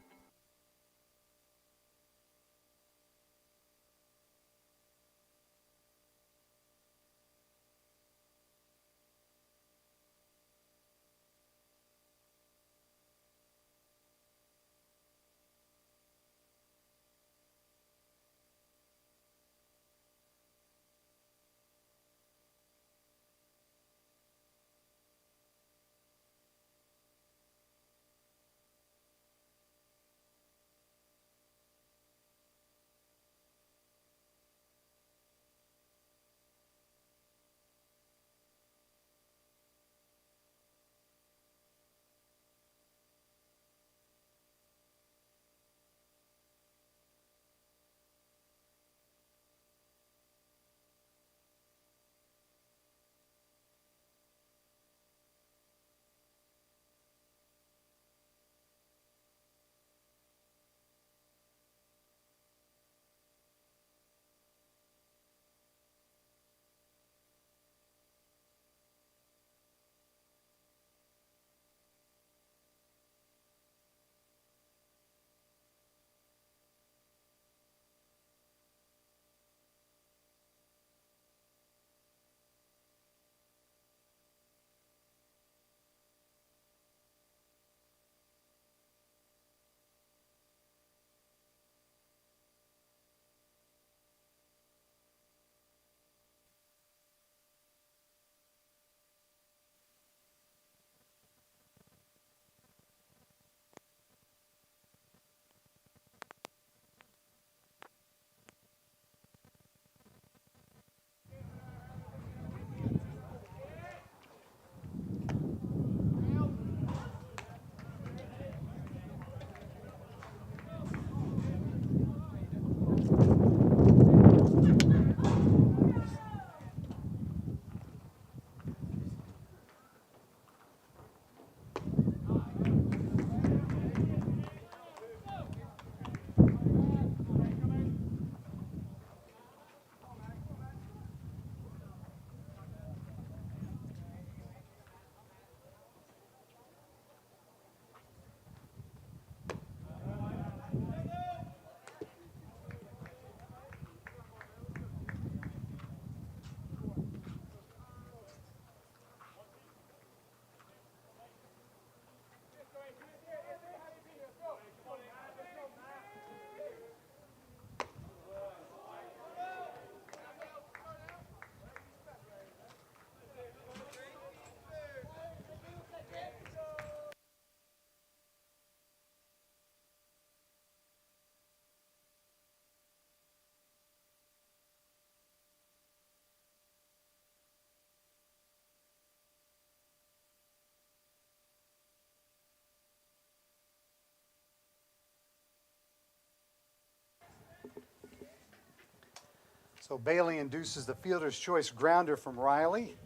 So Bailey induces the fielder's choice grounder from Riley.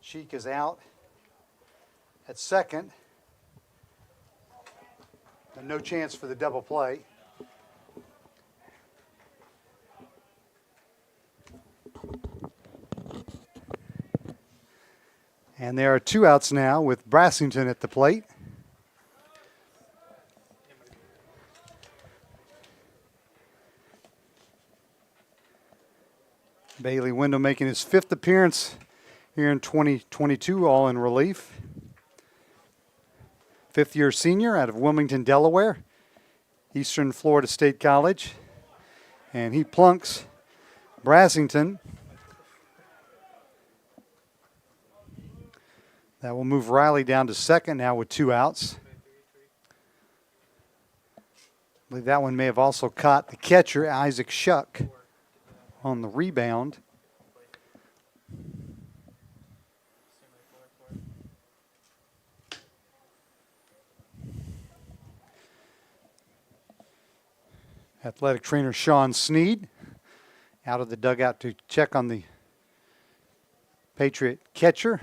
Cheek is out at second. And no chance for the double play. And there are 2 outs now with Brassington at the plate. Bailey Wendell making his 5th appearance here in 2022, all in relief. 5th-year senior out of Wilmington, Delaware, Eastern Florida State College. And he plunks Brassington. That will move Riley down to second now with 2 outs. I believe that one may have also caught the catcher, Isaac Shuck, on the rebound. Athletic trainer Sean Sneed out of the dugout to check on the Patriot catcher.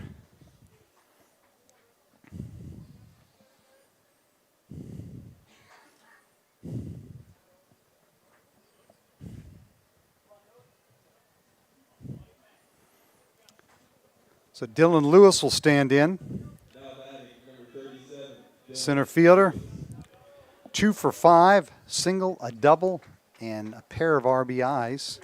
So Dylan Lewis will stand in. Center fielder. 2 for 5, single, a double, and a pair of RBIs.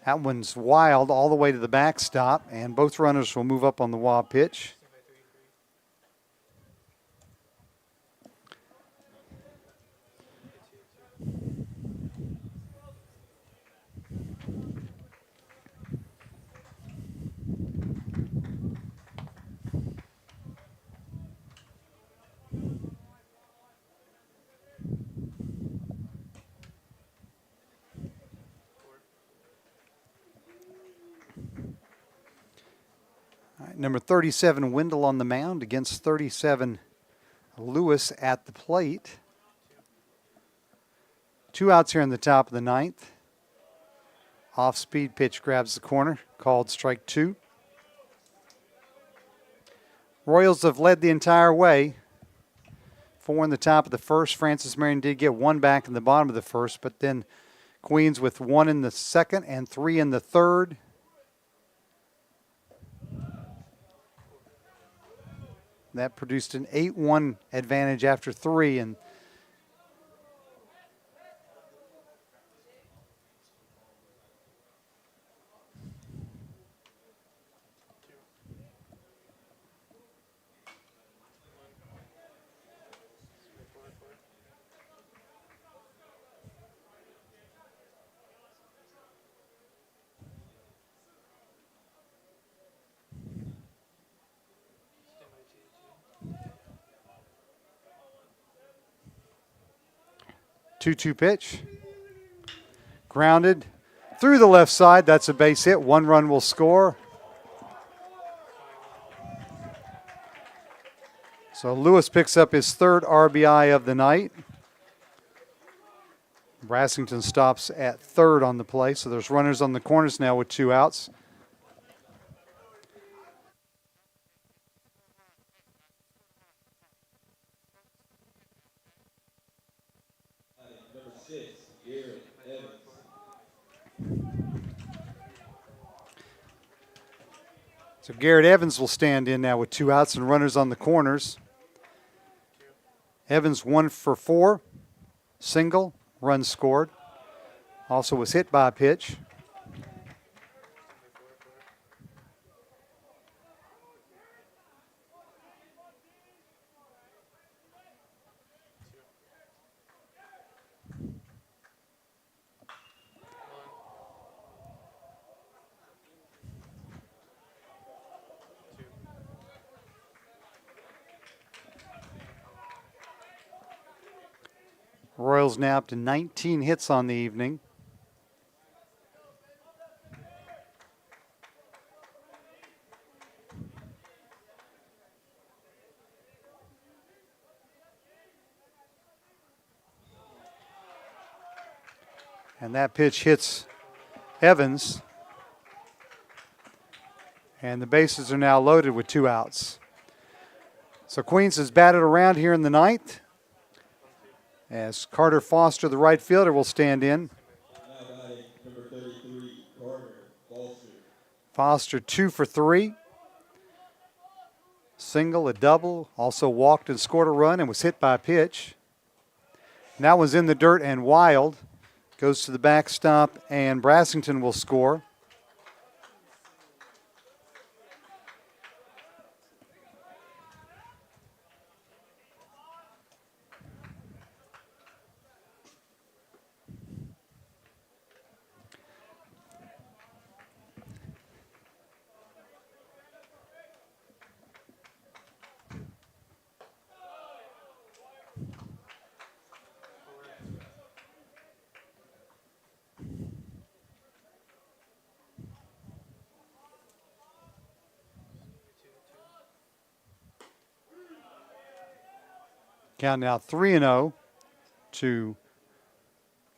That one's wild all the way to the backstop, and both runners will move up on the wild pitch. Number 37, Wendell on the mound against 37, Lewis at the plate. 2 outs here in the top of the 9th. Off-speed pitch grabs the corner, called strike 2. Royals have led the entire way. 4 in the top of the first. Francis Marion did get 1 back in the bottom of the first, but then Queens with 1 in the second and 3 in the third. That produced an 8-1 advantage after 3, and two-two pitch. Grounded through the left side. That's a base hit. 1 run will score. So Lewis picks up his 3rd RBI of the night. Brassington stops at 3rd on the play. So there's runners on the corners now with 2 outs. So Garrett Evans will stand in now with 2 outs and runners on the corners. Evans 1 for 4, single, run scored. Also was hit by a pitch. Royals now up to 19 hits on the evening. And that pitch hits Evans. And the bases are now loaded with 2 outs. So Queens has batted around here in the ninth, as Carter Foster, the right fielder, will stand in. Foster 2 for 3. Single, a double, also walked and scored a run and was hit by a pitch. And that one's in the dirt and wild. Goes to the backstop, and Brassington will score. Count now 3-0 to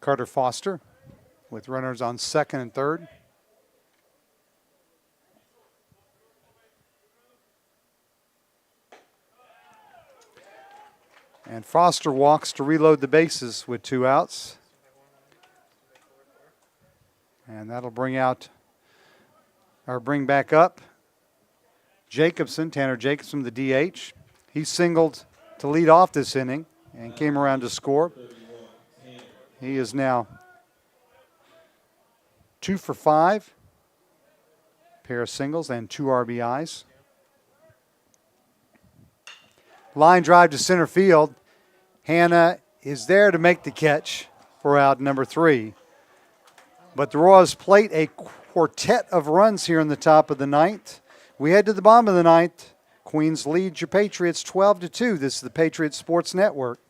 Carter Foster, with runners on second and third. And Foster walks to reload the bases with 2 outs. And that'll bring back up Jacobson, Tanner Jacobson, the DH. He singled to lead off this inning and came around to score. He is now 2 for 5, pair of singles and 2 RBIs. Line drive to center field. Hanna is there to make the catch for out number 3. But the Royals plate a quartet of runs here in the top of the ninth. We head to the bottom of the ninth. Queens leads your Patriots 12-2. This is the Patriots Sports Network.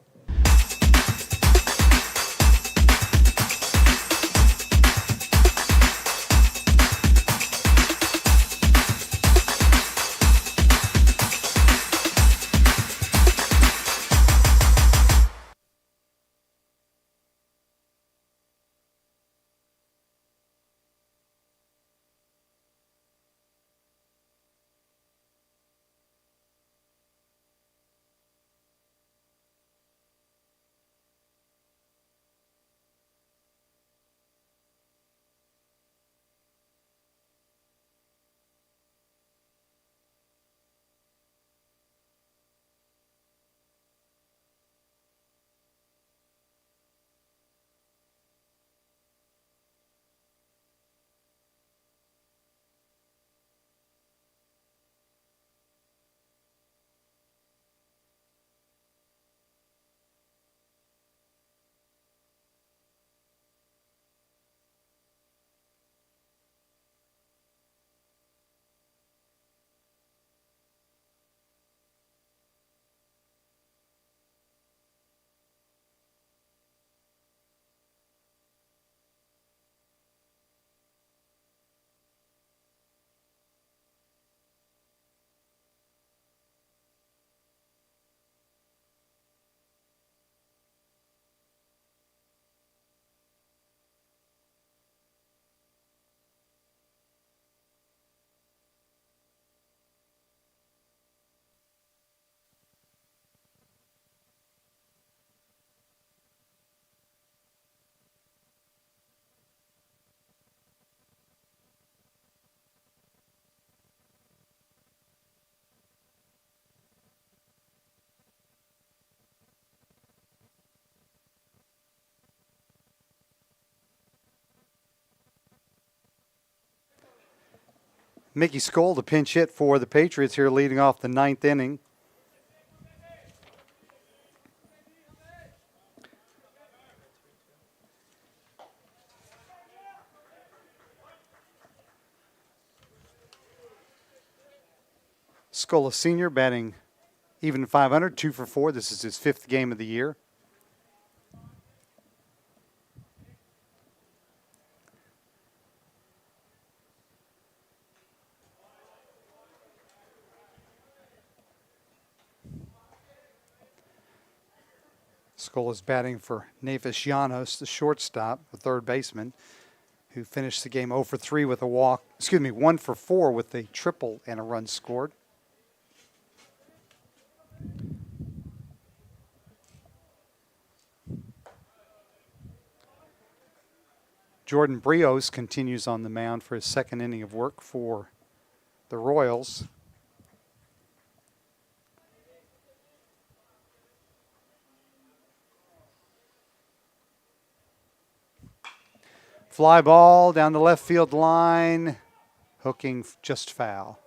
Mickey Skoll, the pinch hit for the Patriots here, leading off the ninth inning. Skoll, a senior, batting even 500, 2 for 4. This is his 5th game of the year. Skull is batting for Nafis Llanos, the shortstop, the third baseman, who finished the game 0 for 3 with a walk, 1 for 4 with a triple and a run scored. Jordan Brios continues on the mound for his second inning of work for the Royals. Fly ball down the left field line, hooking just foul.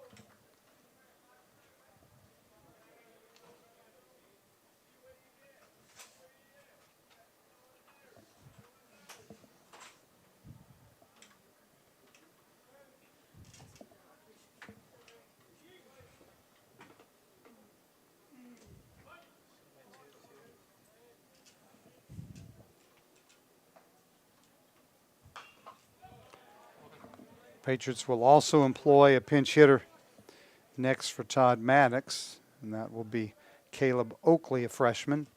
Patriots will also employ a pinch hitter next for Todd Maddox, and that will be Caleb Oakley, a freshman.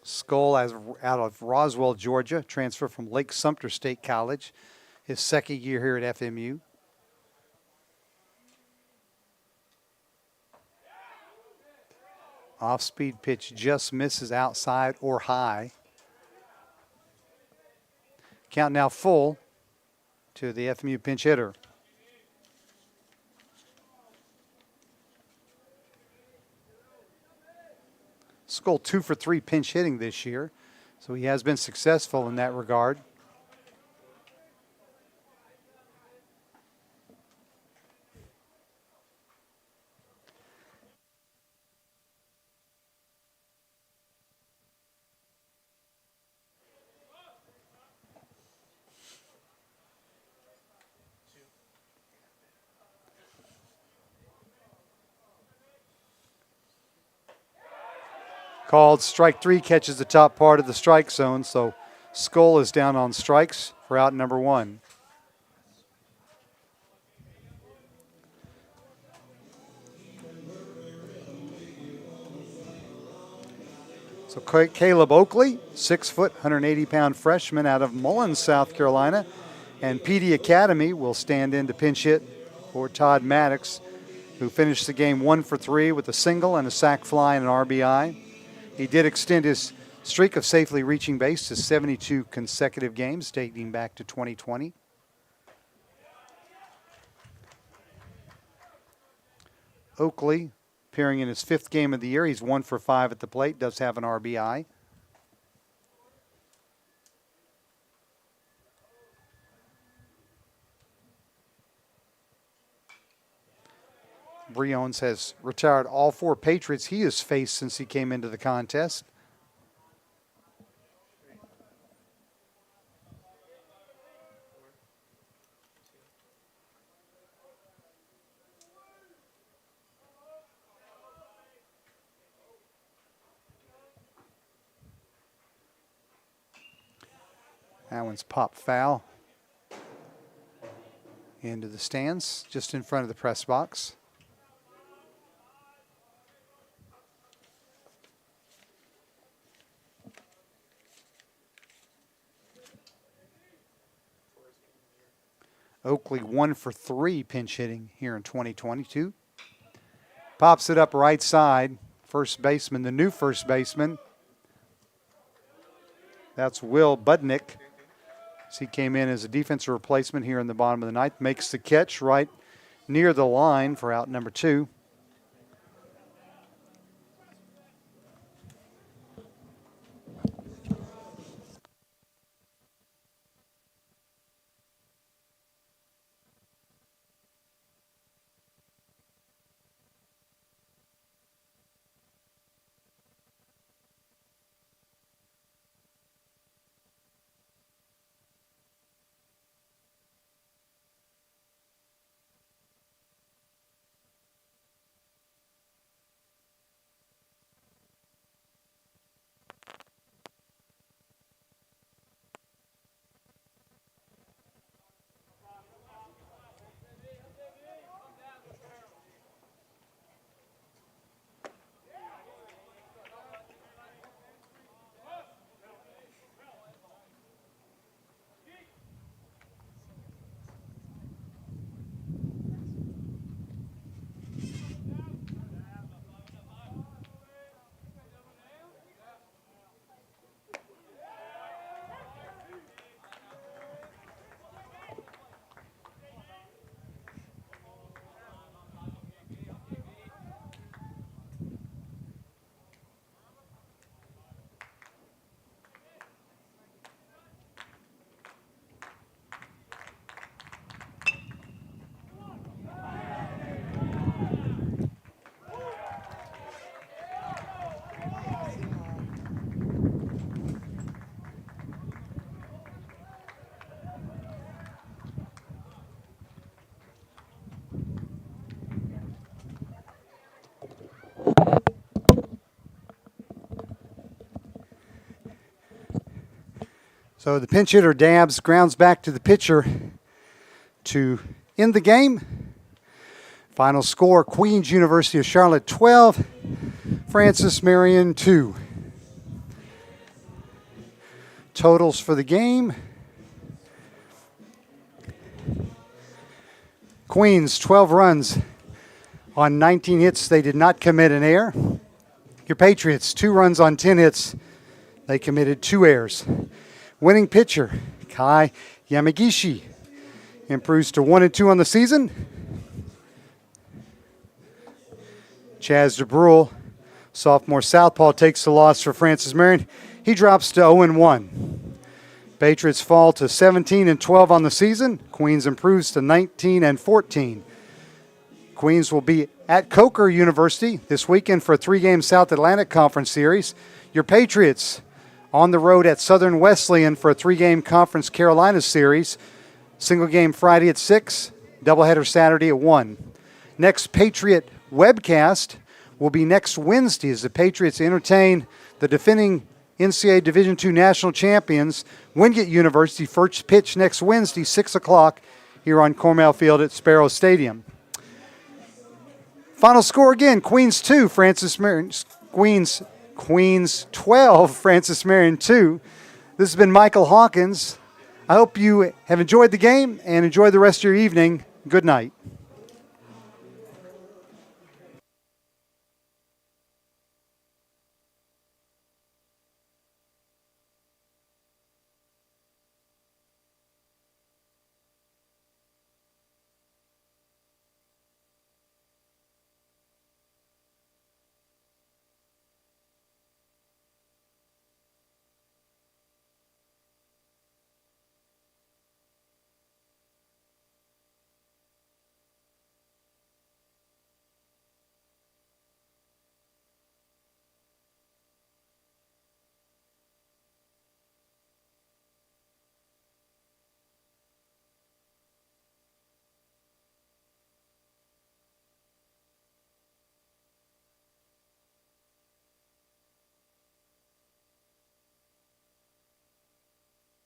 Skull out of Roswell, Georgia, transfer from Lake Sumter State College, his second year here at FMU. Off-speed pitch just misses outside or high. Count now full to the FMU pinch hitter. Skull 2 for 3 pinch hitting this year, so he has been successful in that regard. Called strike 3, catches the top part of the strike zone, so Skull is down on strikes for out number 1. So Caleb Oakley, 6 foot, 180-pound freshman out of Mullins, South Carolina, and PD Academy will stand in to pinch hit for Todd Maddox, who finished the game 1 for 3 with a single and a sac fly and an RBI. He did extend his streak of safely reaching base to 72 consecutive games dating back to 2020. Oakley, appearing in his 5th game of the year, he's 1 for 5 at the plate, does have an RBI. Briones has retired all 4 Patriots he has faced since he came into the contest. That one's popped foul into the stands, just in front of the press box. Oakley 1 for 3 pinch hitting here in 2022. Pops it up right side. First baseman, the new first baseman. That's Will Budnick. As he came in as a defensive replacement here in the bottom of the ninth. Makes the catch right near the line for out number 2. So the pinch hitter dabs, grounds back to the pitcher to end the game. Final score, Queens University of Charlotte 12, Francis Marion 2. Totals for the game. Queens, 12 runs on 19 hits. They did not commit an error. Your Patriots, 2 runs on 10 hits. They committed 2 errors. Winning pitcher, Kai Yamagishi, improves to 1-2 on the season. Chaz DeBrule, sophomore southpaw, takes the loss for Francis Marion. He drops to 0-1. Patriots fall to 17-12 on the season. Queens improves to 19-14. Queens will be at Coker University this weekend for a 3-game South Atlantic Conference Series. Your Patriots on the road at Southern Wesleyan for a 3-game Conference Carolina Series. Single game Friday at 6, doubleheader Saturday at 1. Next Patriot webcast will be next Wednesday as the Patriots entertain the defending NCAA Division II national champions, Wingate University. First pitch next Wednesday, 6 o'clock, here on Cornell Field at Sparrow Stadium. Final score again, Queens 2, Queens 12, Francis Marion 2. This has been Michael Hawkins. I hope you have enjoyed the game and enjoy the rest of your evening. Good night.